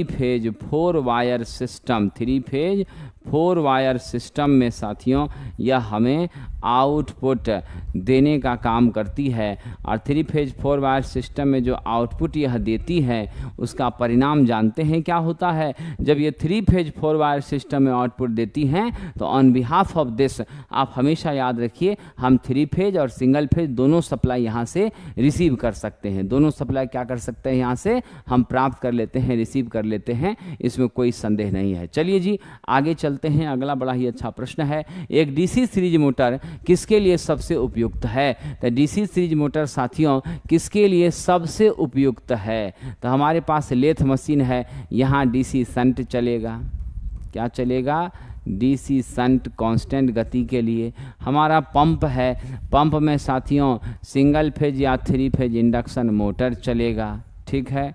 phase 4 wire system, 3 phase 4 wire system में साथियों यह हमें आउटपुट देने का काम करती है। और 3 फेज 4 वायर सिस्टम में जो आउटपुट यह देती है उसका परिणाम जानते हैं क्या होता है। जब ये 3 फेज 4 वायर सिस्टम में आउटपुट देती हैं तो ऑन बिहाफ ऑफ दिस, आप हमेशा याद रखिए, हम 3 फेज और सिंगल फेज दोनों सप्लाई यहाँ से रिसीव कर सकते हैं। दोनों सप्लाई क्या कर सकते हैं, यहाँ से हम प्राप्त कर लेते हैं, रिसीव कर लेते हैं, इसमें कोई संदेह नहीं है। चलिए जी आगे चलते हैं। अगला बड़ा ही अच्छा प्रश्न है, एक डीसी सीरीज मोटर किसके लिए सबसे उपयुक्त है। तो डीसी सीरीज मोटर साथियों किसके लिए सबसे उपयुक्त है, तो हमारे पास लेथ मशीन है, यहाँ डीसी शंट चलेगा। क्या चलेगा, डीसी शंट कांस्टेंट गति के लिए। हमारा पंप है, पंप में साथियों सिंगल फेज या 3 फेज इंडक्शन मोटर चलेगा। ठीक है,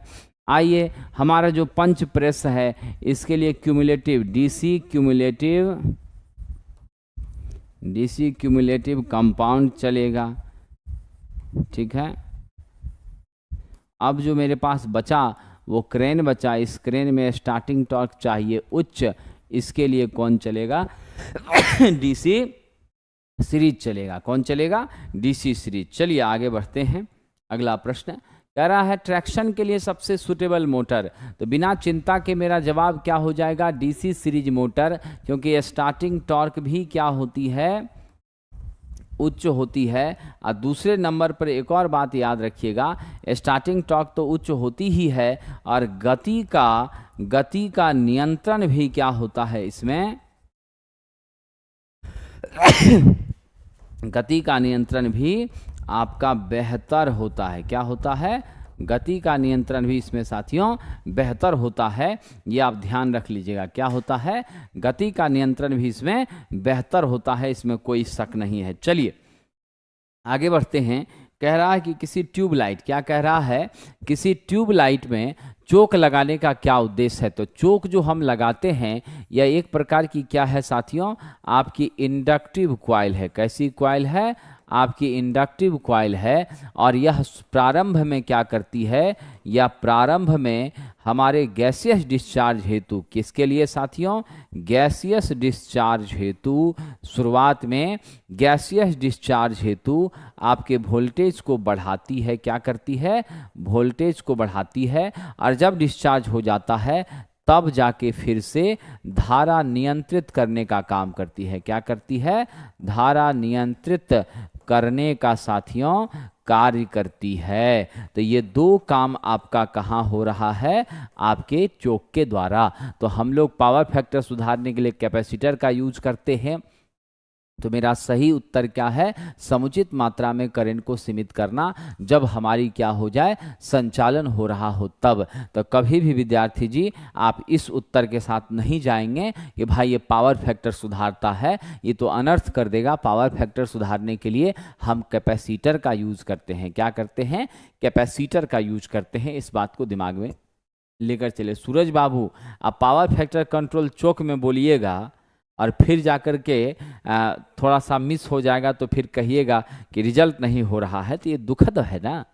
आइए हमारा जो पंच प्रेस है इसके लिए क्यूमुलेटिव डीसी क्यूमुलेटिव कंपाउंड चलेगा। ठीक है, अब जो मेरे पास बचा वो क्रेन बचा, इस क्रेन में स्टार्टिंग टॉर्क चाहिए उच्च, इसके लिए कौन चलेगा, डीसी सीरीज चलेगा। कौन चलेगा, डीसी सीरीज। चलिए आगे बढ़ते हैं। अगला प्रश्न कह रहा है ट्रैक्शन के लिए सबसे सुटेबल मोटर, तो बिना चिंता के मेरा जवाब क्या हो जाएगा, डीसी सीरीज मोटर, क्योंकि स्टार्टिंग टॉर्क भी क्या होती है, उच्च होती है। और दूसरे नंबर पर एक और बात याद रखिएगा, स्टार्टिंग टॉर्क तो उच्च होती ही है, और गति का नियंत्रण भी क्या होता है इसमें, गति का नियंत्रण भी आपका बेहतर होता है। क्या होता है, गति का नियंत्रण भी इसमें साथियों बेहतर होता है, ये आप ध्यान रख लीजिएगा। क्या होता है, गति का नियंत्रण भी इसमें बेहतर होता है, इसमें कोई शक नहीं है। चलिए आगे बढ़ते हैं। कह रहा है कि किसी ट्यूबलाइट, क्या कह रहा है, किसी ट्यूबलाइट में चोक लगाने का क्या उद्देश्य है। तो चोक जो हम लगाते हैं यह एक प्रकार की क्या है साथियों, आपकी इंडक्टिव कॉइल है। कैसी कॉइल है, आपकी इंडक्टिव कॉइल है, और यह प्रारंभ में क्या करती है, या प्रारंभ में हमारे गैसियस डिस्चार्ज हेतु, किसके लिए साथियों, गैसियस डिस्चार्ज हेतु, शुरुआत में गैसियस डिस्चार्ज हेतु आपके वोल्टेज को बढ़ाती है। क्या करती है, वोल्टेज को बढ़ाती है, और जब डिस्चार्ज हो जाता है तब जाके फिर से धारा नियंत्रित करने का काम करती है। क्या करती है? धारा नियंत्रित करने का साथियों कार्य करती है। तो ये दो काम आपका कहाँ हो रहा है? आपके चोक के द्वारा। तो हम लोग पावर फैक्टर सुधारने के लिए कैपेसिटर का यूज करते हैं। तो मेरा सही उत्तर क्या है? समुचित मात्रा में करंट को सीमित करना, जब हमारी क्या हो जाए? संचालन हो रहा हो तब। तो कभी भी विद्यार्थी जी आप इस उत्तर के साथ नहीं जाएंगे कि भाई ये पावर फैक्टर सुधारता है, ये तो अनर्थ कर देगा। पावर फैक्टर सुधारने के लिए हम कैपेसिटर का यूज करते हैं। क्या करते हैं? कैपेसिटर का यूज करते हैं। इस बात को दिमाग में लेकर चले। सूरज बाबू, आप पावर फैक्टर कंट्रोल चौक में बोलिएगा और फिर जाकर के थोड़ा सा मिस हो जाएगा तो फिर कहिएगा कि रिजल्ट नहीं हो रहा है। तो ये दुखद है ना।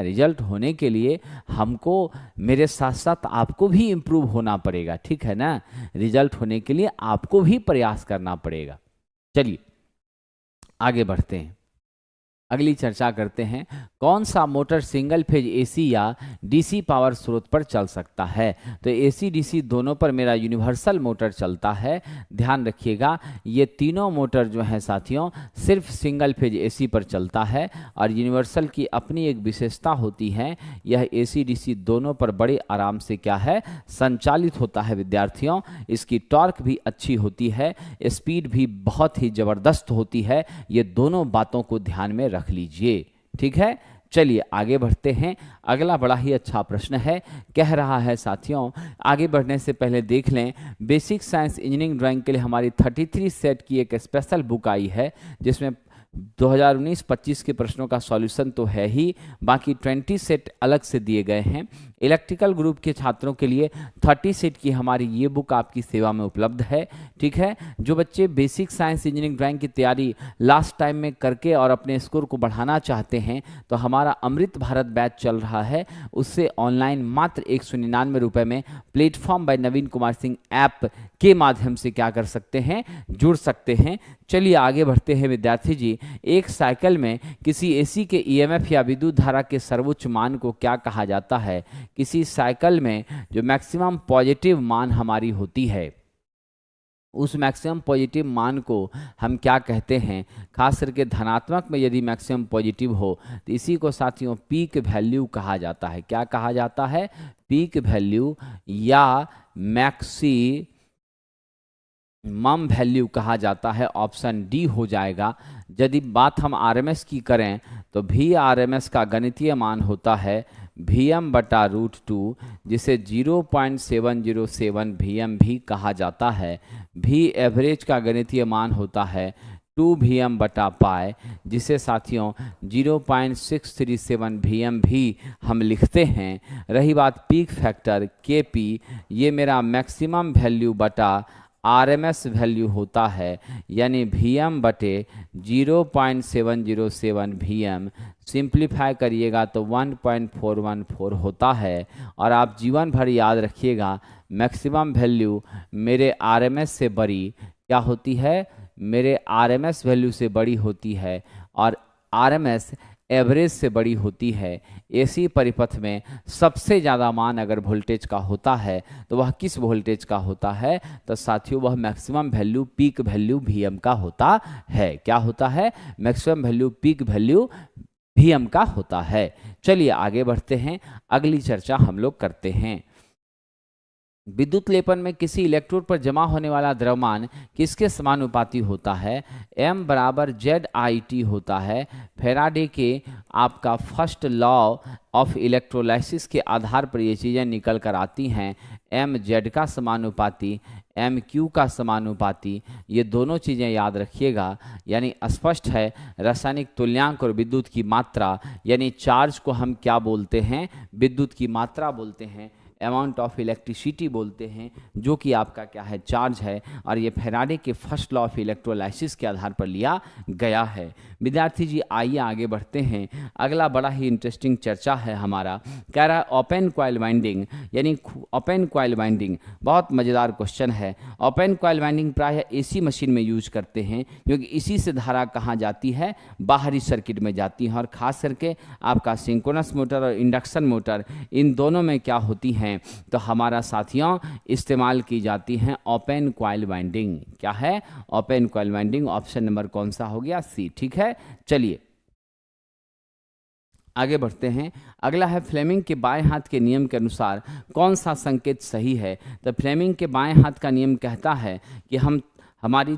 रिजल्ट होने के लिए हमको मेरे साथ साथ आपको भी इम्प्रूव होना पड़ेगा, ठीक है ना। रिजल्ट होने के लिए आपको भी प्रयास करना पड़ेगा। चलिए आगे बढ़ते हैं, अगली चर्चा करते हैं। कौन सा मोटर सिंगल फेज एसी या डीसी पावर स्रोत पर चल सकता है? तो एसी डीसी दोनों पर मेरा यूनिवर्सल मोटर चलता है। ध्यान रखिएगा, ये तीनों मोटर जो हैं साथियों सिर्फ सिंगल फेज एसी पर चलता है। और यूनिवर्सल की अपनी एक विशेषता होती है, यह एसी डीसी दोनों पर बड़े आराम से क्या है? संचालित होता है विद्यार्थियों। इसकी टॉर्क भी अच्छी होती है, स्पीड भी बहुत ही ज़बरदस्त होती है। ये दोनों बातों को ध्यान में रख लीजिए, ठीक है। चलिए आगे बढ़ते हैं। अगला बड़ा ही अच्छा प्रश्न है, कह रहा है साथियों, आगे बढ़ने से पहले देख लें, बेसिक साइंस इंजीनियरिंग ड्राइंग के लिए हमारी 33 सेट की एक स्पेशल बुक आई है, जिसमें 2019-25 के प्रश्नों का सॉल्यूशन तो है ही, बाकी 20 सेट अलग से दिए गए हैं। इलेक्ट्रिकल ग्रुप के छात्रों के लिए 30 सेट की हमारी ये बुक आपकी सेवा में उपलब्ध है, ठीक है। जो बच्चे बेसिक साइंस इंजीनियरिंग ड्राइंग की तैयारी लास्ट टाइम में करके और अपने स्कोर को बढ़ाना चाहते हैं, तो हमारा अमृत भारत बैच चल रहा है। उससे ऑनलाइन मात्र 199 रुपये में प्लेटफॉर्म बाय नवीन कुमार सिंह ऐप के माध्यम से क्या कर सकते हैं? जुड़ सकते हैं। चलिए आगे बढ़ते हैं विद्यार्थी जी। एक साइकिल में किसी एसी के ईएमएफ या विद्युत धारा के सर्वोच्च मान को क्या कहा जाता है? किसी साइकिल में जो मैक्सिमम पॉजिटिव मान हमारी होती है, उस मैक्सिमम पॉजिटिव मान को हम क्या कहते हैं? खास करके धनात्मक में यदि मैक्सिमम पॉजिटिव हो तो इसी को साथियों पीक वैल्यू कहा जाता है। क्या कहा जाता है? पीक वैल्यू या मैक्सिमम वैल्यू कहा जाता है। ऑप्शन डी हो जाएगा। यदि बात हम आरएमएस की करें तो भी आरएमएस का गणितीय मान होता है Vm/√2, जिसे 0.707 Vm भी कहा जाता है। भी एवरेज का गणितीय मान होता है 2 Vm/π, जिसे साथियों 0.637 Vm भी हम लिखते हैं। रही बात पीक फैक्टर Kp, ये मेरा मैक्सिमम वैल्यू बटा आरएमएस वैल्यू होता है, यानी Vm/0.707 Vm। सिंप्लीफाई करिएगा तो 1.414 होता है। और आप जीवन भर याद रखिएगा, मैक्सिमम वैल्यू मेरे आरएमएस से बड़ी क्या होती है? मेरे आरएमएस वैल्यू से बड़ी होती है, और आरएमएस एवरेज से बड़ी होती है। एसी परिपथ में सबसे ज़्यादा मान अगर वोल्टेज का होता है तो वह किस वोल्टेज का होता है? तो साथियों वह maximum value peak value Vm का होता है। क्या होता है? Maximum value peak value Vm का होता है। चलिए आगे बढ़ते हैं, अगली चर्चा हम लोग करते हैं। विद्युत लेपन में किसी इलेक्ट्रोड पर जमा होने वाला द्रव्यमान किसके समानुपाती होता है? M/ZIT होता है। फैराडे के आपका फर्स्ट लॉ ऑफ इलेक्ट्रोलाइसिस के आधार पर ये चीज़ें निकल कर आती हैं। mZ का समानुपाती, mQ का समानुपाती, ये दोनों चीज़ें याद रखिएगा। यानी स्पष्ट है, रासायनिक तुल्यांक और विद्युत की मात्रा, यानी चार्ज को हम क्या बोलते हैं? विद्युत की मात्रा बोलते हैं, अमाउंट ऑफ इलेक्ट्रिसिटी बोलते हैं, जो कि आपका क्या है? चार्ज है। और ये फैराडे के फर्स्ट लॉ ऑफ इलेक्ट्रोलाइसिस के आधार पर लिया गया है। विद्यार्थी जी आइए आगे बढ़ते हैं। अगला बड़ा ही इंटरेस्टिंग चर्चा है हमारा, कह रहा है ओपन कॉइल वाइंडिंग, यानी ओपन कॉइल वाइंडिंग। बहुत मज़ेदार क्वेश्चन है। ओपन कॉइल वाइंडिंग प्रायः एसी मशीन में यूज करते हैं, क्योंकि इसी से धारा कहाँ जाती है? बाहरी सर्किट में जाती है। और ख़ास करके आपका सिंक्रोनस मोटर और इंडक्शन मोटर, इन दोनों में क्या होती हैं? हैं तो हमारा साथियों इस्तेमाल की जाती हैं ओपन कॉइल वाइंडिंग। क्या है? Open coil winding. Option number कौन सा हो गया? सी। ठीक है, चलिए आगे बढ़ते हैं। अगला है फ्लेमिंग के बाएं हाथ के नियम के अनुसार कौन सा संकेत सही है? तो फ्लेमिंग के बाएं हाथ का नियम कहता है कि हमारी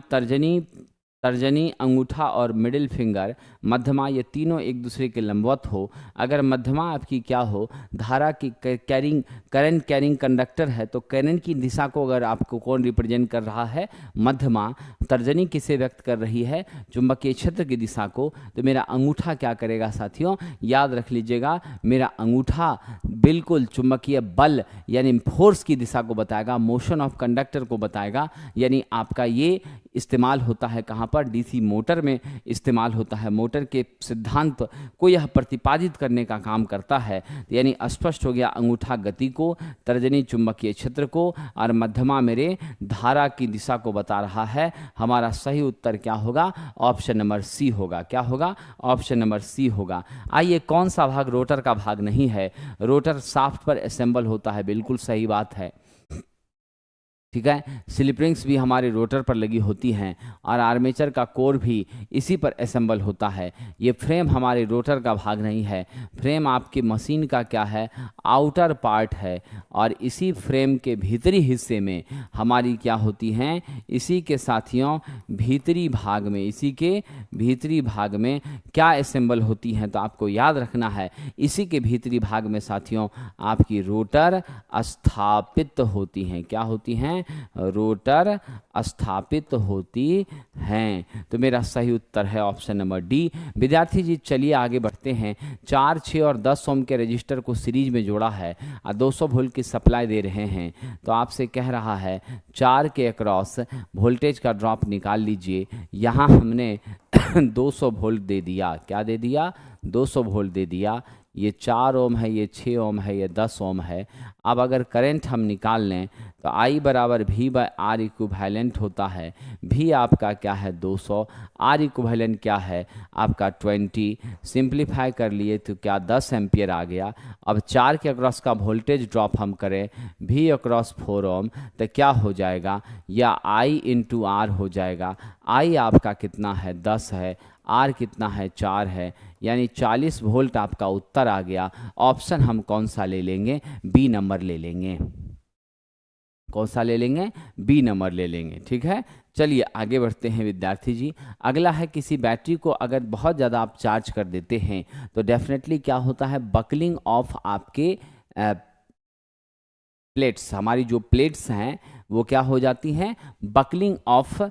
तर्जनी, अंगूठा और मिडिल फिंगर, मध्यमा, ये तीनों एक दूसरे के लंबवत हो। अगर मध्यमा आपकी क्या हो? धारा की करंट कैरिंग कंडक्टर है तो करंट की दिशा को अगर आपको कौन रिप्रेजेंट कर रहा है? मध्यमा। तर्जनी किसे व्यक्त कर रही है? चुंबकीय क्षेत्र की दिशा को। तो मेरा अंगूठा क्या करेगा साथियों? याद रख लीजिएगा, मेरा अंगूठा बिल्कुल चुंबकीय बल यानी फोर्स की दिशा को बताएगा, मोशन ऑफ कंडक्टर को बताएगा। यानी आपका ये इस्तेमाल होता है कहाँ पर? डीसी मोटर में इस्तेमाल होता है। मोटर के सिद्धांत को यह प्रतिपादित करने का काम करता है। यानी स्पष्ट हो गया, अंगूठा गति को, तर्जनी चुंबकीय क्षेत्र को और मध्यमा मेरे धारा की दिशा को बता रहा है। हमारा सही उत्तर क्या होगा? ऑप्शन नंबर सी होगा। क्या होगा? ऑप्शन नंबर सी होगा। आइए, कौन सा भाग रोटर का भाग नहीं है? रोटर शाफ्ट पर असेंबल होता है, बिल्कुल सही बात है। ठीक है, स्लिप रिंग्स भी हमारे रोटर पर लगी होती हैं और आर्मेचर का कोर भी इसी पर असेंबल होता है। ये फ्रेम हमारे रोटर का भाग नहीं है। फ्रेम आपकी मशीन का क्या है? आउटर पार्ट है। और इसी फ्रेम के भीतरी हिस्से में हमारी क्या होती हैं? इसी के साथियों भीतरी भाग में, इसी के भीतरी भाग में क्या असेंबल होती हैं? तो आपको याद रखना है, इसी के भीतरी भाग में साथियों आपकी रोटर स्थापित होती हैं। क्या होती हैं? रोटर स्थापित होती हैं। तो मेरा सही उत्तर है ऑप्शन नंबर डी। विद्यार्थी जी चलिए आगे बढ़ते हैं। 4, 6 और 10 ओम के रजिस्टर को सीरीज में जोड़ा है और 200 वोल्ट की सप्लाई दे रहे हैं। तो आपसे कह रहा है 4 के अक्रॉस वोल्टेज का ड्रॉप निकाल लीजिए। यहाँ हमने 200 वोल्ट दे दिया। क्या दे दिया? 200 वोल्ट दे दिया। ये 4 ओम है, ये 6 ओम है, ये 10 ओम है। अब अगर करंट हम निकाल लें तो I बराबर V बाय आर इक्विवेलेंट होता है। V आपका क्या है? 200। R इक्विवेलेंट क्या है? आपका 20। सिंप्लीफाई कर लिए तो क्या 10 एम्पियर आ गया। अब 4 के अक्रॉस का वोल्टेज ड्रॉप हम करें V अक्रॉस 4 ओम तो क्या हो जाएगा? या I इंटू आर हो जाएगा। I आपका कितना है? 10 है। आर कितना है? 4 है। यानी 40 वोल्ट आपका उत्तर आ गया। ऑप्शन हम कौन सा ले लेंगे? बी नंबर ले लेंगे। कौन सा ले लेंगे? बी नंबर ले लेंगे। ठीक है, चलिए आगे बढ़ते हैं विद्यार्थी जी। अगला है, किसी बैटरी को अगर बहुत ज़्यादा आप चार्ज कर देते हैं तो डेफिनेटली क्या होता है? बकलिंग ऑफ आपके प्लेट्स, हमारी जो प्लेट्स हैं वो क्या हो जाती हैं? बकलिंग ऑफ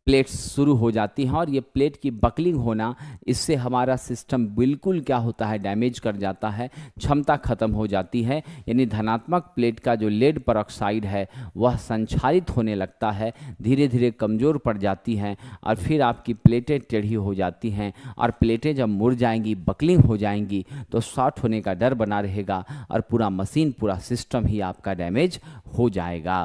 प्लेट्स शुरू हो जाती हैं। और ये प्लेट की बकलिंग होना, इससे हमारा सिस्टम बिल्कुल क्या होता है? डैमेज कर जाता है, क्षमता खत्म हो जाती है। यानी धनात्मक प्लेट का जो लेड परऑक्साइड है वह संक्षारित होने लगता है, धीरे धीरे कमज़ोर पड़ जाती हैं और फिर आपकी प्लेटें टेढ़ी हो जाती हैं। और प्लेटें जब मुड़ जाएंगी, बकलिंग हो जाएंगी तो शॉर्ट होने का डर बना रहेगा और पूरा मशीन, पूरा सिस्टम ही आपका डैमेज हो जाएगा।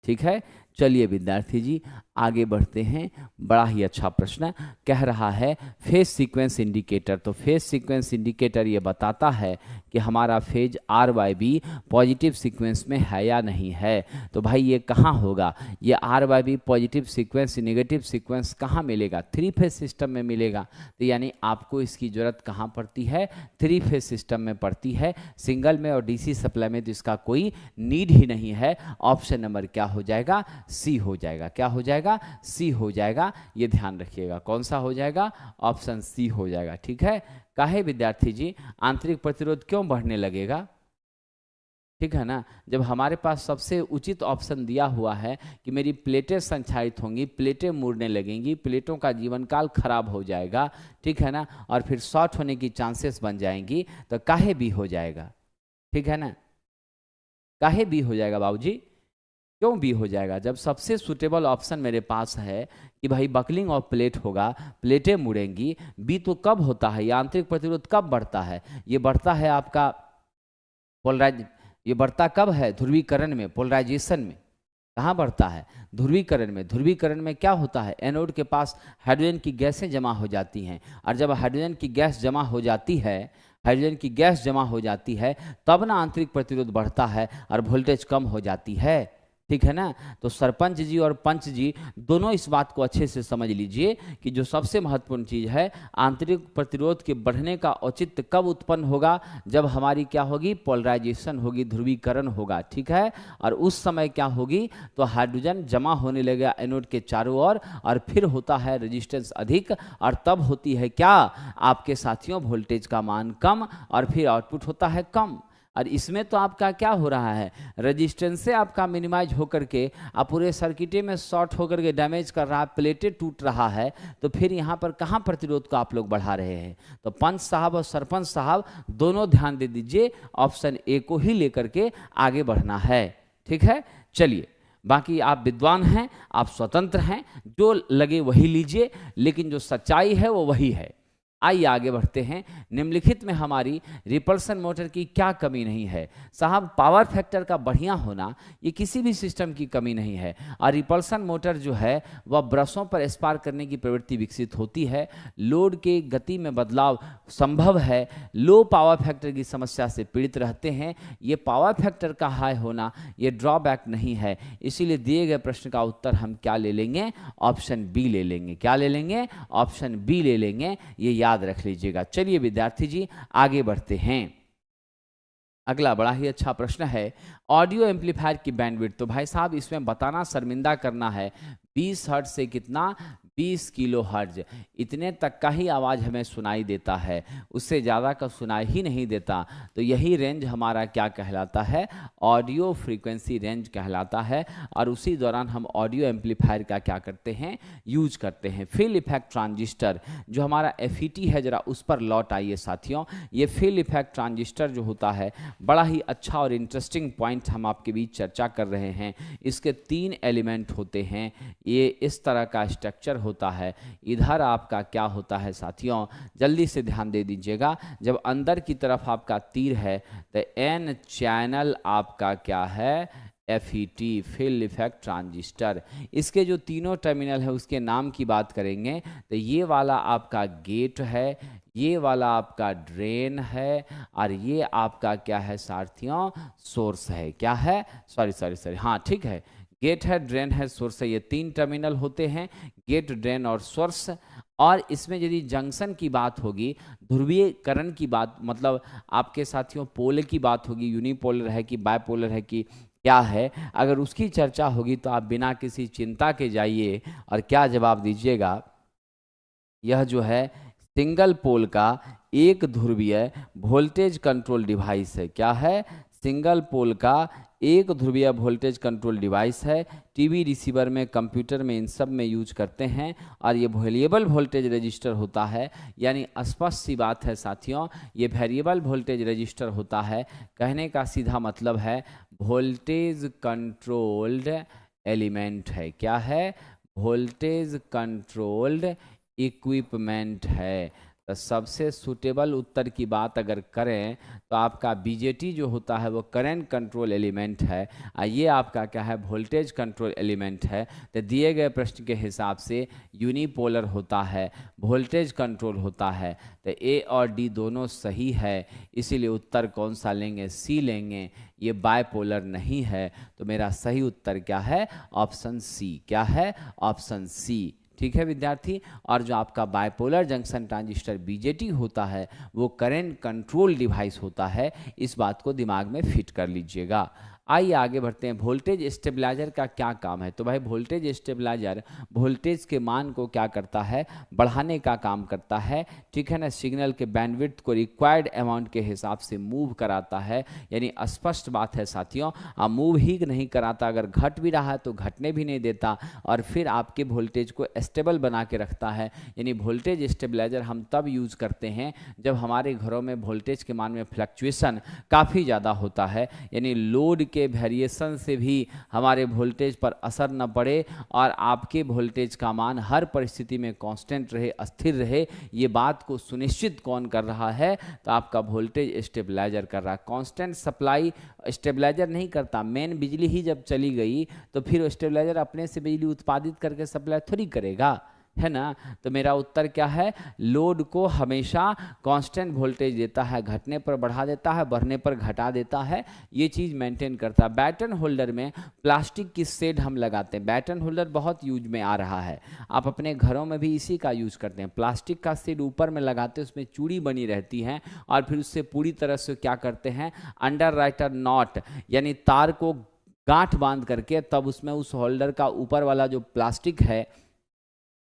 ठीक है, चलिए विद्यार्थी जी आगे बढ़ते हैं। बड़ा ही अच्छा प्रश्न कह रहा है फेज सीक्वेंस इंडिकेटर। तो फेज सीक्वेंस इंडिकेटर ये बताता है कि हमारा phase R Y B positive sequence में है या नहीं है। तो भाई ये कहाँ होगा? ये R Y B positive sequence, negative sequence कहाँ मिलेगा? 3 फेज सिस्टम में मिलेगा। तो यानी आपको इसकी ज़रूरत कहाँ पड़ती है? 3 फेज सिस्टम में पड़ती है। सिंगल में और डीसी सप्लाई में तो इसका कोई नीड ही नहीं है। ऑप्शन नंबर क्या हो जाएगा? सी हो जाएगा। क्या हो जाएगा? सी हो जाएगा। ये ध्यान रखिएगा, कौन सा हो जाएगा? ऑप्शन सी हो जाएगा। ठीक है, काहे विद्यार्थी जी आंतरिक प्रतिरोध क्यों बढ़ने लगेगा? ठीक है ना, जब हमारे पास सबसे उचित ऑप्शन दिया हुआ है कि मेरी प्लेटें संक्षारित होंगी, प्लेटें मुड़ने लगेंगी, प्लेटों का जीवन काल खराब हो जाएगा, ठीक है ना, और फिर शॉर्ट होने की चांसेस बन जाएंगी, तो काहे भी हो जाएगा? ठीक है ना, काहे भी हो जाएगा बाबूजी? क्यों भी हो जाएगा? जब सबसे सुटेबल ऑप्शन मेरे पास है कि भाई बकलिंग ऑफ प्लेट होगा, प्लेटें मुड़ेंगी। बी तो कब होता है? आंतरिक प्रतिरोध कब बढ़ता है? ये बढ़ता है आपका ये बढ़ता कब है? ध्रुवीकरण में, पोलराइजेशन में। कहाँ बढ़ता है? ध्रुवीकरण में। ध्रुवीकरण में क्या होता है? एनोड के पास हाइड्रोजन की गैसें जमा हो जाती हैं और जब हाइड्रोजन की गैस जमा हो जाती है हाइड्रोजन की गैस जमा हो जाती है, तब ना आंतरिक प्रतिरोध बढ़ता है और वोल्टेज कम हो जाती है। ठीक है ना। तो सरपंच जी और पंच जी दोनों इस बात को अच्छे से समझ लीजिए कि जो सबसे महत्वपूर्ण चीज़ है, आंतरिक प्रतिरोध के बढ़ने का औचित्य कब उत्पन्न होगा, जब हमारी क्या होगी, पोलराइजेशन होगी, ध्रुवीकरण होगा। ठीक है। और उस समय क्या होगी, तो हाइड्रोजन जमा होने लगेगा एनोड के चारों ओर, और फिर होता है रेजिस्टेंस अधिक, और तब होती है क्या, आपके साथियों, वोल्टेज का मान कम, और फिर आउटपुट होता है कम। और इसमें तो आपका क्या हो रहा है, रेजिस्टेंस से आपका मिनिमाइज होकर के आप पूरे सर्किटे में शॉर्ट होकर के डैमेज कर रहा है, प्लेटें टूट रहा है, तो फिर यहाँ पर कहाँ प्रतिरोध को आप लोग बढ़ा रहे हैं। तो पंच साहब और सरपंच साहब दोनों ध्यान दे दीजिए, ऑप्शन ए को ही लेकर के आगे बढ़ना है। ठीक है। चलिए, बाकी आप विद्वान हैं, आप स्वतंत्र हैं, जो लगे वही लीजिए, लेकिन जो सच्चाई है वो वही है। आइए आगे बढ़ते हैं। निम्नलिखित में हमारी रिपल्सन मोटर की क्या कमी नहीं है। साहब, पावर फैक्टर का बढ़िया होना ये किसी भी सिस्टम की कमी नहीं है। और रिपल्सन मोटर जो है वह ब्रशों पर स्पार्क करने की प्रवृत्ति विकसित होती है। लोड के गति में बदलाव संभव है। लो पावर फैक्टर की समस्या से पीड़ित रहते हैं। ये पावर फैक्टर का हाई होना ये ड्रॉबैक नहीं है। इसीलिए दिए गए प्रश्न का उत्तर हम क्या ले लेंगे, ऑप्शन बी ले लेंगे। क्या ले लेंगे, ऑप्शन बी ले लेंगे, ये याद रख लीजिएगा। चलिए विद्यार्थी जी आगे बढ़ते हैं। अगला बड़ा ही अच्छा प्रश्न है, ऑडियो एम्पलीफायर की बैंडविड्थ। तो भाई साहब इसमें बताना शर्मिंदा करना है, 20 हर्ट्ज से कितना, 20 किलो हर्ट्ज, इतने तक का ही आवाज़ हमें सुनाई देता है, उससे ज़्यादा का सुनाई ही नहीं देता। तो यही रेंज हमारा क्या कहलाता है, ऑडियो फ्रीक्वेंसी रेंज कहलाता है। और उसी दौरान हम ऑडियो एम्पलीफायर का क्या करते हैं, यूज करते हैं। फील्ड इफेक्ट ट्रांजिस्टर जो हमारा FET है, जरा उस पर लौट आइए साथियों। ये फील्ड इफेक्ट ट्रांजिस्टर जो होता है, बड़ा ही अच्छा और इंटरेस्टिंग पॉइंट हम आपके बीच चर्चा कर रहे हैं। इसके 3 एलिमेंट होते हैं। ये इस तरह का स्ट्रक्चर होता है। इधर आपका क्या होता है साथियों, जल्दी से ध्यान दे दीजिएगा। जब अंदर की तरफ आपका तीर है तो N चैनल आपका क्या है, FET फील्ड इफेक्ट ट्रांजिस्टर। इसके जो तीनों टर्मिनल है उसके नाम की बात करेंगे तो ये वाला आपका गेट है, ये वाला आपका ड्रेन है, और ये आपका क्या है साथियों, सोर्स है। क्या है, सॉरी हाँ ठीक है, गेट है, ड्रेन है, सोर्स है। ये 3 टर्मिनल होते हैं, गेट, ड्रेन और सोर्स। और इसमें यदि जंक्शन की बात होगी, ध्रुवीकरण की बात, मतलब आपके साथियों पोल की बात होगी, यूनिपोलर है कि बायपोलर है कि क्या है, अगर उसकी चर्चा होगी तो आप बिना किसी चिंता के जाइए और क्या जवाब दीजिएगा, यह जो है सिंगल पोल का एक ध्रुवीय वोल्टेज कंट्रोल डिवाइस है। क्या है, सिंगल पोल का एक ध्रुवीय वोल्टेज कंट्रोल डिवाइस है। टीवी रिसीवर में, कंप्यूटर में, इन सब में यूज करते हैं। और ये वेरिएबल वोल्टेज रजिस्टर होता है, यानी स्पष्ट सी बात है साथियों, ये वेरिएबल वोल्टेज रजिस्टर होता है। कहने का सीधा मतलब है वोल्टेज कंट्रोल्ड एलिमेंट है। क्या है, वोल्टेज कंट्रोल्ड इक्विपमेंट है। तो सबसे सूटेबल उत्तर की बात अगर करें तो आपका BJT जो होता है वो करंट कंट्रोल एलिमेंट है, और ये आपका क्या है, वोल्टेज कंट्रोल एलिमेंट है। तो दिए गए प्रश्न के हिसाब से यूनिपोलर होता है, वोल्टेज कंट्रोल होता है। तो A और D दोनों सही है, इसीलिए उत्तर कौन सा लेंगे, C लेंगे। ये बायपोलर नहीं है, तो मेरा सही उत्तर क्या है, ऑप्शन C। क्या है, ऑप्शन C। ठीक है विद्यार्थी। और जो आपका बायपोलर जंक्शन ट्रांजिस्टर BJT होता है वो करंट कंट्रोल डिवाइस होता है। इस बात को दिमाग में फिट कर लीजिएगा। आइए आगे बढ़ते हैं। वोल्टेज स्टेबलाइजर का क्या काम है, तो भाई वोल्टेज स्टेबलाइजर वोल्टेज के मान को क्या करता है, बढ़ाने का काम करता है। ठीक है ना, सिग्नल के बैंडविड्थ को रिक्वायर्ड अमाउंट के हिसाब से मूव कराता है। यानी स्पष्ट बात है साथियों, मूव ही नहीं कराता, अगर घट भी रहा है तो घटने भी नहीं देता, और फिर आपके वोल्टेज को स्टेबल बना के रखता है। यानी वोल्टेज स्टेबलाइजर हम तब यूज करते हैं जब हमारे घरों में वोल्टेज के मान में फ्लक्चुएशन काफ़ी ज़्यादा होता है, यानी लोड के वेरिएशन से भी हमारे वोल्टेज पर असर न पड़े और आपके वोल्टेज का मान हर परिस्थिति में कांस्टेंट रहे, स्थिर रहे। ये बात को सुनिश्चित कौन कर रहा है, तो आपका वोल्टेज स्टेबलाइजर कर रहा है। कांस्टेंट सप्लाई स्टेबलाइजर नहीं करता, मेन बिजली ही जब चली गई तो फिर स्टेबलाइजर अपने से बिजली उत्पादित करके सप्लाई थोड़ी करेगा। है ना। तो मेरा उत्तर क्या है, लोड को हमेशा कांस्टेंट वोल्टेज देता है, घटने पर बढ़ा देता है, बढ़ने पर घटा देता है, ये चीज़ मेंटेन करता है। बैटन होल्डर में प्लास्टिक की शेड हम लगाते हैं, बैटन होल्डर बहुत यूज में आ रहा है, आप अपने घरों में भी इसी का यूज करते हैं। प्लास्टिक का शेड ऊपर में लगाते हैं, उसमें चूड़ी बनी रहती है और फिर उससे पूरी तरह से क्या करते हैं, अंडर राइटर नॉट यानी तार को गांठ बांध करके तब उसमें उस होल्डर का ऊपर वाला जो प्लास्टिक है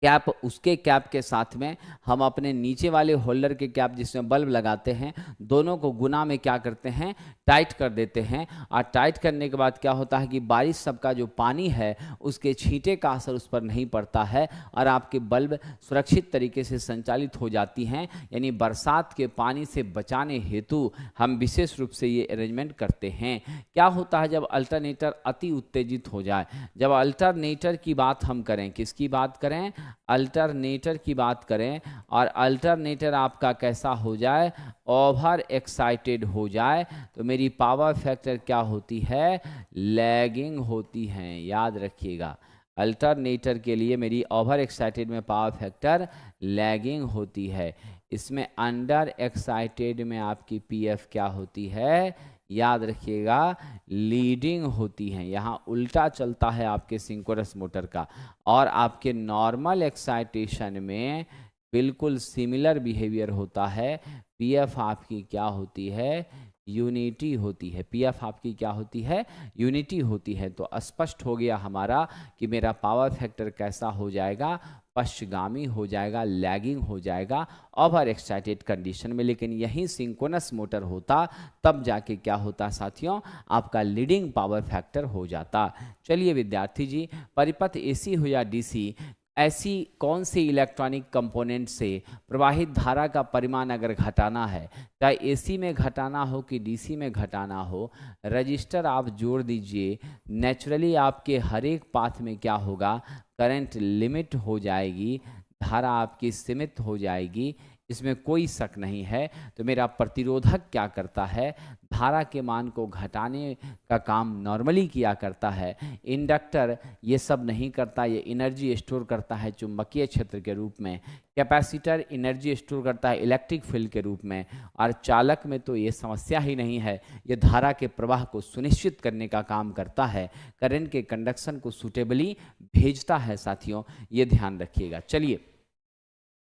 कैप, उसके कैप के साथ में हम अपने नीचे वाले होल्डर के कैप जिसमें बल्ब लगाते हैं, दोनों को गुना में क्या करते हैं, टाइट कर देते हैं। और टाइट करने के बाद क्या होता है कि बारिश सबका जो पानी है उसके छींटे का असर उस पर नहीं पड़ता है और आपके बल्ब सुरक्षित तरीके से संचालित हो जाती हैं। यानी बरसात के पानी से बचाने हेतु हम विशेष रूप से ये अरेंजमेंट करते हैं। क्या होता है जब अल्टरनेटर अति उत्तेजित हो जाए, जब अल्टरनेटर की बात हम करें, किसकी बात करें, अल्टरनेटर की बात करें, और अल्टरनेटर आपका कैसा हो जाए, ओवर एक्साइटेड हो जाए, तो मेरी पावर फैक्टर क्या होती है, लैगिंग होती है। याद रखिएगा, अल्टरनेटर के लिए मेरी ओवर एक्साइटेड में पावर फैक्टर लैगिंग होती है। इसमें अंडर एक्साइटेड में आपकी पीएफ क्या होती है, याद रखिएगा, लीडिंग होती हैं। यहाँ उल्टा चलता है आपके सिंक्रोनस मोटर का, और आपके नॉर्मल एक्साइटेशन में बिल्कुल सिमिलर बिहेवियर होता है। पीएफ आपकी क्या होती है, यूनिटी होती है। पीएफ आपकी क्या होती है, यूनिटी होती है। तो स्पष्ट हो गया हमारा कि मेरा पावर फैक्टर कैसा हो जाएगा, पश्चगामी हो जाएगा, लैगिंग हो जाएगा ओवर एक्साइटेड कंडीशन में। लेकिन यही सिंक्रोनस मोटर होता तब जाके क्या होता साथियों, आपका लीडिंग पावर फैक्टर हो जाता। चलिए विद्यार्थी जी, परिपथ एसी हो या डीसी, ऐसी कौन सी इलेक्ट्रॉनिक कंपोनेंट से प्रवाहित धारा का परिमाण अगर घटाना है, चाहे एसी में घटाना हो कि डीसी में घटाना हो, रजिस्टर आप जोड़ दीजिए, नेचुरली आपके हर एक पाथ में क्या होगा, करंट लिमिट हो जाएगी, धारा आपकी सीमित हो जाएगी, इसमें कोई शक नहीं है। तो मेरा प्रतिरोधक क्या करता है, धारा के मान को घटाने का काम नॉर्मली किया करता है। इंडक्टर ये सब नहीं करता, ये एनर्जी स्टोर करता है चुंबकीय क्षेत्र के रूप में। कैपेसिटर एनर्जी स्टोर करता है इलेक्ट्रिक फील्ड के रूप में। और चालक में तो ये समस्या ही नहीं है, ये धारा के प्रवाह को सुनिश्चित करने का काम करता है, करंट के कंडक्शन को सूटेबली भेजता है। साथियों ये ध्यान रखिएगा। चलिए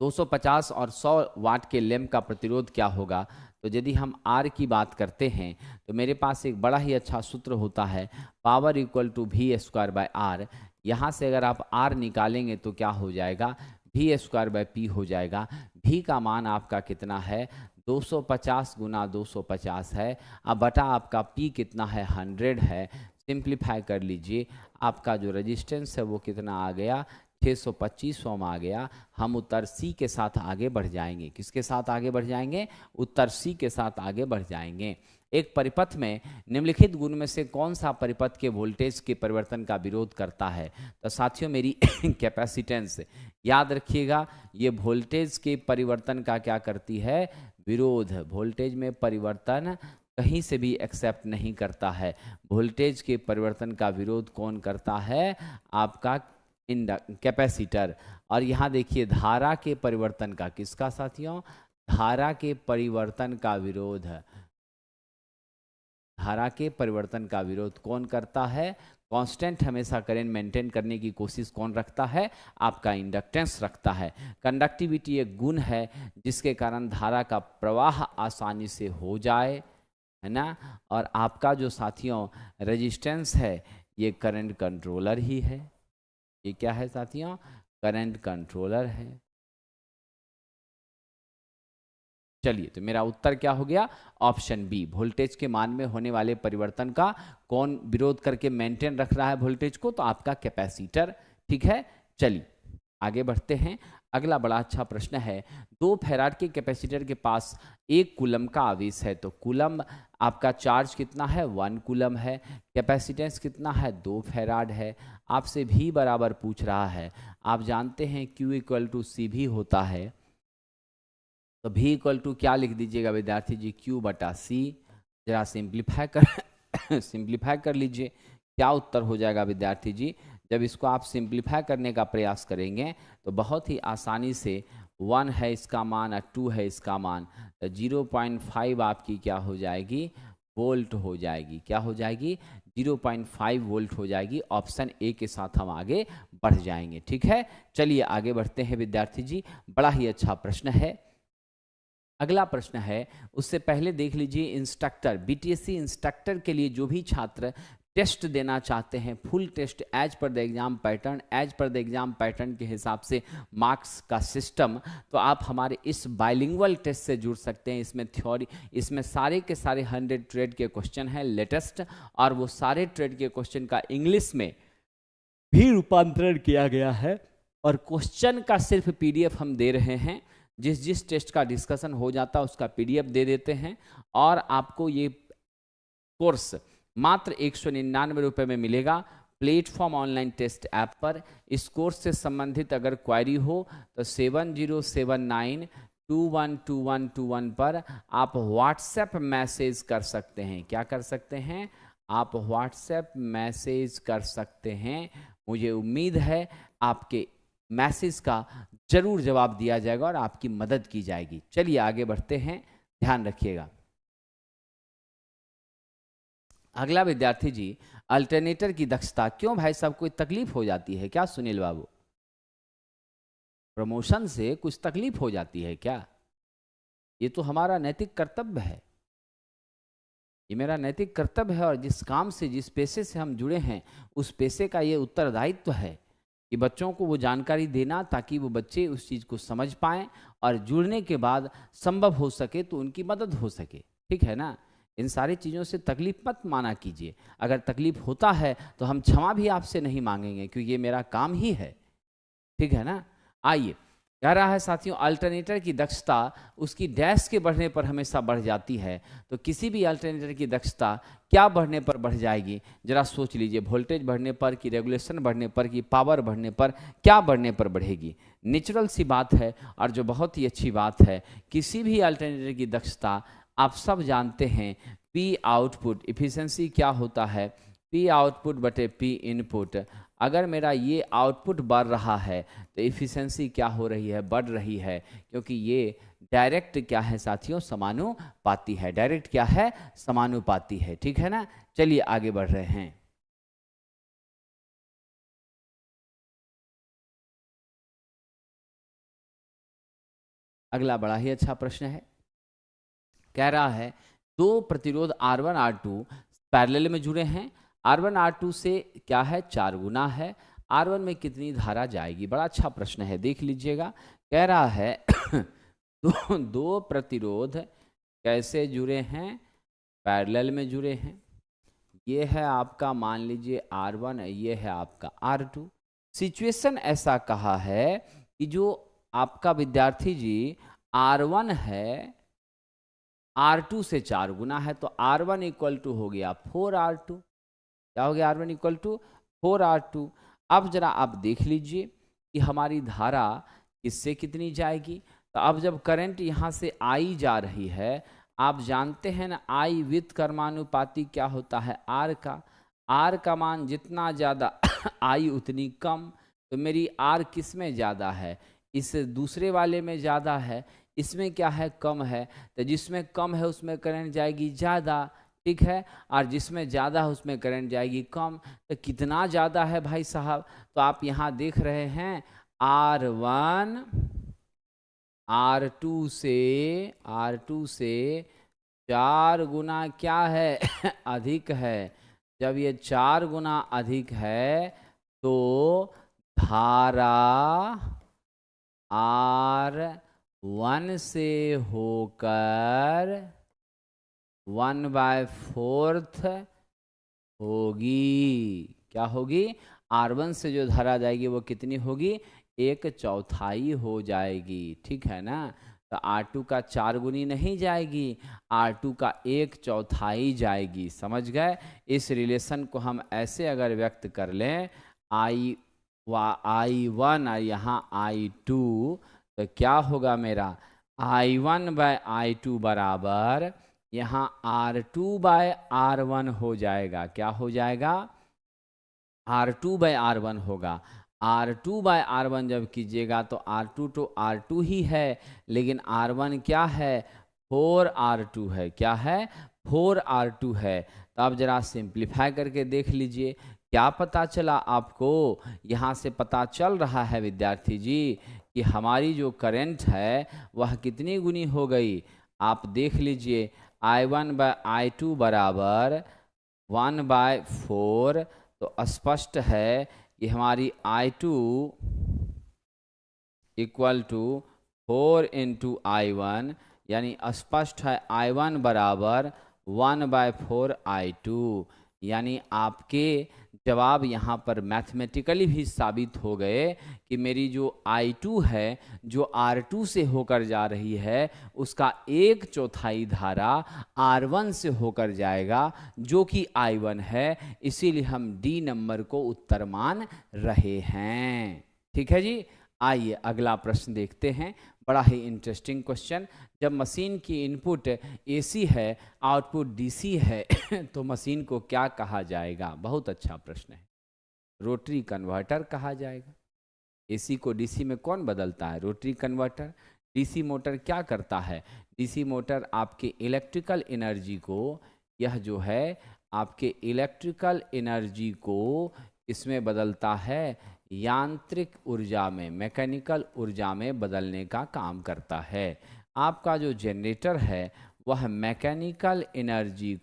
250 और 100 वाट के लैंप का प्रतिरोध क्या होगा। तो यदि हम R की बात करते हैं तो मेरे पास एक बड़ा ही अच्छा सूत्र होता है, power equal to V square by R. यहाँ से अगर आप R निकालेंगे तो क्या हो जाएगा, वी स्क्वायर बाय पी हो जाएगा। भी का मान आपका कितना है, 250 गुना 250 है, अब बटा आपका P कितना है, 100 है। सिंप्लीफाई कर लीजिए, आपका जो रेजिस्टेंस है वो कितना आ गया, 625 ओम आ गया। हम उत्तर सी के साथ आगे बढ़ जाएंगे। किसके साथ आगे बढ़ जाएंगे, उत्तर सी के साथ आगे बढ़ जाएंगे। एक परिपथ में निम्नलिखित गुण में से कौन सा परिपथ के वोल्टेज के परिवर्तन का विरोध करता है। तो साथियों मेरी कैपेसिटेंस याद रखिएगा, ये वोल्टेज के परिवर्तन का क्या करती है, विरोध। वोल्टेज में परिवर्तन कहीं से भी एक्सेप्ट नहीं करता है। वोल्टेज के परिवर्तन का विरोध कौन करता है, आपका कैपेसिटर। और यहाँ देखिए धारा के परिवर्तन का, किसका साथियों, धारा के परिवर्तन का विरोध, धारा के परिवर्तन का विरोध कौन करता है, कांस्टेंट हमेशा करंट मेंटेन करने की कोशिश कौन रखता है, आपका इंडक्टेंस रखता है। कंडक्टिविटी एक गुण है जिसके कारण धारा का प्रवाह आसानी से हो जाए, है ना। और आपका जो साथियों रेजिस्टेंस है ये करंट कंट्रोलर ही है। ये क्या है साथियों, करंट कंट्रोलर है। चलिए तो मेरा उत्तर क्या हो गया, ऑप्शन बी, वोल्टेज के मान में होने वाले परिवर्तन का कौन विरोध करके मेंटेन रख रहा है वोल्टेज को, तो आपका कैपेसिटर। ठीक है, चलिए आगे बढ़ते हैं। अगला बड़ा अच्छा प्रश्न है, 2 फैराड के कैपेसिटर के पास 1 कूलम का आवेश है। तो कूलम आपका चार्ज कितना है, 1 कूलम है। कैपेसिटेंस कितना है, 2 फैराड है। आपसे भी बराबर पूछ रहा है। आप जानते हैं Q इक्वल टू सी भी होता है, तो भी इक्वल टू क्या लिख दीजिएगा विद्यार्थी जी, Q बटा सी। जरा सिंप्लीफाई कर सिंप्लीफाई कर लीजिए, क्या उत्तर हो जाएगा विद्यार्थी जी, जब इसको आप सिंप्लीफाई करने का प्रयास करेंगे तो बहुत ही आसानी से 1 है इसका मान और 2 है इसका मान, तो 0.5 आपकी क्या हो जाएगी, वोल्ट हो जाएगी। क्या हो जाएगी, 0.5 वोल्ट हो जाएगी। ऑप्शन ए के साथ हम आगे बढ़ जाएंगे। ठीक है, चलिए आगे बढ़ते हैं विद्यार्थी जी। बड़ा ही अच्छा प्रश्न है। अगला प्रश्न है, उससे पहले देख लीजिए, इंस्ट्रक्टर, बीटीएससी इंस्ट्रक्टर के लिए जो भी छात्र टेस्ट देना चाहते हैं, full test as per the exam pattern, as per the exam pattern के हिसाब से मार्क्स का सिस्टम, तो आप हमारे इस बाइलिंगुअल टेस्ट से जुड़ सकते हैं। इसमें थ्योरी, इसमें सारे के सारे 100 ट्रेड के क्वेश्चन हैं लेटेस्ट, और वो सारे ट्रेड के क्वेश्चन का इंग्लिश में भी रूपांतरण किया गया है, और क्वेश्चन का सिर्फ पीडीएफ हम दे रहे हैं। जिस जिस टेस्ट का डिस्कशन हो जाता है उसका पीडीएफ दे देते हैं, और आपको ये कोर्स मात्र 199 रुपये में मिलेगा प्लेटफॉर्म ऑनलाइन टेस्ट ऐप पर। इस कोर्स से संबंधित अगर क्वेरी हो तो 7079212121 पर आप व्हाट्सएप मैसेज कर सकते हैं। क्या कर सकते हैं, आप व्हाट्सएप मैसेज कर सकते हैं। मुझे उम्मीद है आपके मैसेज का जरूर जवाब दिया जाएगा और आपकी मदद की जाएगी। चलिए आगे बढ़ते हैं, ध्यान रखिएगा। अगला विद्यार्थी जी, अल्टरनेटर की दक्षता। क्यों भाई साहब, कोई तकलीफ हो जाती है क्या सुनील बाबू? प्रमोशन से कुछ तकलीफ हो जाती है क्या? ये तो हमारा नैतिक कर्तव्य है, ये मेरा नैतिक कर्तव्य है, और जिस काम से, जिस पेशे से हम जुड़े हैं, उस पेशे का ये उत्तरदायित्व है कि बच्चों को वो जानकारी देना, ताकि वो बच्चे उस चीज़ को समझ पाएं और जुड़ने के बाद संभव हो सके तो उनकी मदद हो सके। ठीक है ना, इन सारी चीज़ों से तकलीफ मत माना कीजिए। अगर तकलीफ होता है तो हम क्षमा भी आपसे नहीं मांगेंगे, क्योंकि ये मेरा काम ही है। ठीक है ना। आइए, कह रहा है साथियों, अल्टरनेटर की दक्षता उसकी डैश के बढ़ने पर हमेशा बढ़ जाती है। तो किसी भी अल्टरनेटर की दक्षता क्या बढ़ने पर बढ़ जाएगी, जरा सोच लीजिए। वोल्टेज बढ़ने पर, कि रेगुलेशन बढ़ने पर, कि पावर बढ़ने पर, क्या बढ़ने पर बढ़ेगी? नेचुरल सी बात है, और जो बहुत ही अच्छी बात है, किसी भी अल्टरनेटर की दक्षता आप सब जानते हैं, पी आउटपुट इफिशिएंसी क्या होता है, पी आउटपुट बटे पी इनपुट। अगर मेरा ये आउटपुट बढ़ रहा है तो इफिशिएंसी क्या हो रही है, बढ़ रही है, क्योंकि ये डायरेक्ट क्या है साथियों, समानुपाती है। डायरेक्ट क्या है, समानुपाती है। ठीक है ना। चलिए आगे बढ़ रहे हैं। अगला बड़ा ही अच्छा प्रश्न है। कह रहा है, दो प्रतिरोध R1 R2 पैरेलल में जुड़े हैं। R1 R2 से क्या है, 4 गुना है। R1 में कितनी धारा जाएगी? बड़ा अच्छा प्रश्न है, देख लीजिएगा। कह रहा है दो प्रतिरोध कैसे जुड़े हैं, पैरेलल में जुड़े हैं। ये है आपका, मान लीजिए R1, ये है आपका R2। सिचुएशन ऐसा कहा है कि जो आपका विद्यार्थी जी R1 है, R2 से 4 गुना है, तो R1 इक्वल टू हो गया 4R2। क्या हो गया, R1 इक्वल टू 4R2। अब जरा आप देख लीजिए कि हमारी धारा किससे कितनी जाएगी। तो अब जब करंट यहाँ से I जा रही है, आप जानते हैं ना, I विथ कर्मानुपाती क्या होता है, R का। R का मान जितना ज़्यादा I उतनी कम। तो मेरी R किस में ज़्यादा है, इस दूसरे वाले में ज़्यादा है, इसमें क्या है, कम है। तो जिसमें कम है उसमें करंट जाएगी ज़्यादा, ठीक है, और जिसमें ज़्यादा है उसमें करंट जाएगी कम। तो कितना ज़्यादा है भाई साहब, तो आप यहाँ देख रहे हैं R1 R2 से 4 गुना क्या है अधिक है। जब ये 4 गुना अधिक है तो धारा R1 से होकर 1/4 होगी। क्या होगी, R1 से जो धारा जाएगी वो कितनी होगी, 1/4 हो जाएगी। ठीक है ना। तो R2 का 4 गुनी नहीं जाएगी, R2 का 1/4 जाएगी। समझ गए। इस रिलेशन को हम ऐसे अगर व्यक्त कर लें, I1 और यहाँ I2, तो क्या होगा मेरा, I1/I2 बराबर यहाँ R2/R1 हो जाएगा। क्या हो जाएगा, R2/R1 होगा। R2/R1 जब कीजिएगा तो R2 तो R2 ही है, लेकिन R1 क्या है? 4R2 है। क्या है? 4R2 है। तो आप जरा सिंप्लीफाई करके देख लीजिए, क्या पता चला आपको? यहाँ से पता चल रहा है विद्यार्थी जी कि हमारी जो करंट है वह कितनी गुनी हो गई। आप देख लीजिए, I1/I2 बराबर 1/4। तो स्पष्ट है कि हमारी I2 equal to 4 into I1, यानी स्पष्ट है I1 बराबर 1/4 I2। यानी आपके जवाब यहाँ पर मैथमेटिकली भी साबित हो गए कि मेरी जो I2 है, जो R2 से होकर जा रही है, उसका 1/4 धारा R1 से होकर जाएगा, जो कि I1 है। इसीलिए हम डी नंबर को उत्तर मान रहे हैं। ठीक है जी। आइए अगला प्रश्न देखते हैं। बड़ा ही इंटरेस्टिंग क्वेश्चन। जब मशीन की इनपुट एसी है, आउटपुट डीसी है तो मशीन को क्या कहा जाएगा? बहुत अच्छा प्रश्न है। रोटरी कन्वर्टर कहा जाएगा। एसी को डीसी में कौन बदलता है? Rotary converter. डीसी मोटर क्या करता है? डीसी मोटर आपके इलेक्ट्रिकल एनर्जी को, यह जो है आपके इलेक्ट्रिकल एनर्जी को इसमें बदलता है, यांत्रिक ऊर्जा में, मैकेनिकल ऊर्जा में बदलने का काम करता है। आपका जो जनरेटर है वह मैकेनिकल एनर्जी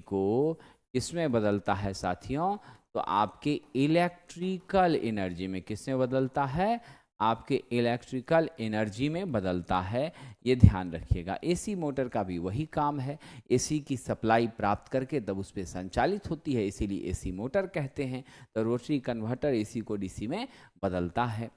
को किसमें बदलता है साथियों? तो आपके इलेक्ट्रिकल एनर्जी में। किसमें बदलता है? आपके इलेक्ट्रिकल एनर्जी में बदलता है। ये ध्यान रखिएगा। एसी मोटर का भी वही काम है। एसी की सप्लाई प्राप्त करके तब उस पर संचालित होती है, इसीलिए एसी मोटर कहते हैं। तो रोटरी कन्वर्टर एसी को डीसी में बदलता है।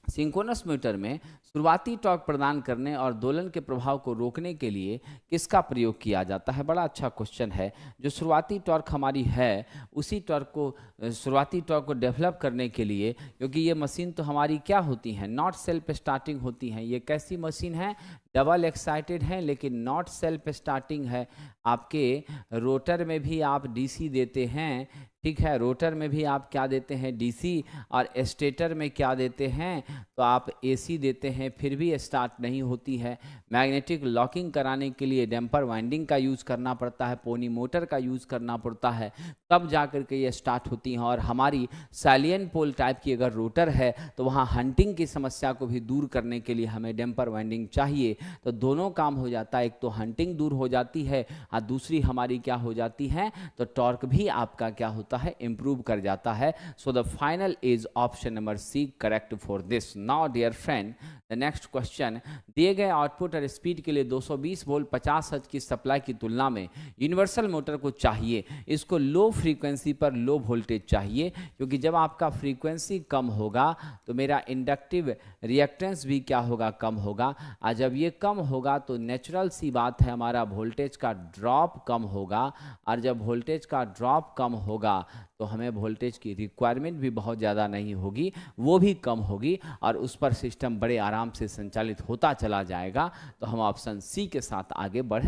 सिंक्रोनस मोटर में शुरुआती टॉर्क प्रदान करने और दोलन के प्रभाव को रोकने के लिए किसका प्रयोग किया जाता है? बड़ा अच्छा क्वेश्चन है। जो शुरुआती टॉर्क हमारी है, उसी टॉर्क को, शुरुआती टॉर्क को डेवलप करने के लिए, क्योंकि ये मशीन तो हमारी क्या होती है? नॉट सेल्फ स्टार्टिंग होती हैं। ये कैसी मशीन है? डबल एक्साइटेड है, लेकिन नॉट सेल्फ स्टार्टिंग है। आपके रोटर में भी आप डीसी देते हैं, ठीक है। रोटर में भी आप क्या देते हैं? डीसी। और स्टेटर में क्या देते हैं? तो आप एसी देते हैं, फिर भी स्टार्ट नहीं होती है। मैग्नेटिक लॉकिंग कराने के लिए डैम्पर वाइंडिंग का यूज़ करना पड़ता है, पोनी मोटर का यूज़ करना पड़ता है, तब जा कर के ये स्टार्ट होती हैं। और हमारी सैलियन पोल टाइप की अगर रोटर है तो वहाँ हंटिंग की समस्या को भी दूर करने के लिए हमें डैम्पर वाइंडिंग चाहिए। तो दोनों काम हो जाता है। एक तो हंटिंग दूर हो जाती है और दूसरी हमारी क्या हो जाती है? तो टॉर्क भी आपका क्या होता है? इंप्रूव कर जाता है। So the final is option number C correct for this. Now dear friend, the next question. दिए गए आउटपुट और स्पीड के लिए 220 वोल्ट 50 हर्ट्ज की सप्लाई की तुलना में यूनिवर्सल मोटर को चाहिए, इसको लो फ्रीक्वेंसी पर लो वोल्टेज चाहिए, क्योंकि जब आपका फ्रीक्वेंसी कम होगा तो मेरा इंडक्टिव रिएक्टेंस भी क्या होगा? कम होगा। और जब ये कम होगा तो नेचुरल सी बात है, हमारा वोल्टेज का ड्रॉप कम होगा। और जब वोल्टेज का ड्रॉप कम होगा तो हमें वोल्टेज की रिक्वायरमेंट भी बहुत ज़्यादा नहीं होगी, वो भी कम होगी, और उस पर सिस्टम बड़े आराम से संचालित होता चला जाएगा। तो हम ऑप्शन सी के साथ आगे बढ़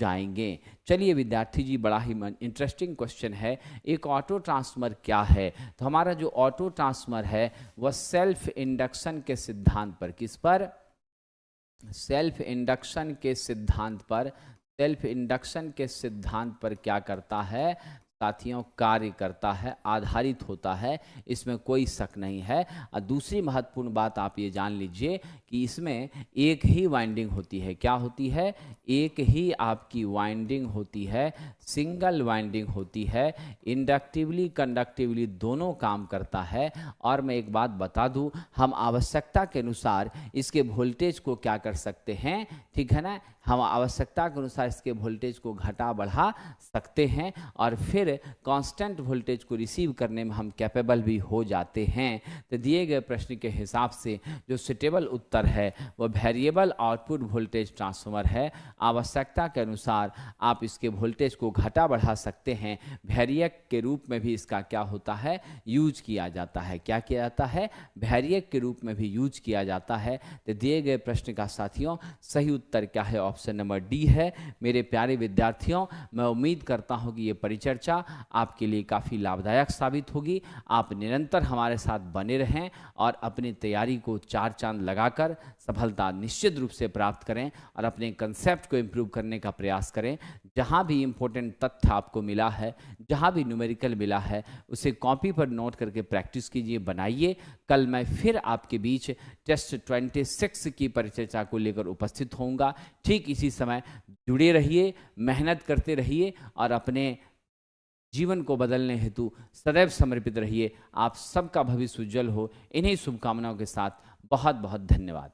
जाएंगे। चलिए विद्यार्थी जी, बड़ा ही इंटरेस्टिंग क्वेश्चन है। एक ऑटो ट्रांसफार्मर क्या है? तो हमारा जो ऑटो ट्रांसफार्मर है वह सेल्फ इंडक्शन के सिद्धांत पर, किस पर? सेल्फ इंडक्शन के सिद्धांत पर, सेल्फ इंडक्शन के सिद्धांत पर क्या करता है साथियों? कार्य करता है, आधारित होता है, इसमें कोई शक नहीं है। और दूसरी महत्वपूर्ण बात आप ये जान लीजिए कि इसमें एक ही वाइंडिंग होती है। क्या होती है? एक ही आपकी वाइंडिंग होती है, सिंगल वाइंडिंग होती है। इंडक्टिवली कंडक्टिवली दोनों काम करता है। और मैं एक बात बता दूं, हम आवश्यकता के अनुसार इसके वोल्टेज को क्या कर सकते हैं, ठीक है ना? हम आवश्यकता के अनुसार इसके वोल्टेज को घटा बढ़ा सकते हैं और फिर कांस्टेंट वोल्टेज को रिसीव करने में हम कैपेबल भी हो जाते हैं। तो दिए गए प्रश्न के हिसाब से जो सुटेबल उत्तर है वह वेरिएबल आउटपुट वोल्टेज ट्रांसफार्मर है। आवश्यकता के अनुसार आप इसके वोल्टेज को घटा बढ़ा सकते हैं। वेरिएक के रूप में भी इसका क्या होता है? यूज किया जाता है। क्या किया जाता है? वेरिएक के रूप में भी यूज किया जाता है। तो दिए गए प्रश्न का साथियों सही उत्तर क्या है? ऑप्शन ऑप्शन नंबर डी है। मेरे प्यारे विद्यार्थियों, मैं उम्मीद करता हूं कि ये परिचर्चा आपके लिए काफ़ी लाभदायक साबित होगी। आप निरंतर हमारे साथ बने रहें और अपनी तैयारी को 4 चांद लगाकर सफलता निश्चित रूप से प्राप्त करें और अपने कंसेप्ट को इम्प्रूव करने का प्रयास करें। जहाँ भी इम्पोर्टेंट तथ्य आपको मिला है, जहाँ भी न्यूमेरिकल मिला है, उसे कॉपी पर नोट करके प्रैक्टिस कीजिए, बनाइए। कल मैं फिर आपके बीच टेस्ट 26 की परिचर्चा को लेकर उपस्थित होऊंगा। ठीक इसी समय जुड़े रहिए, मेहनत करते रहिए और अपने जीवन को बदलने हेतु सदैव समर्पित रहिए। आप सबका भविष्य उज्जवल हो। इन्हीं शुभकामनाओं के साथ बहुत बहुत धन्यवाद।